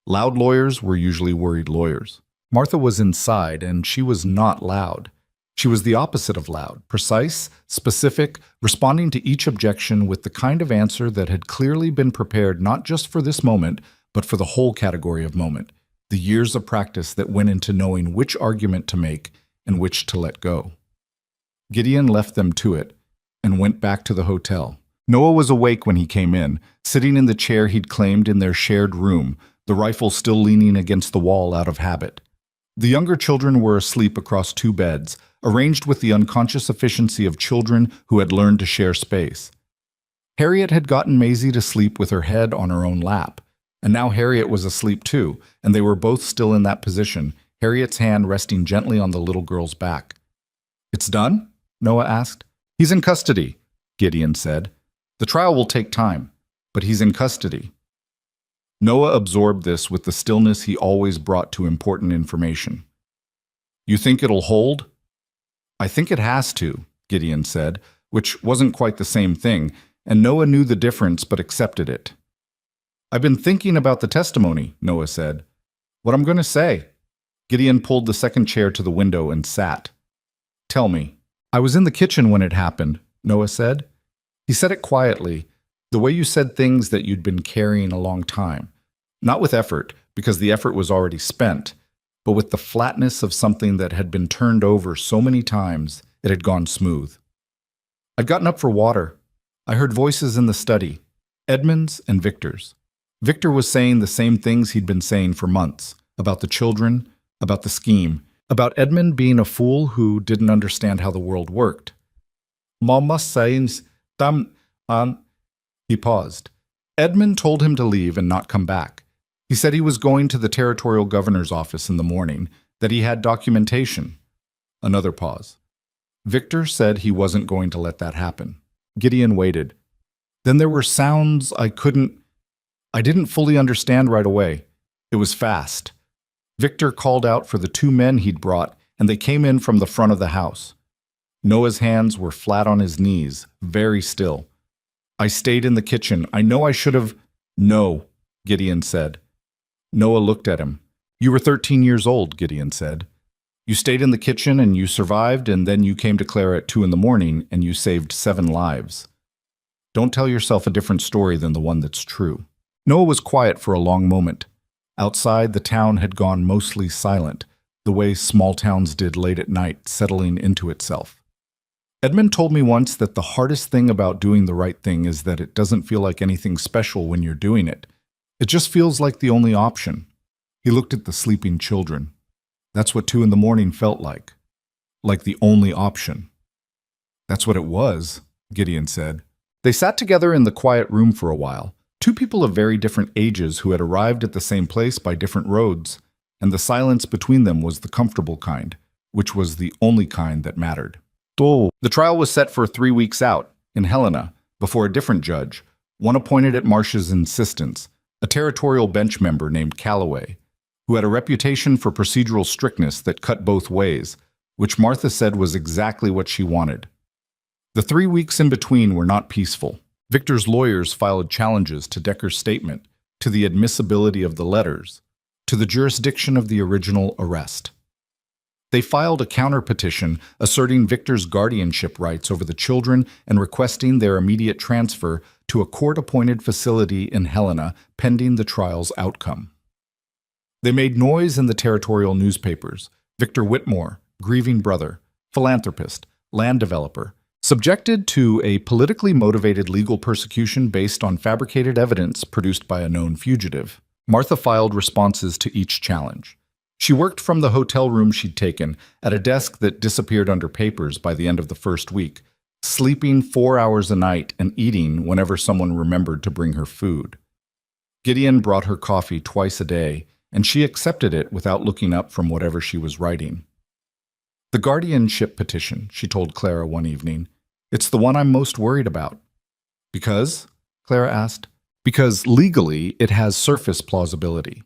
Loud lawyers were usually worried lawyers. Martha was inside, and she was not loud. She was the opposite of loud, precise, specific, responding to each objection with the kind of answer that had clearly been prepared not just for this moment, but for the whole category of moment, the years of practice that went into knowing which argument to make and which to let go. Gideon left them to it and went back to the hotel. Noah was awake when he came in, sitting in the chair he'd claimed in their shared room, the rifle still leaning against the wall out of habit. The younger children were asleep across 2 beds, arranged with the unconscious efficiency of children who had learned to share space. Harriet had gotten Maisie to sleep with her head on her own lap, and now Harriet was asleep too, and they were both still in that position, Harriet's hand resting gently on the little girl's back. It's done? Noah asked. He's in custody, Gideon said. The trial will take time, but he's in custody. Noah absorbed this with the stillness he always brought to important information. You think it'll hold? I think it has to, Gideon said, which wasn't quite the same thing, and Noah knew the difference but accepted it. I've been thinking about the testimony, Noah said. What I'm going to say. Gideon pulled the second chair to the window and sat. Tell me. I was in the kitchen when it happened, Noah said. He said it quietly, the way you said things that you'd been carrying a long time. Not with effort, because the effort was already spent, but with the flatness of something that had been turned over so many times it had gone smooth. I'd gotten up for water. I heard voices in the study. Edmund's and Victor's. Victor was saying the same things he'd been saying for months, about the children, about the scheme, about Edmund being a fool who didn't understand how the world worked. Mama says, he paused. Edmund told him to leave and not come back. He said he was going to the territorial governor's office in the morning, that he had documentation. Another pause. Victor said he wasn't going to let that happen. Gideon waited. Then there were sounds I didn't fully understand right away. It was fast. Victor called out for the two men he'd brought, and they came in from the front of the house. Noah's hands were flat on his knees, very still. I stayed in the kitchen. I know I should have. No, Gideon said. Noah looked at him. You were 13 years old, Gideon said. You stayed in the kitchen and you survived, and then you came to Clara at 2 a.m. and you saved 7 lives. Don't tell yourself a different story than the one that's true. Noah was quiet for a long moment. Outside, the town had gone mostly silent, the way small towns did late at night, settling into itself. Edmund told me once that the hardest thing about doing the right thing is that it doesn't feel like anything special when you're doing it. It just feels like the only option. He looked at the sleeping children. That's what 2 a.m. felt like the only option. That's what it was, Gideon said. They sat together in the quiet room for a while, two people of very different ages who had arrived at the same place by different roads, and the silence between them was the comfortable kind, which was the only kind that mattered. The trial was set for 3 weeks out, in Helena, before a different judge, one appointed at Marsh's insistence, a territorial bench member named Calloway, who had a reputation for procedural strictness that cut both ways, which Martha said was exactly what she wanted. The 3 weeks in between were not peaceful. Victor's lawyers filed challenges to Decker's statement, to the admissibility of the letters, to the jurisdiction of the original arrest. They filed a counter-petition asserting Victor's guardianship rights over the children and requesting their immediate transfer to a court-appointed facility in Helena pending the trial's outcome. They made noise in the territorial newspapers. Victor Whitmore, grieving brother, philanthropist, land developer, subjected to a politically motivated legal persecution based on fabricated evidence produced by a known fugitive. Martha filed responses to each challenge. She worked from the hotel room she'd taken, at a desk that disappeared under papers by the end of the first week, sleeping 4 hours a night and eating whenever someone remembered to bring her food. Gideon brought her coffee twice a day, and she accepted it without looking up from whatever she was writing. The guardianship petition, she told Clara one evening. It's the one I'm most worried about. Because? Clara asked. Because legally it has surface plausibility.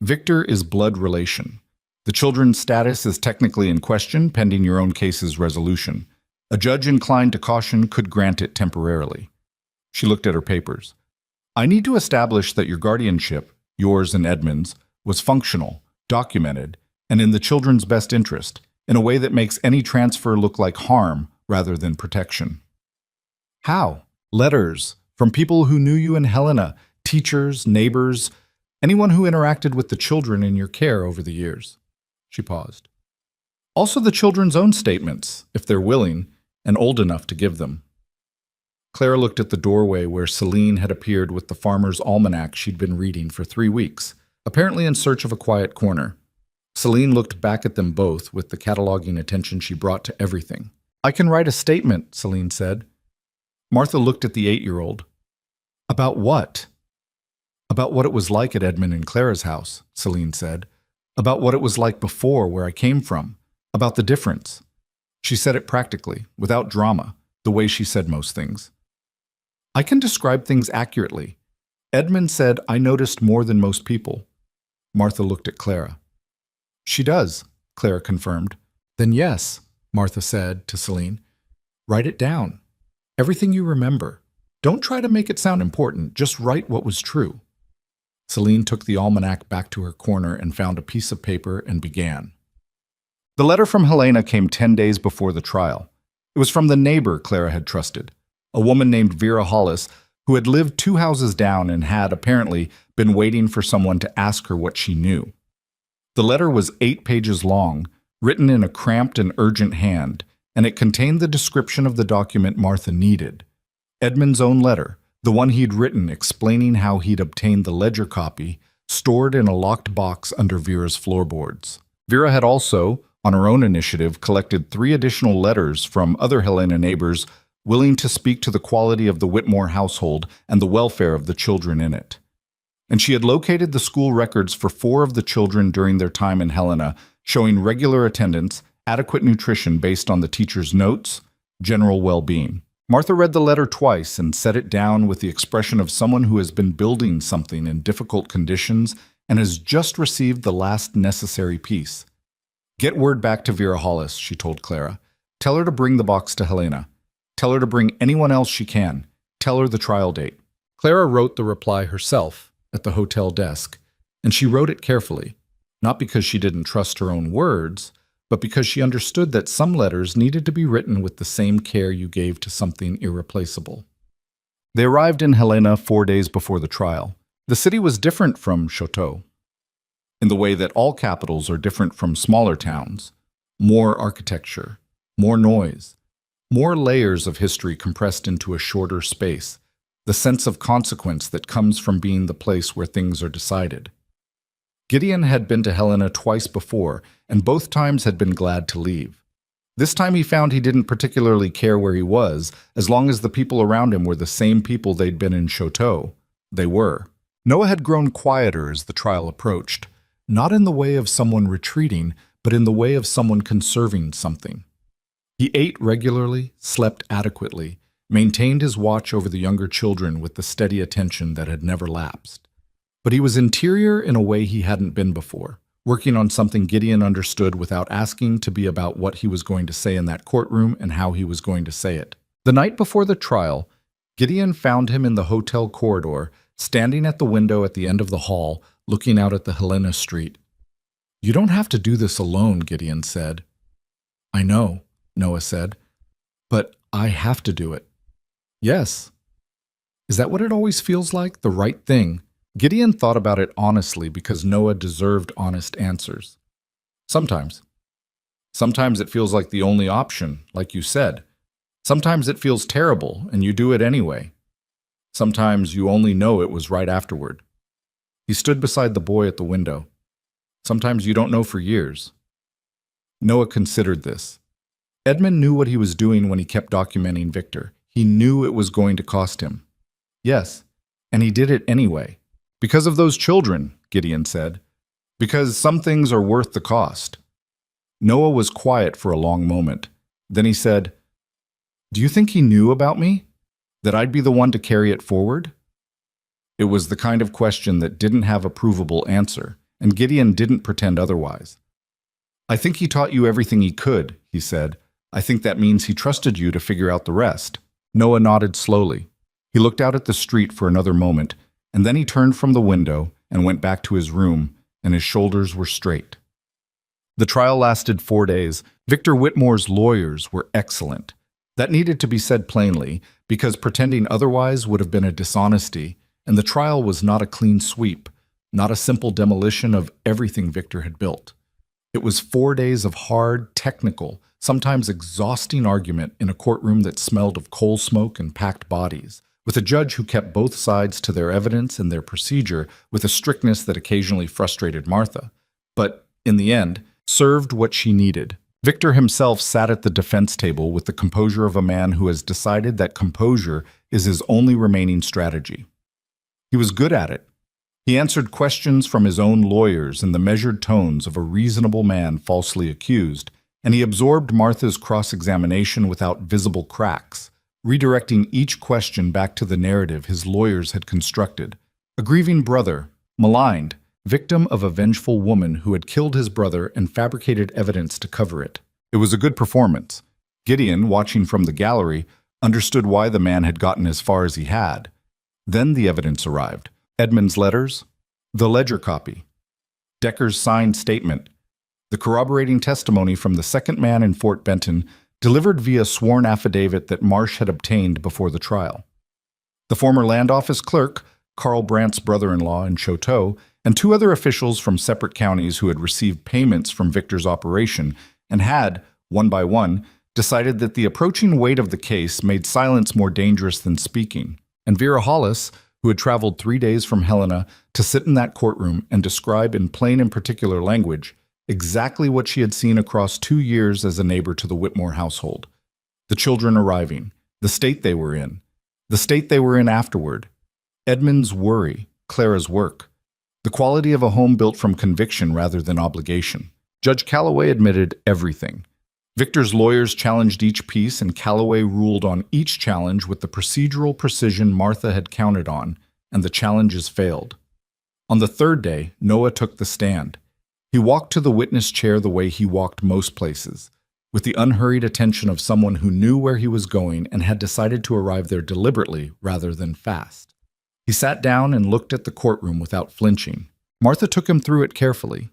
Victor is blood relation. The children's status is technically in question pending your own case's resolution. A judge inclined to caution could grant it temporarily. She looked at her papers. I need to establish that your guardianship, yours and Edmund's, was functional, documented, and in the children's best interest, in a way that makes any transfer look like harm rather than protection. How? Letters from people who knew you in Helena, teachers, neighbors, anyone who interacted with the children in your care over the years. She paused. Also the children's own statements, if they're willing and old enough to give them. Clara looked at the doorway where Celine had appeared with the farmer's almanac she'd been reading for 3 weeks, apparently in search of a quiet corner. Celine looked back at them both with the cataloging attention she brought to everything. I can write a statement, Celine said. Martha looked at the 8-year-old. About what? About what it was like at Edmund and Clara's house, Celine said. About what it was like before, where I came from. About the difference. She said it practically, without drama, the way she said most things. I can describe things accurately. Edmund said I noticed more than most people. Martha looked at Clara. She does, Clara confirmed. Then yes, Martha said to Celine. Write it down. Everything you remember. Don't try to make it sound important, just write what was true. Celine took the almanac back to her corner and found a piece of paper and began. The letter from Helena came 10 days before the trial. It was from the neighbor Clara had trusted, a woman named Vera Hollis, who had lived 2 houses down and had, apparently, been waiting for someone to ask her what she knew. The letter was 8 pages long, written in a cramped and urgent hand, and it contained the description of the document Martha needed. Edmund's own letter, The one he'd written explaining how he'd obtained the ledger copy, stored in a locked box under Vera's floorboards. Vera had also, on her own initiative, collected 3 additional letters from other Helena neighbors willing to speak to the quality of the Whitmore household and the welfare of the children in it. And she had located the school records for 4 of the children during their time in Helena, showing regular attendance, adequate nutrition based on the teacher's notes, general well-being. Martha read the letter twice and set it down with the expression of someone who has been building something in difficult conditions and has just received the last necessary piece. "Get word back to Vera Hollis," she told Clara. "Tell her to bring the box to Helena. Tell her to bring anyone else she can. Tell her the trial date." Clara wrote the reply herself at the hotel desk, and she wrote it carefully, not because she didn't trust her own words, but because she understood that some letters needed to be written with the same care you gave to something irreplaceable. They arrived in Helena 4 days before the trial. The city was different from Chateau, in the way that all capitals are different from smaller towns. More architecture, more noise, more layers of history compressed into a shorter space, the sense of consequence that comes from being the place where things are decided. Gideon had been to Helena twice before, and both times had been glad to leave. This time he found he didn't particularly care where he was, as long as the people around him were the same people they'd been in Chateau. They were. Noah had grown quieter as the trial approached, not in the way of someone retreating, but in the way of someone conserving something. He ate regularly, slept adequately, maintained his watch over the younger children with the steady attention that had never lapsed. But he was interior in a way he hadn't been before, working on something Gideon understood without asking to be about what he was going to say in that courtroom and how he was going to say it. The night before the trial, Gideon found him in the hotel corridor, standing at the window at the end of the hall, looking out at the Helena street. "You don't have to do this alone," Gideon said. "I know," Noah said, "but I have to do it." "Yes. Is that what it always feels like? The right thing?" Gideon thought about it honestly because Noah deserved honest answers. Sometimes. Sometimes it feels like the only option, like you said. Sometimes it feels terrible, and you do it anyway. Sometimes you only know it was right afterward. He stood beside the boy at the window. Sometimes you don't know for years. Noah considered this. Edmund knew what he was doing when he kept documenting Victor. He knew it was going to cost him. Yes, and he did it anyway. "Because of those children," Gideon said. "Because some things are worth the cost." Noah was quiet for a long moment. Then he said, "Do you think he knew about me? That I'd be the one to carry it forward?" It was the kind of question that didn't have a provable answer, and Gideon didn't pretend otherwise. "I think he taught you everything he could," he said. "I think that means he trusted you to figure out the rest." Noah nodded slowly. He looked out at the street for another moment, and then he turned from the window and went back to his room, and his shoulders were straight. The trial lasted 4 days. Victor Whitmore's lawyers were excellent. That needed to be said plainly, because pretending otherwise would have been a dishonesty, and the trial was not a clean sweep, not a simple demolition of everything Victor had built. It was 4 days of hard, technical, sometimes exhausting argument in a courtroom that smelled of coal smoke and packed bodies, with a judge who kept both sides to their evidence and their procedure with a strictness that occasionally frustrated Martha, but, in the end, served what she needed. Victor himself sat at the defense table with the composure of a man who has decided that composure is his only remaining strategy. He was good at it. He answered questions from his own lawyers in the measured tones of a reasonable man falsely accused, and he absorbed Martha's cross-examination without visible cracks, redirecting each question back to the narrative his lawyers had constructed. A grieving brother, maligned, victim of a vengeful woman who had killed his brother and fabricated evidence to cover it. It was a good performance. Gideon, watching from the gallery, understood why the man had gotten as far as he had. Then the evidence arrived. Edmund's letters, the ledger copy, Decker's signed statement, the corroborating testimony from the second man in Fort Benton delivered via sworn affidavit that Marsh had obtained before the trial. The former land office clerk, Carl Brandt's brother-in-law in Chateau, and 2 other officials from separate counties who had received payments from Victor's operation and had, one by one, decided that the approaching weight of the case made silence more dangerous than speaking. And Vera Hollis, who had traveled 3 days from Helena to sit in that courtroom and describe in plain and particular language exactly what she had seen across 2 years as a neighbor to the Whitmore household. The children arriving, the state they were in, the state they were in afterward, Edmund's worry, Clara's work, the quality of a home built from conviction rather than obligation. Judge Calloway admitted everything. Victor's lawyers challenged each piece, and Calloway ruled on each challenge with the procedural precision Martha had counted on, and the challenges failed. On the third day, Noah took the stand. He walked to the witness chair the way he walked most places, with the unhurried attention of someone who knew where he was going and had decided to arrive there deliberately rather than fast. He sat down and looked at the courtroom without flinching. Martha took him through it carefully.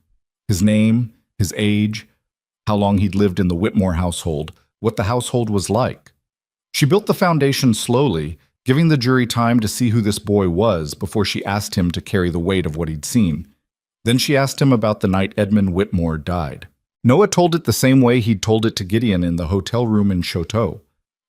His name, his age, how long he'd lived in the Whitmore household, what the household was like. She built the foundation slowly, giving the jury time to see who this boy was before she asked him to carry the weight of what he'd seen. Then she asked him about the night Edmund Whitmore died. Noah told it the same way he'd told it to Gideon in the hotel room in Choteau,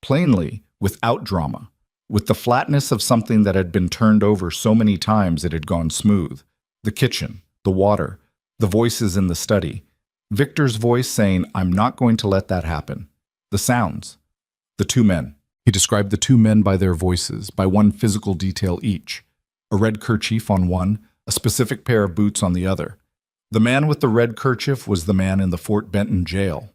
plainly, without drama, with the flatness of something that had been turned over so many times it had gone smooth. The kitchen, the water, the voices in the study. Victor's voice saying, "I'm not going to let that happen." The sounds. The two men. He described the two men by their voices, by one physical detail each. A red kerchief on one, a specific pair of boots on the other. The man with the red kerchief was the man in the Fort Benton jail.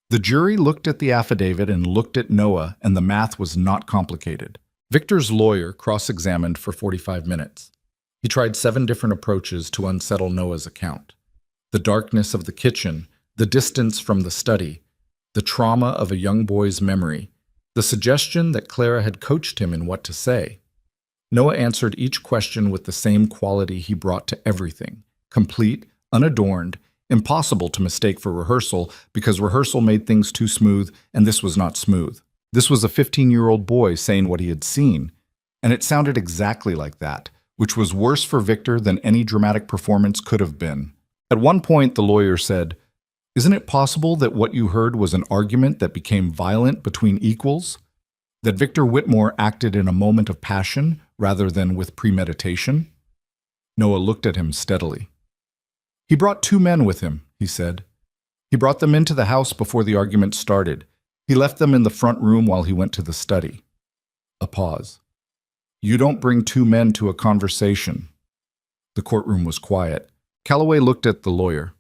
The jury looked at the affidavit and looked at Noah, and the math was not complicated. Victor's lawyer cross-examined for 45 minutes. He tried 7 different approaches to unsettle Noah's account. The darkness of the kitchen, the distance from the study, the trauma of a young boy's memory, the suggestion that Clara had coached him in what to say. Noah answered each question with the same quality he brought to everything, complete, unadorned, impossible to mistake for rehearsal because rehearsal made things too smooth, and this was not smooth. This was a 15-year-old boy saying what he had seen, and it sounded exactly like that, which was worse for Victor than any dramatic performance could have been. At one point, the lawyer said, "Isn't it possible that what you heard was an argument that became violent between equals? That Victor Whitmore acted in a moment of passion rather than with premeditation?" Noah looked at him steadily. "He brought 2 men with him," he said. "He brought them into the house before the argument started. He left them in the front room while he went to the study." A pause. "You don't bring 2 men to a conversation." The courtroom was quiet. Calloway looked at the lawyer.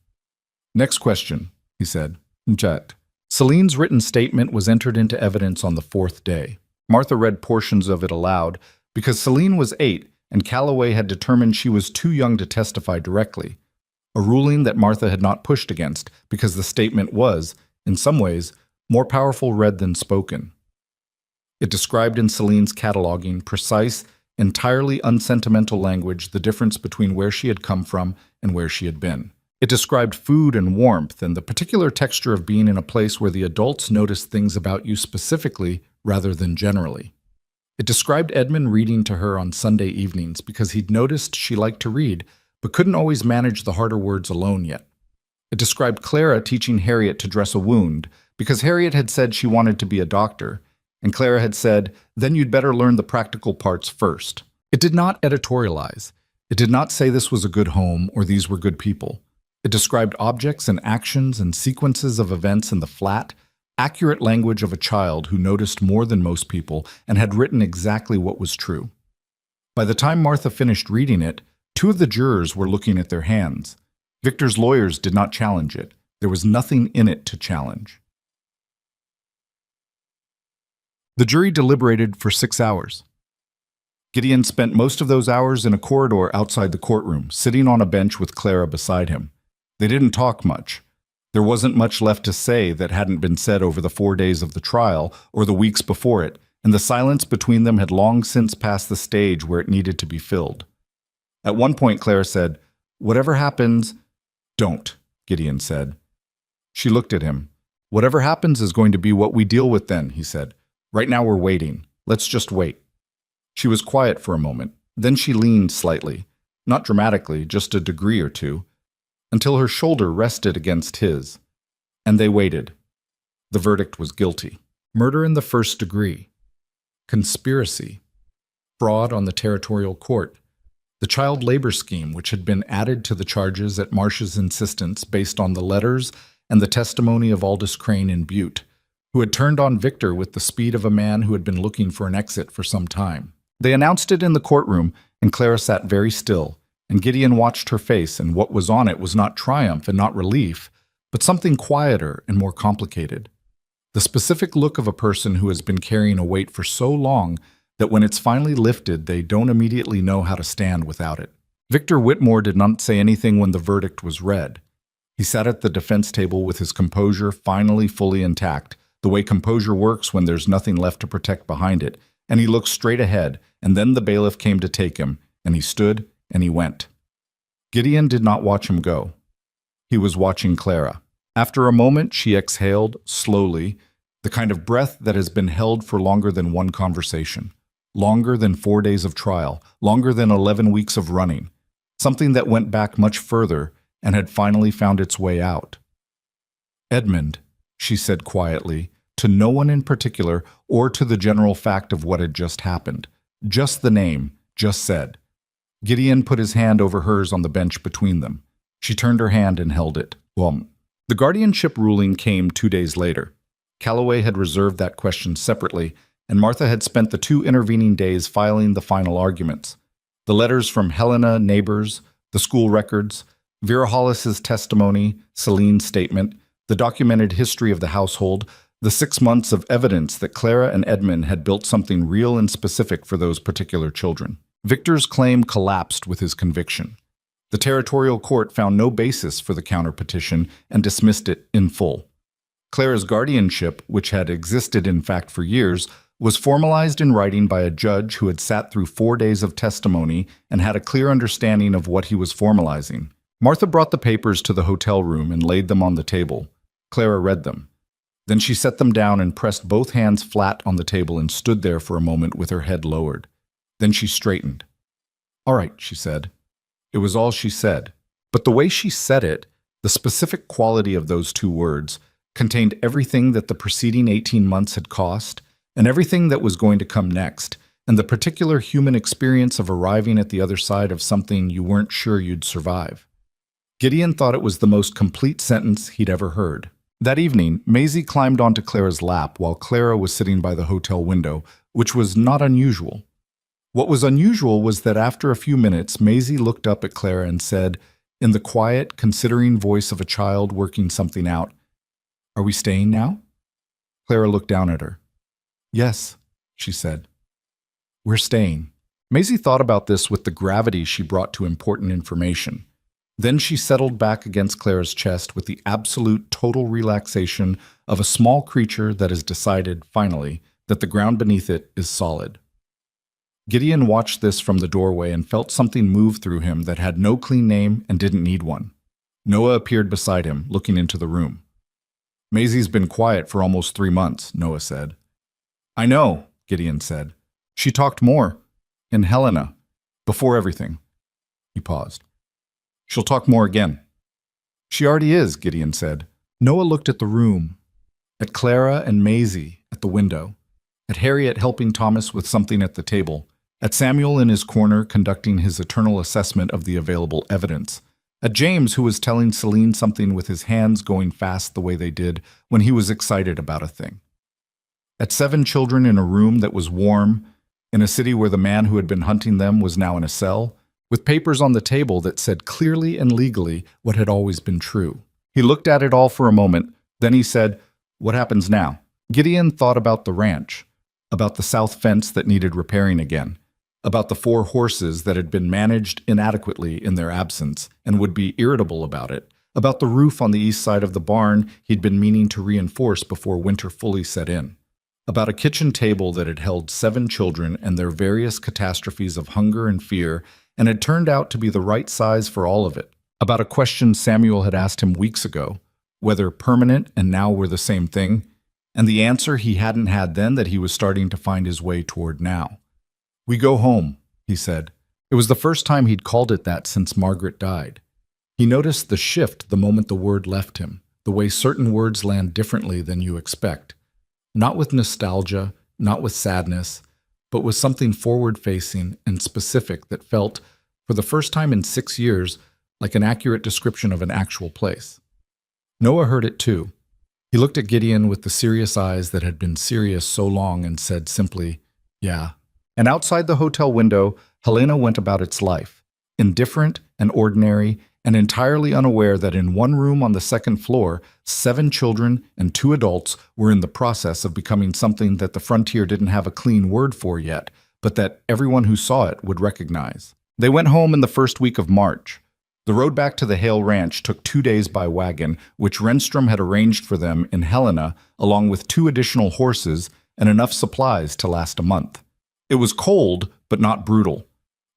"Next question," he said. "Jet." Celine's written statement was entered into evidence on the 4th day. Martha read portions of it aloud because Celine was 8 and Calloway had determined she was too young to testify directly, a ruling that Martha had not pushed against because the statement was, in some ways, more powerful read than spoken. It described in Celine's cataloging precise, entirely unsentimental language the difference between where she had come from and where she had been. It described food and warmth and the particular texture of being in a place where the adults noticed things about you specifically rather than generally. It described Edmund reading to her on Sunday evenings because he'd noticed she liked to read but couldn't always manage the harder words alone yet. It described Clara teaching Harriet to dress a wound because Harriet had said she wanted to be a doctor, and Clara had said, "Then you'd better learn the practical parts first." It did not editorialize. It did not say this was a good home or these were good people. It described objects and actions and sequences of events in the flat, accurate language of a child who noticed more than most people and had written exactly what was true. By the time Martha finished reading it, 2 of the jurors were looking at their hands. Victor's lawyers did not challenge it. There was nothing in it to challenge. The jury deliberated for 6 hours. Gideon spent most of those hours in a corridor outside the courtroom, sitting on a bench with Clara beside him. They didn't talk much. There wasn't much left to say that hadn't been said over the 4 days of the trial or the weeks before it, and the silence between them had long since passed the stage where it needed to be filled. At one point, Clara said, "Whatever happens, don't," Gideon said. She looked at him. "Whatever happens is going to be what we deal with then," he said. "Right now we're waiting. Let's just wait." She was quiet for a moment. Then she leaned slightly, not dramatically, just a degree or two, until her shoulder rested against his. And they waited. The verdict was guilty. Murder in the first degree. Conspiracy. fraud on the territorial court, the child labor scheme which had been added to the charges at Marsh's insistence based on the letters and the testimony of Aldous Crane in Butte, who had turned on Victor with the speed of a man who had been looking for an exit for some time. They announced it in the courtroom, and Clara sat very still, and Gideon watched her face, and what was on it was not triumph and not relief, but something quieter and more complicated. The specific look of a person who has been carrying a weight for so long that when it's finally lifted, they don't immediately know how to stand without it. Victor Whitmore did not say anything when the verdict was read. He sat at the defense table with his composure finally fully intact, the way composure works when there's nothing left to protect behind it, and he looked straight ahead, and then the bailiff came to take him, and he stood, and he went. Gideon did not watch him go. He was watching Clara. After a moment, she exhaled, slowly, the kind of breath that has been held for longer than one conversation, longer than 4 days of trial, longer than 11 weeks of running, something that went back much further and had finally found its way out. "Edmund," she said quietly, to no one in particular or to the general fact of what had just happened. Just the name, just said. Gideon put his hand over hers on the bench between them. She turned her hand and held it. The guardianship ruling came 2 days later. Calloway had reserved that question separately, and Martha had spent the 2 intervening days filing the final arguments. The letters from Helena, neighbors, the school records, Vera Hollis's testimony, Celine's statement, the documented history of the household, the 6 months of evidence that Clara and Edmund had built something real and specific for those particular children. Victor's claim collapsed with his conviction. The territorial court found no basis for the counter-petition and dismissed it in full. Clara's guardianship, which had existed in fact for years, was formalized in writing by a judge who had sat through 4 days of testimony and had a clear understanding of what he was formalizing. Martha brought the papers to the hotel room and laid them on the table. Clara read them. Then she set them down and pressed both hands flat on the table and stood there for a moment with her head lowered. Then she straightened. "All right," she said. It was all she said. But the way she said it, the specific quality of those 2 words, contained everything that the preceding 18 months had cost, and everything that was going to come next, and the particular human experience of arriving at the other side of something you weren't sure you'd survive. Gideon thought it was the most complete sentence he'd ever heard. That evening, Maisie climbed onto Clara's lap while Clara was sitting by the hotel window, which was not unusual. What was unusual was that after a few minutes, Maisie looked up at Clara and said, in the quiet, considering voice of a child working something out, "Are we staying now?" Clara looked down at her. "Yes," she said. "We're staying." Maisie thought about this with the gravity she brought to important information. Then she settled back against Clara's chest with the absolute total relaxation of a small creature that has decided, finally, that the ground beneath it is solid. Gideon watched this from the doorway and felt something move through him that had no clean name and didn't need one. Noah appeared beside him, looking into the room. "Maisie's been quiet for almost 3 months, Noah said. "I know," Gideon said. "She talked more. And Helena. Before everything." He paused. "She'll talk more again." "She already is," Gideon said. Noah looked at the room, at Clara and Maisie at the window, at Harriet helping Thomas with something at the table, at Samuel in his corner conducting his eternal assessment of the available evidence, at James who was telling Celine something with his hands going fast the way they did when he was excited about a thing, at 7 children in a room that was warm, in a city where the man who had been hunting them was now in a cell, with papers on the table that said clearly and legally what had always been true. He looked at it all for a moment, then he said, "What happens now?" Gideon thought about the ranch, about the south fence that needed repairing again, about the 4 horses that had been managed inadequately in their absence and would be irritable about it, about the roof on the east side of the barn he'd been meaning to reinforce before winter fully set in, about a kitchen table that had held 7 children and their various catastrophes of hunger and fear and had turned out to be the right size for all of it, about a question Samuel had asked him weeks ago, whether permanent and now were the same thing, and the answer he hadn't had then that he was starting to find his way toward now. "We go home," he said. It was the first time he'd called it that since Margaret died. He noticed the shift the moment the word left him, the way certain words land differently than you expect. Not with nostalgia, not with sadness, but was something forward-facing and specific that felt, for the first time in 6 years, like an accurate description of an actual place. Noah heard it too. He looked at Gideon with the serious eyes that had been serious so long and said simply, "Yeah." And outside the hotel window, Helena went about its life, indifferent and ordinary, and entirely unaware that in one room on the second floor, 7 children and 2 adults were in the process of becoming something that the frontier didn't have a clean word for yet, but that everyone who saw it would recognize. They went home in the first week of March. The road back to the Hale Ranch took 2 days by wagon, which Renstrom had arranged for them in Helena, along with 2 additional horses and enough supplies to last a month. It was cold, but not brutal.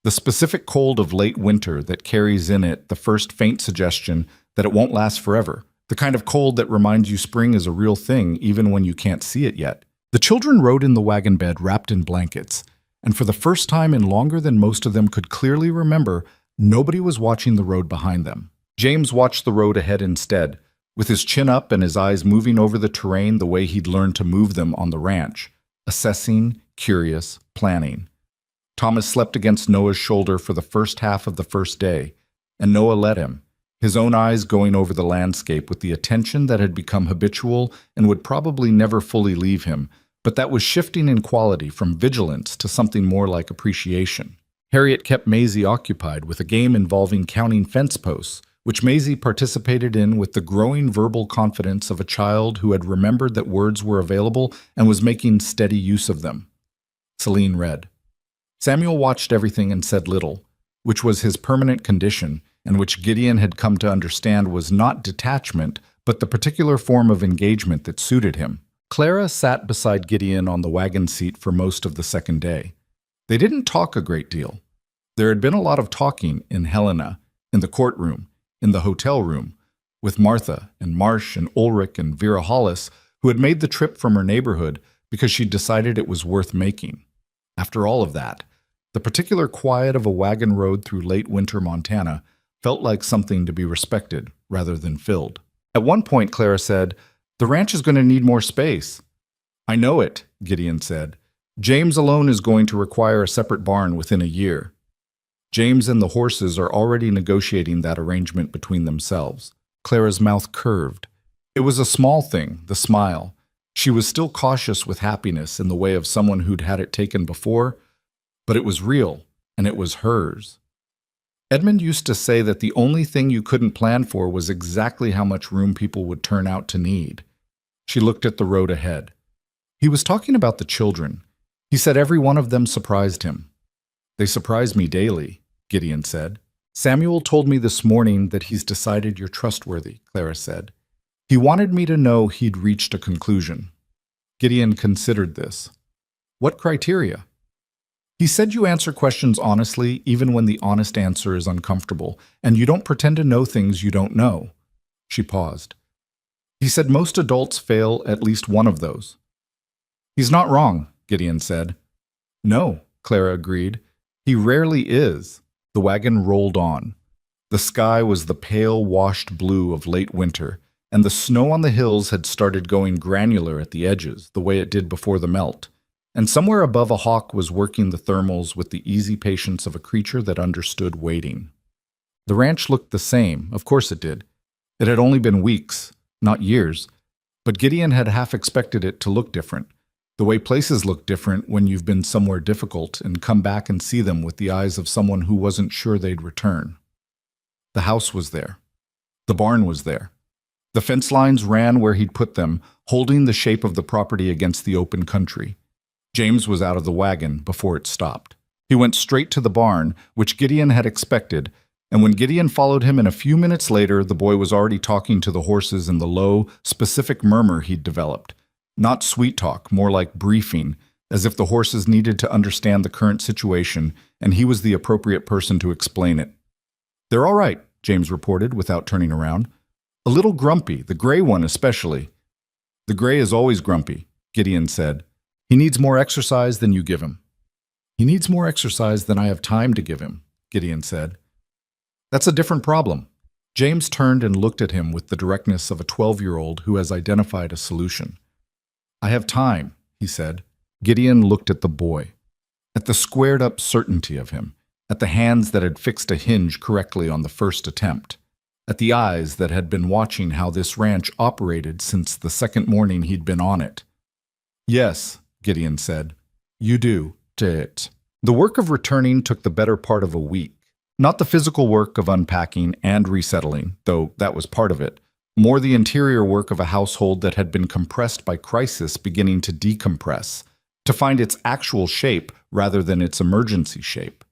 The specific cold of late winter that carries in it the first faint suggestion that it won't last forever, the kind of cold that reminds you spring is a real thing even when you can't see it yet. The children rode in the wagon bed wrapped in blankets, and for the first time in longer than most of them could clearly remember, nobody was watching the road behind them. James watched the road ahead instead, with his chin up and his eyes moving over the terrain the way he'd learned to move them on the ranch, assessing, curious, planning. Thomas slept against Noah's shoulder for the first half of the first day, and Noah let him, his own eyes going over the landscape with the attention that had become habitual and would probably never fully leave him, but that was shifting in quality from vigilance to something more like appreciation. Harriet kept Maisie occupied with a game involving counting fence posts, which Maisie participated in with the growing verbal confidence of a child who had remembered that words were available and was making steady use of them. Celine read. Samuel watched everything and said little, which was his permanent condition, and which Gideon had come to understand was not detachment, but the particular form of engagement that suited him. Clara sat beside Gideon on the wagon seat for most of the second day. They didn't talk a great deal. There had been a lot of talking in Helena, in the courtroom, in the hotel room, with Martha and Marsh and Ulrich and Vera Hollis, who had made the trip from her neighborhood because she'd decided it was worth making. After all of that, the particular quiet of a wagon road through late winter Montana felt like something to be respected rather than filled. At one point, Clara said, "The ranch is going to need more space." "I know it," Gideon said. "James alone is going to require a separate barn within a year." James and the horses are already negotiating that arrangement between themselves. Clara's mouth curved. It was a small thing, the smile. She was still cautious with happiness in the way of someone who'd had it taken before, but it was real, and it was hers. Edmund used to say that the only thing you couldn't plan for was exactly how much room people would turn out to need. She looked at the road ahead. He was talking about the children. He said every one of them surprised him. "They surprise me daily," Gideon said. "Samuel told me this morning that he's decided you're trustworthy," Clara said. "He wanted me to know he'd reached a conclusion." Gideon considered this. "What criteria?" "He said you answer questions honestly even when the honest answer is uncomfortable, and you don't pretend to know things you don't know." She paused. "He said most adults fail at least one of those." "He's not wrong," Gideon said. "No," Clara agreed. "He rarely is." The wagon rolled on. The sky was the pale, washed blue of late winter, and the snow on the hills had started going granular at the edges, the way it did before the melt. And somewhere above a hawk was working the thermals with the easy patience of a creature that understood waiting. The ranch looked the same, of course it did. It had only been weeks, not years, but Gideon had half expected it to look different, the way places look different when you've been somewhere difficult and come back and see them with the eyes of someone who wasn't sure they'd return. The house was there. The barn was there. The fence lines ran where he'd put them, holding the shape of the property against the open country. James was out of the wagon before it stopped. He went straight to the barn, which Gideon had expected, and when Gideon followed him in a few minutes later, the boy was already talking to the horses in the low, specific murmur he'd developed. Not sweet talk, more like briefing, as if the horses needed to understand the current situation, and he was the appropriate person to explain it. "They're all right," James reported without turning around. "A little grumpy, the gray one especially." "The gray is always grumpy," Gideon said. "He needs more exercise than you give him." "He needs more exercise than I have time to give him," Gideon said. "That's a different problem." James turned and looked at him with the directness of a 12-year-old who has identified a solution. "I have time," he said. Gideon looked at the boy. at the squared-up certainty of him, at the hands that had fixed a hinge correctly on the first attempt, at the eyes that had been watching how this ranch operated since the second morning he'd been on it. "Yes," Gideon said, "you do, it." The work of returning took the better part of a week. Not the physical work of unpacking and resettling, though that was part of it, more the interior work of a household that had been compressed by crisis beginning to decompress, to find its actual shape rather than its emergency shape.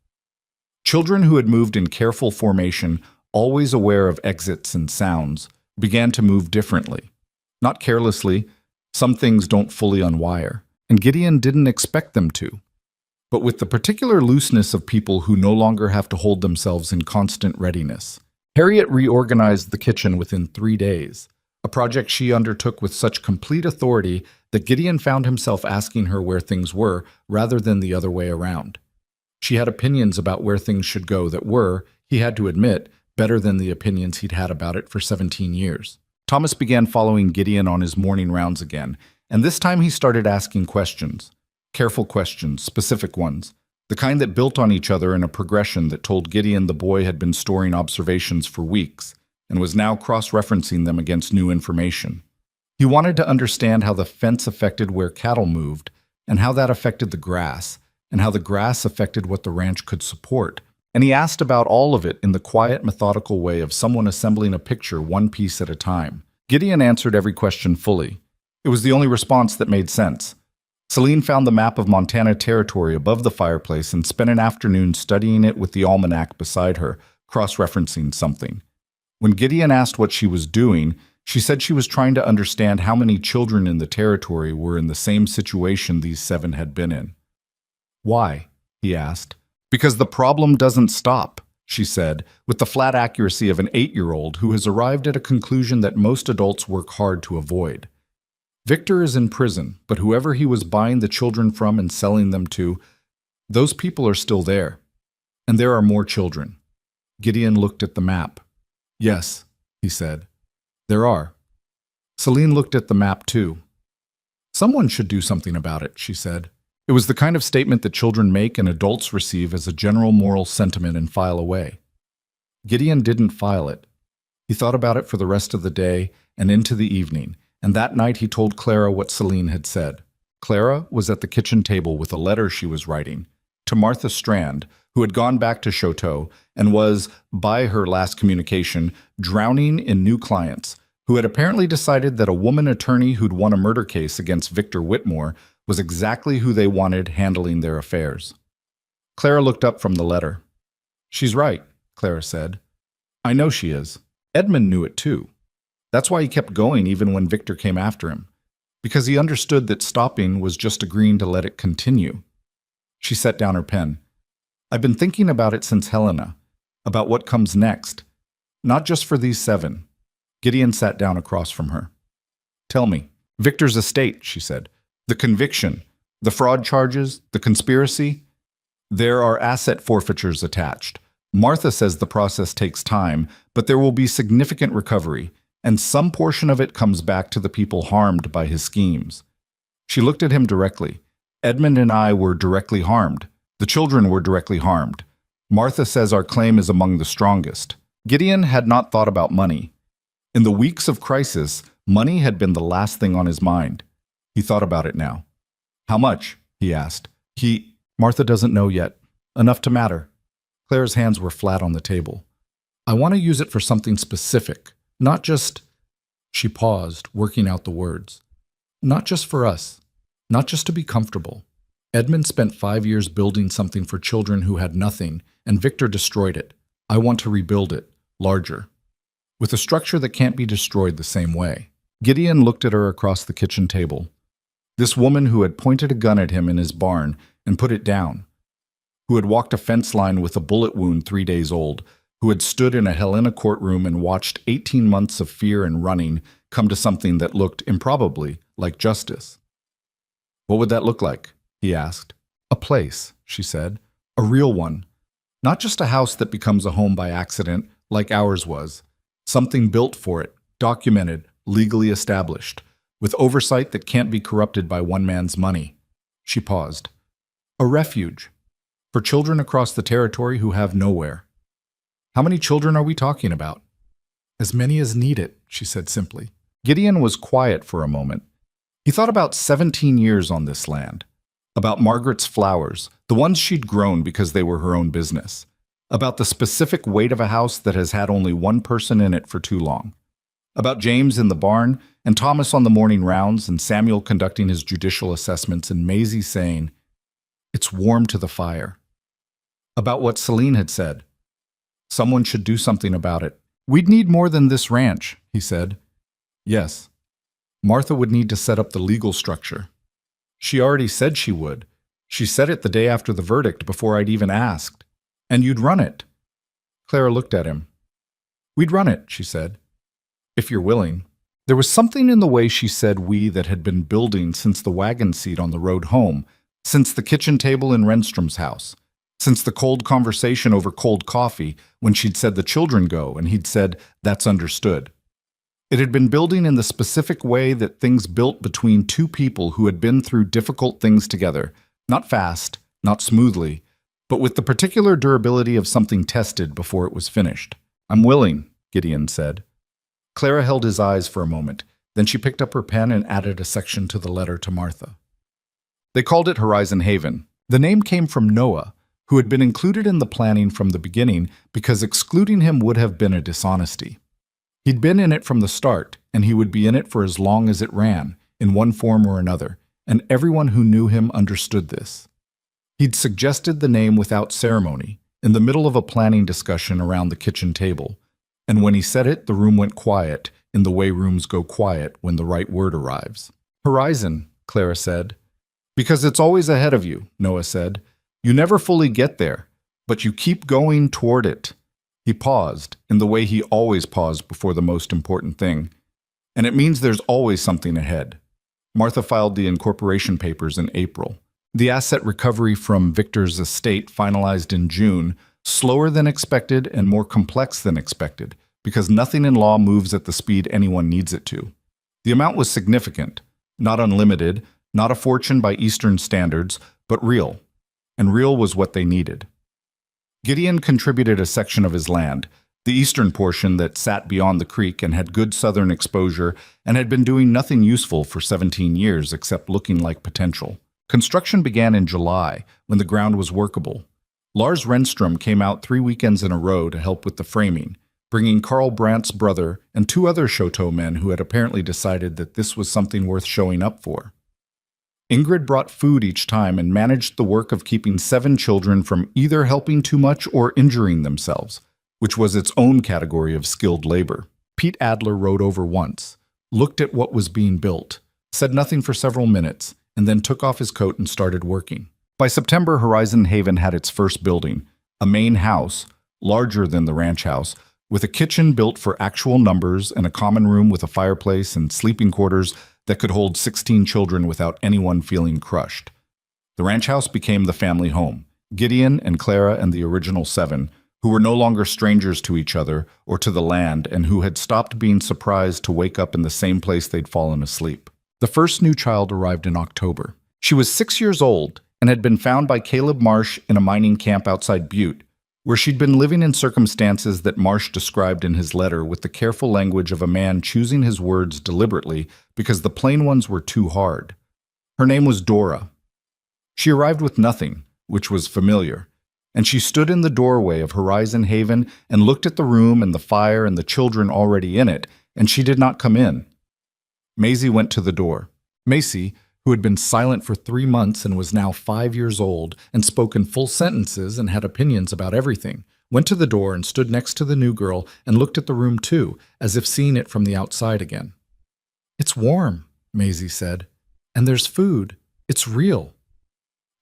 Children who had moved in careful formation, always aware of exits and sounds, began to move differently. Not carelessly, some things don't fully unwire, and Gideon didn't expect them to, but with the particular looseness of people who no longer have to hold themselves in constant readiness. Harriet reorganized the kitchen within 3 days, a project she undertook with such complete authority that Gideon found himself asking her where things were rather than the other way around. She had opinions about where things should go that were, he had to admit, better than the opinions he'd had about it for 17 years. Thomas began following Gideon on his morning rounds again, and this time he started asking questions. Careful questions, specific ones, the kind that built on each other in a progression that told Gideon the boy had been storing observations for weeks and was now cross-referencing them against new information. He wanted to understand how the fence affected where cattle moved, and how that affected the grass, and how the grass affected what the ranch could support. And he asked about all of it in the quiet, methodical way of someone assembling a picture one piece at a time. Gideon answered every question fully. It was the only response that made sense. Celine found the map of Montana Territory above the fireplace and spent an afternoon studying it with the almanac beside her, cross-referencing something. When Gideon asked what she was doing, she said she was trying to understand how many children in the territory were in the same situation these 7 had been in. "Why?" he asked. "Because the problem doesn't stop," she said, with the flat accuracy of an 8-year-old who has arrived at a conclusion that most adults work hard to avoid. Victor is in prison, but whoever he was buying the children from and selling them to, those people are still there. And there are more children. Gideon looked at the map. "Yes," he said. "There are." Celine looked at the map too. "Someone should do something about it," she said. It was the kind of statement that children make and adults receive as a general moral sentiment and file away. Gideon didn't file it. He thought about it for the rest of the day and into the evening, and that night he told Clara what Celine had said. Clara was at the kitchen table with a letter she was writing to Martha Strand, who had gone back to Choteau and was, by her last communication, drowning in new clients, who had apparently decided that a woman attorney who'd won a murder case against Victor Whitmore was exactly who they wanted handling their affairs. Clara looked up from the letter. "She's right," Clara said. "I know she is. Edmund knew it too. That's why he kept going even when Victor came after him, because he understood that stopping was just agreeing to let it continue." She set down her pen. "I've been thinking about it since Helena, about what comes next, not just for these 7. Gideon sat down across from her. "Tell me." "Victor's estate," she said. "The conviction, the fraud charges, the conspiracy. There are asset forfeitures attached. Martha says the process takes time, but there will be significant recovery, and some portion of it comes back to the people harmed by his schemes." She looked at him directly. "Edmund and I were directly harmed. The children were directly harmed. Martha says our claim is among the strongest." Gideon had not thought about money. In the weeks of crisis, money had been the last thing on his mind. He thought about it now. "How much?" he asked. Martha doesn't know yet. Enough to matter." Claire's hands were flat on the table. "I want to use it for something specific. Not just—" She paused, working out the words. "Not just for us. Not just to be comfortable. Edmund spent 5 years building something for children who had nothing, and Victor destroyed it. I want to rebuild it, larger, with a structure that can't be destroyed the same way." Gideon looked at her across the kitchen table. This woman who had pointed a gun at him in his barn and put it down, who had walked a fence line with a bullet wound 3 days old, who had stood in a Helena courtroom and watched 18 months of fear and running come to something that looked, improbably, like justice. "What would that look like?" he asked. "A place," she said. "A real one. Not just a house that becomes a home by accident, like ours was. Something built for it, documented, legally established, with oversight that can't be corrupted by one man's money." She paused. A refuge. For children across the territory who have nowhere. How many children are we talking about? As many as need it, she said simply. Gideon was quiet for a moment. He thought about 17 years on this land. About Margaret's flowers, the ones she'd grown because they were her own business. About the specific weight of a house that has had only one person in it for too long. About James in the barn, and Thomas on the morning rounds, and Samuel conducting his judicial assessments, and Maisie saying, "It's warm to the fire." About what Celine had said. Someone should do something about it. We'd need more than this ranch, he said. Yes. Martha would need to set up the legal structure. She already said she would. She said it the day after the verdict, before I'd even asked. And you'd run it. Clara looked at him. We'd run it, she said. If you're willing. There was something in the way she said we that had been building since the wagon seat on the road home, since the kitchen table in Renstrom's house, since the cold conversation over cold coffee when she'd said the children go and he'd said, that's understood. It had been building in the specific way that things built between two people who had been through difficult things together, not fast, not smoothly, but with the particular durability of something tested before it was finished. I'm willing, Gideon said. Clara held his eyes for a moment. Then she picked up her pen and added a section to the letter to Martha. They called it Horizon Haven. The name came from Noah, who had been included in the planning from the beginning because excluding him would have been a dishonesty. He'd been in it from the start, and he would be in it for as long as it ran, in one form or another, and everyone who knew him understood this. He'd suggested the name without ceremony, in the middle of a planning discussion around the kitchen table, and when he said it, the room went quiet, in the way rooms go quiet when the right word arrives. Horizon, Clara said. Because it's always ahead of you, Noah said. You never fully get there, but you keep going toward it. He paused, in the way he always paused before the most important thing. And it means there's always something ahead. Martha filed the incorporation papers in April. The asset recovery from Victor's estate finalized in June, slower than expected and more complex than expected, because nothing in law moves at the speed anyone needs it to. The amount was significant, not unlimited, not a fortune by Eastern standards, but real. And real was what they needed. Gideon contributed a section of his land, the eastern portion that sat beyond the creek and had good southern exposure and had been doing nothing useful for 17 years except looking like potential. Construction began in July, when the ground was workable. Lars Renstrom came out 3 weekends in a row to help with the framing, bringing Carl Brandt's brother and 2 other Chateau men who had apparently decided that this was something worth showing up for. Ingrid brought food each time and managed the work of keeping 7 children from either helping too much or injuring themselves, which was its own category of skilled labor. Pete Adler rode over once, looked at what was being built, said nothing for several minutes, and then took off his coat and started working. By September, Horizon Haven had its first building, a main house, larger than the ranch house, with a kitchen built for actual numbers and a common room with a fireplace and sleeping quarters that could hold 16 children without anyone feeling crushed. The ranch house became the family home. Gideon and Clara and the original 7, who were no longer strangers to each other or to the land and who had stopped being surprised to wake up in the same place they'd fallen asleep. The first new child arrived in October. She was 6 years old and had been found by Caleb Marsh in a mining camp outside Butte, where she'd been living in circumstances that Marsh described in his letter with the careful language of a man choosing his words deliberately because the plain ones were too hard. Her name was Dora. She arrived with nothing, which was familiar, and she stood in the doorway of Horizon Haven and looked at the room and the fire and the children already in it, and she did not come in. Maisie went to the door. Maisie, who had been silent for 3 months and was now 5 years old and spoke in full sentences and had opinions about everything, went to the door and stood next to the new girl and looked at the room too, as if seeing it from the outside again. It's warm, Maisie said, and there's food. It's real.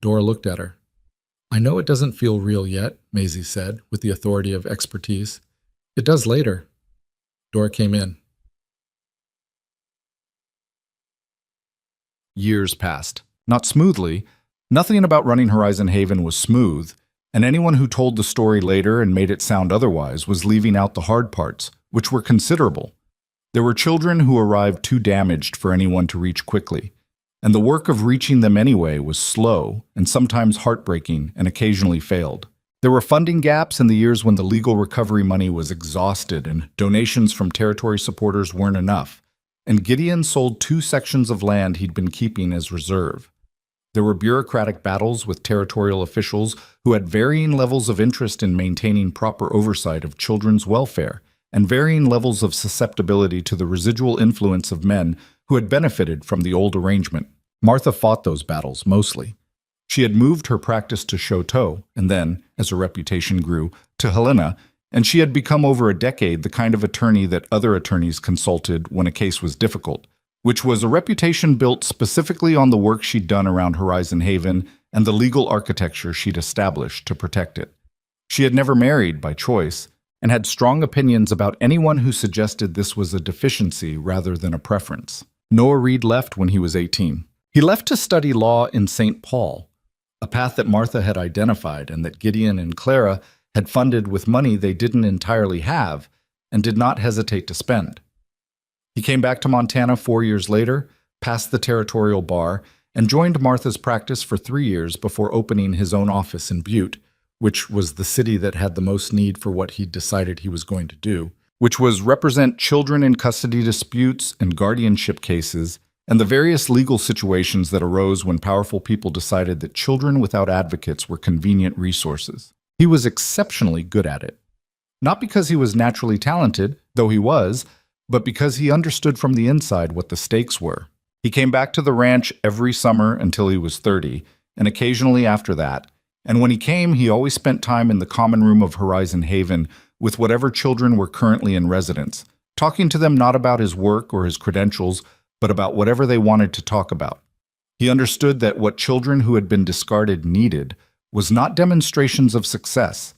Dora looked at her. I know it doesn't feel real yet, Maisie said, with the authority of expertise. It does later. Dora came in. Years passed. Not smoothly. Nothing about running Horizon Haven was smooth, and anyone who told the story later and made it sound otherwise was leaving out the hard parts, which were considerable. There were children who arrived too damaged for anyone to reach quickly, and the work of reaching them anyway was slow and sometimes heartbreaking and occasionally failed. There were funding gaps in the years when the legal recovery money was exhausted and donations from territory supporters weren't enough, and Gideon sold 2 sections of land he'd been keeping as reserve. There were bureaucratic battles with territorial officials who had varying levels of interest in maintaining proper oversight of children's welfare and varying levels of susceptibility to the residual influence of men who had benefited from the old arrangement. Martha fought those battles mostly. She had moved her practice to Choteau and then, as her reputation grew, to Helena, and she had become over a decade the kind of attorney that other attorneys consulted when a case was difficult, which was a reputation built specifically on the work she'd done around Horizon Haven and the legal architecture she'd established to protect it. She had never married by choice and had strong opinions about anyone who suggested this was a deficiency rather than a preference. Noah Reed left when he was 18. He left to study law in St. Paul, a path that Martha had identified and that Gideon and Clara had funded with money they didn't entirely have and did not hesitate to spend. He came back to Montana 4 years later, passed the territorial bar, and joined Martha's practice for 3 years before opening his own office in Butte, which was the city that had the most need for what he'd decided he was going to do, which was represent children in custody disputes and guardianship cases and the various legal situations that arose when powerful people decided that children without advocates were convenient resources. He was exceptionally good at it. Not because he was naturally talented, though he was, but because he understood from the inside what the stakes were. He came back to the ranch every summer until he was 30, and occasionally after that, and when he came, he always spent time in the common room of Horizon Haven with whatever children were currently in residence, talking to them not about his work or his credentials, but about whatever they wanted to talk about. He understood that what children who had been discarded needed was not demonstrations of success.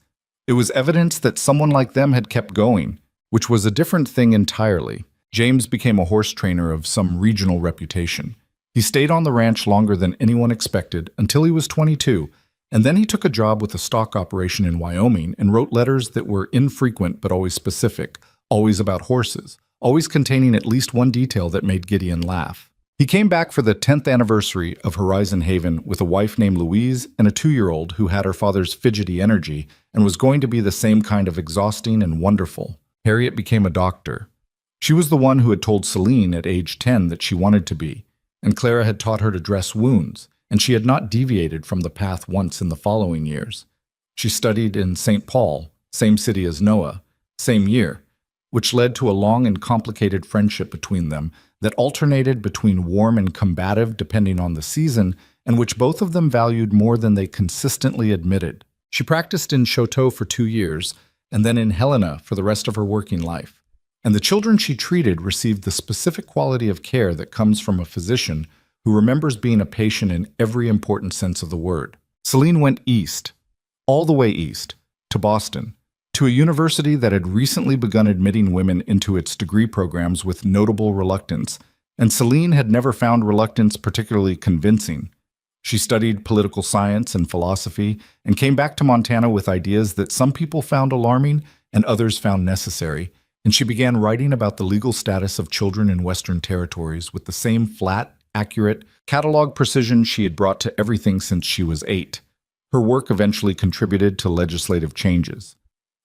It was evidence that someone like them had kept going, which was a different thing entirely. James became a horse trainer of some regional reputation. He stayed on the ranch longer than anyone expected until he was 22, and then he took a job with a stock operation in Wyoming and wrote letters that were infrequent but always specific, always about horses, always containing at least one detail that made Gideon laugh. He came back for the 10th anniversary of Horizon Haven with a wife named Louise and a 2-year-old who had her father's fidgety energy and was going to be the same kind of exhausting and wonderful. Harriet became a doctor. She was the one who had told Celine at age 10 that she wanted to be, and Clara had taught her to dress wounds, and she had not deviated from the path once in the following years. She studied in St. Paul, same city as Noah, same year, which led to a long and complicated friendship between them that alternated between warm and combative depending on the season, and which both of them valued more than they consistently admitted. She practiced in Choteau for 2 years, and then in Helena for the rest of her working life. And the children she treated received the specific quality of care that comes from a physician who remembers being a patient in every important sense of the word. Celine went east, all the way east, to Boston, to a university that had recently begun admitting women into its degree programs with notable reluctance, and Celine had never found reluctance particularly convincing. She studied political science and philosophy and came back to Montana with ideas that some people found alarming and others found necessary, and she began writing about the legal status of children in Western territories with the same flat, accurate, catalog precision she had brought to everything since she was 8. Her work eventually contributed to legislative changes.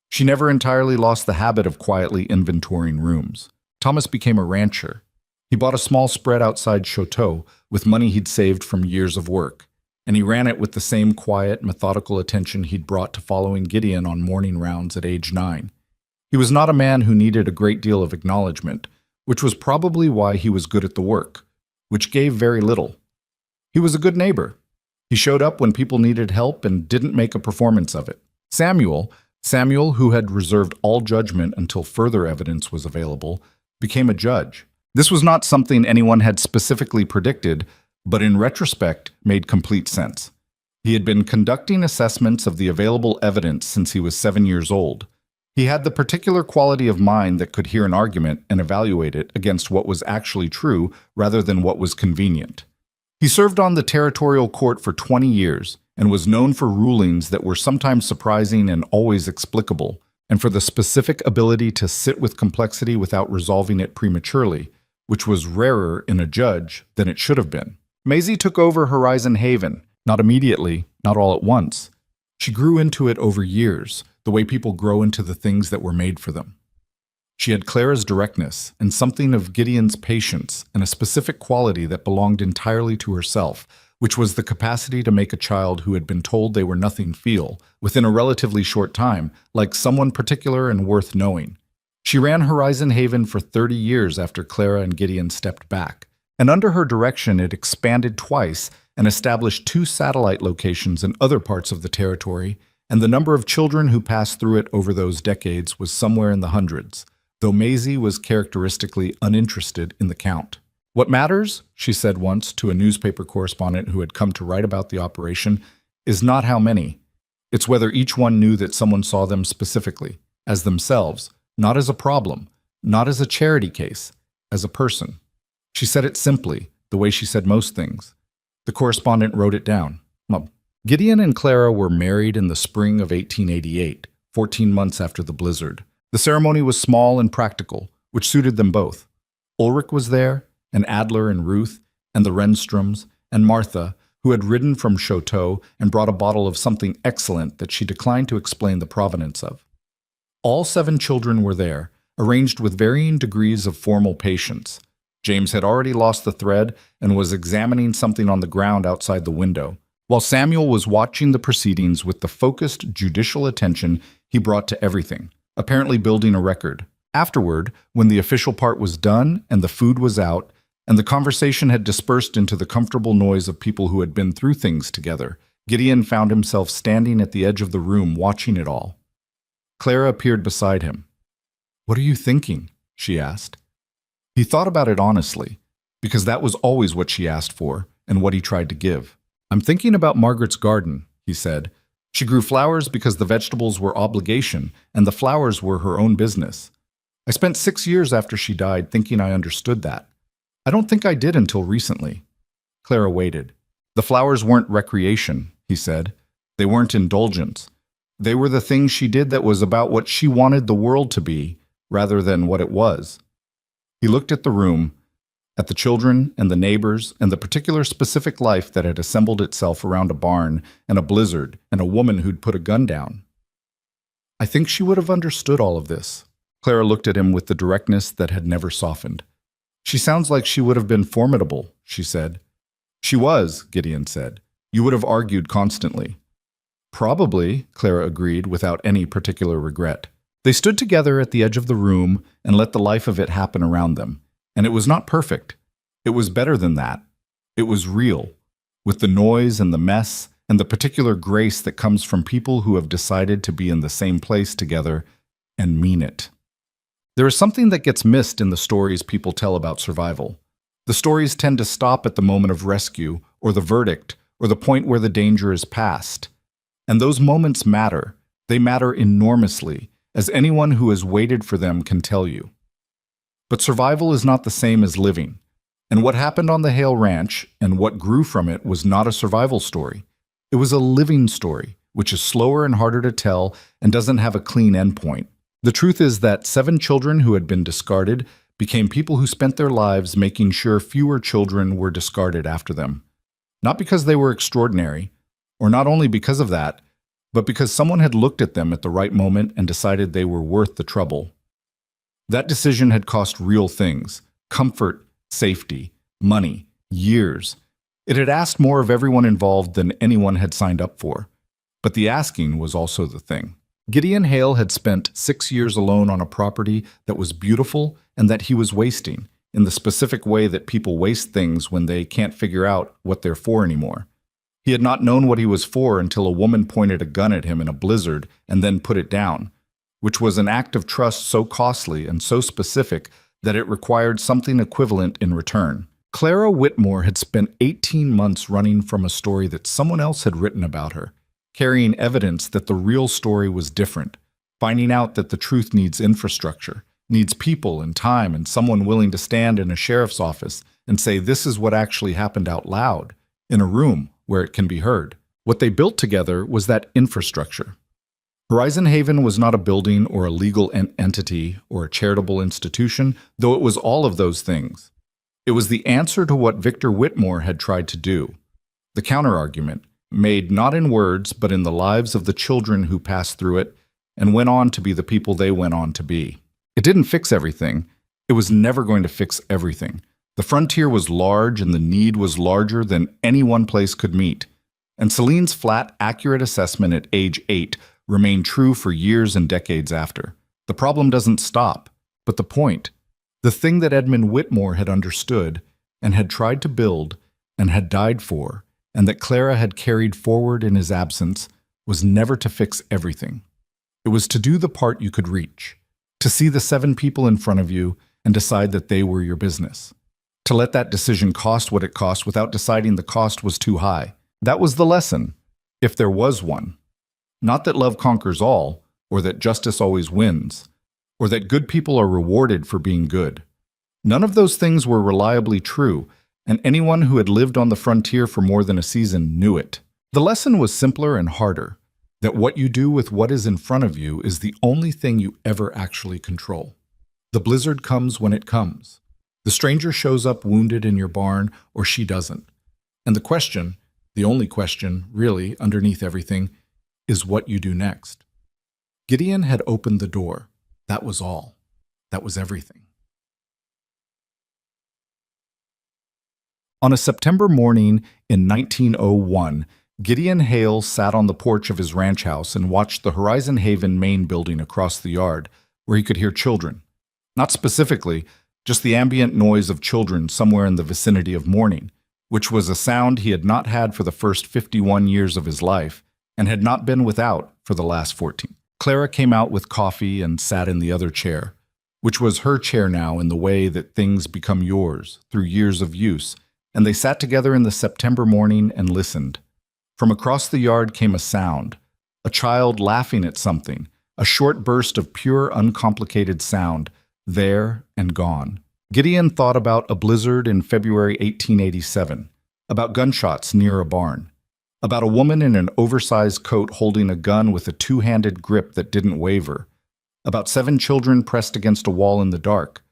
She never entirely lost the habit of quietly inventorying rooms. Thomas became a rancher. He bought a small spread outside Choteau with money he'd saved from years of work, and he ran it with the same quiet, methodical attention he'd brought to following Gideon on morning rounds at age 9. He was not a man who needed a great deal of acknowledgement, which was probably why he was good at the work, which gave very little. He was a good neighbor. He showed up when people needed help and didn't make a performance of it. Samuel, who had reserved all judgment until further evidence was available, became a judge. This was not something anyone had specifically predicted, but in retrospect made complete sense. He had been conducting assessments of the available evidence since he was 7 years old. He had the particular quality of mind that could hear an argument and evaluate it against what was actually true rather than what was convenient. He served on the territorial court for 20 years and was known for rulings that were sometimes surprising and always explicable, and for the specific ability to sit with complexity without resolving it prematurely, which was rarer in a judge than it should have been. Maisie took over Horizon Haven, not immediately, not all at once. She grew into it over years, the way people grow into the things that were made for them. She had Clara's directness and something of Gideon's patience and a specific quality that belonged entirely to herself, which was the capacity to make a child who had been told they were nothing feel, within a relatively short time, like someone particular and worth knowing. She ran Horizon Haven for 30 years after Clara and Gideon stepped back, and under her direction it expanded twice and established 2 satellite locations in other parts of the territory, and the number of children who passed through it over those decades was somewhere in the hundreds, though Maisie was characteristically uninterested in the count. "What matters," she said once to a newspaper correspondent who had come to write about the operation, "is not how many. It's whether each one knew that someone saw them specifically, as themselves, not as a problem, not as a charity case, as a person." She said it simply, the way she said most things. The correspondent wrote it down. Gideon and Clara were married in the spring of 1888, 14 months after the blizzard. The ceremony was small and practical, which suited them both. Ulrich was there, and Adler and Ruth, and the Renstroms, and Martha, who had ridden from Chateau and brought a bottle of something excellent that she declined to explain the provenance of. All 7 children were there, arranged with varying degrees of formal patience. James had already lost the thread and was examining something on the ground outside the window, while Samuel was watching the proceedings with the focused, judicial attention he brought to everything, apparently building a record. Afterward, when the official part was done and the food was out, and the conversation had dispersed into the comfortable noise of people who had been through things together, Gideon found himself standing at the edge of the room watching it all. Clara appeared beside him. "What are you thinking?" she asked. He thought about it honestly, because that was always what she asked for and what he tried to give. "I'm thinking about Margaret's garden," he said. "She grew flowers because the vegetables were obligation and the flowers were her own business. I spent 6 years after she died thinking I understood that. I don't think I did until recently." Clara waited. "The flowers weren't recreation," he said. "They weren't indulgence. They were the thing she did that was about what she wanted the world to be, rather than what it was." He looked at the room, at the children and the neighbors and the particular specific life that had assembled itself around a barn and a blizzard and a woman who'd put a gun down. "I think she would have understood all of this." Clara looked at him with the directness that had never softened. "She sounds like she would have been formidable," she said. "She was," Gideon said. "You would have argued constantly." "Probably," Clara agreed without any particular regret. They stood together at the edge of the room and let the life of it happen around them. And it was not perfect. It was better than that. It was real, with the noise and the mess and the particular grace that comes from people who have decided to be in the same place together and mean it. There is something that gets missed in the stories people tell about survival. The stories tend to stop at the moment of rescue, or the verdict, or the point where the danger is past. And those moments matter. They matter enormously, as anyone who has waited for them can tell you. But survival is not the same as living. And what happened on the Hale Ranch and what grew from it was not a survival story. It was a living story, which is slower and harder to tell and doesn't have a clean endpoint. The truth is that 7 children who had been discarded became people who spent their lives making sure fewer children were discarded after them. Not because they were extraordinary, or not only because of that, but because someone had looked at them at the right moment and decided they were worth the trouble. That decision had cost real things: comfort, safety, money, years. It had asked more of everyone involved than anyone had signed up for. But the asking was also the thing. Gideon Hale had spent 6 years alone on a property that was beautiful and that he was wasting, in the specific way that people waste things when they can't figure out what they're for anymore. He had not known what he was for until a woman pointed a gun at him in a blizzard and then put it down, which was an act of trust so costly and so specific that it required something equivalent in return. Clara Whitmore had spent 18 months running from a story that someone else had written about her, carrying evidence that the real story was different, finding out that the truth needs infrastructure, needs people and time and someone willing to stand in a sheriff's office and say this is what actually happened out loud, in a room where it can be heard. What they built together was that infrastructure. Horizon Haven was not a building or a legal entity or a charitable institution, though it was all of those things. It was the answer to what Victor Whitmore had tried to do. The counterargument, made not in words but in the lives of the children who passed through it and went on to be the people they went on to be. It didn't fix everything. It was never going to fix everything. The frontier was large and the need was larger than any one place could meet. And Celine's flat, accurate assessment at age 8 remained true for years and decades after. The problem doesn't stop, but the point, the thing that Edmund Whitmore had understood and had tried to build and had died for, and that Clara had carried forward in his absence, was never to fix everything. It was to do the part you could reach, to see the 7 people in front of you and decide that they were your business. To let that decision cost what it cost without deciding the cost was too high. That was the lesson, if there was one. Not that love conquers all, or that justice always wins, or that good people are rewarded for being good. None of those things were reliably true, and anyone who had lived on the frontier for more than a season knew it. The lesson was simpler and harder, that what you do with what is in front of you is the only thing you ever actually control. The blizzard comes when it comes. The stranger shows up wounded in your barn, or she doesn't. And the question, the only question, really, underneath everything, is what you do next. Gideon had opened the door. That was all. That was everything. On a September morning in 1901, Gideon Hale sat on the porch of his ranch house and watched the Horizon Haven main building across the yard, where he could hear children. Not specifically, just the ambient noise of children somewhere in the vicinity of morning, which was a sound he had not had for the first 51 years of his life, and had not been without for the last 14. Clara came out with coffee and sat in the other chair, which was her chair now in the way that things become yours through years of use, and they sat together in the September morning and listened. From across the yard came a sound, a child laughing at something, a short burst of pure, uncomplicated sound, there and gone. Gideon thought about a blizzard in February 1887, about gunshots near a barn, about a woman in an oversized coat holding a gun with a two-handed grip that didn't waver, about 7 children pressed against a wall in the dark,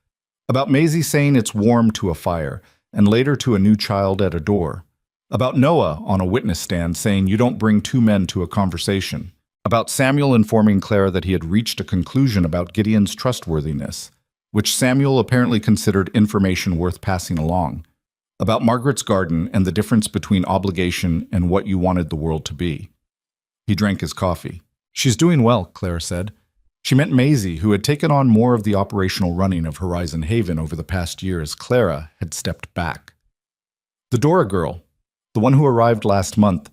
about Maisie saying it's warm to a fire, and later to a new child at a door, about Noah on a witness stand saying you don't bring 2 men to a conversation, about Samuel informing Clara that he had reached a conclusion about Gideon's trustworthiness, which Samuel apparently considered information worth passing along, about Margaret's garden and the difference between obligation and what you wanted the world to be. He drank his coffee. She's doing well, Clara said. She meant Maisie, who had taken on more of the operational running of Horizon Haven over the past year as Clara had stepped back. The Dora girl, the one who arrived last month,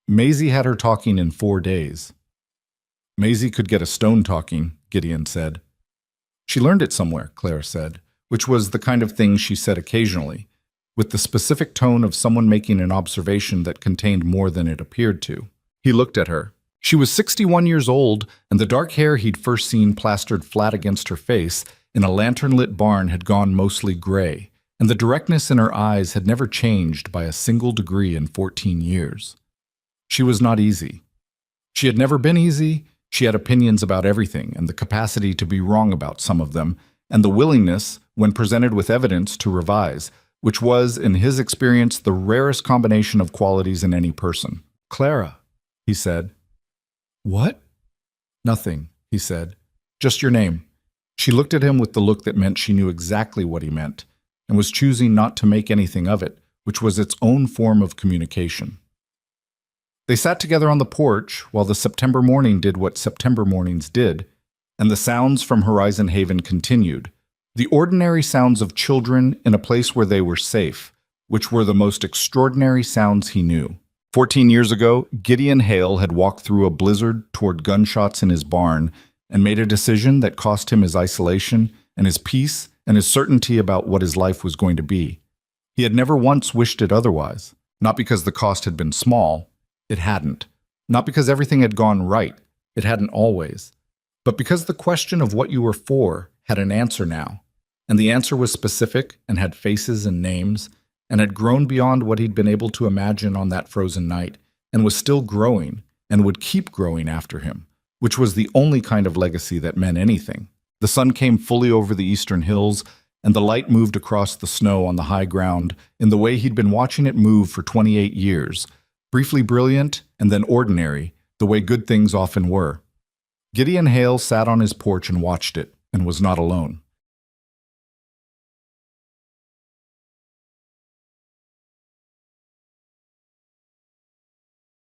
Maisie had her talking in 4 days. Maisie could get a stone talking, Gideon said. She learned it somewhere, Clara said, which was the kind of thing she said occasionally, with the specific tone of someone making an observation that contained more than it appeared to. He looked at her. She was 61 years old, and the dark hair he'd first seen plastered flat against her face in a lantern-lit barn had gone mostly gray, and the directness in her eyes had never changed by a single degree in 14 years. She was not easy. She had never been easy. She had opinions about everything and the capacity to be wrong about some of them, and the willingness, when presented with evidence, to revise, which was, in his experience, the rarest combination of qualities in any person. Clara, he said. What? Nothing, he said. Just your name. She looked at him with the look that meant she knew exactly what he meant, and was choosing not to make anything of it, which was its own form of communication. They sat together on the porch while the September morning did what September mornings did, and the sounds from Horizon Haven continued, the ordinary sounds of children in a place where they were safe, which were the most extraordinary sounds he knew. 14 years ago, Gideon Hale had walked through a blizzard toward gunshots in his barn and made a decision that cost him his isolation and his peace and his certainty about what his life was going to be. He had never once wished it otherwise, not because the cost had been small. It hadn't. Not because everything had gone right. It hadn't always. But because the question of what you were for had an answer now. And the answer was specific and had faces and names and had grown beyond what he'd been able to imagine on that frozen night and was still growing and would keep growing after him, which was the only kind of legacy that meant anything. The sun came fully over the eastern hills and the light moved across the snow on the high ground in the way he'd been watching it move for 28 years, briefly brilliant and then ordinary, the way good things often were. Gideon Hale sat on his porch and watched it, and was not alone.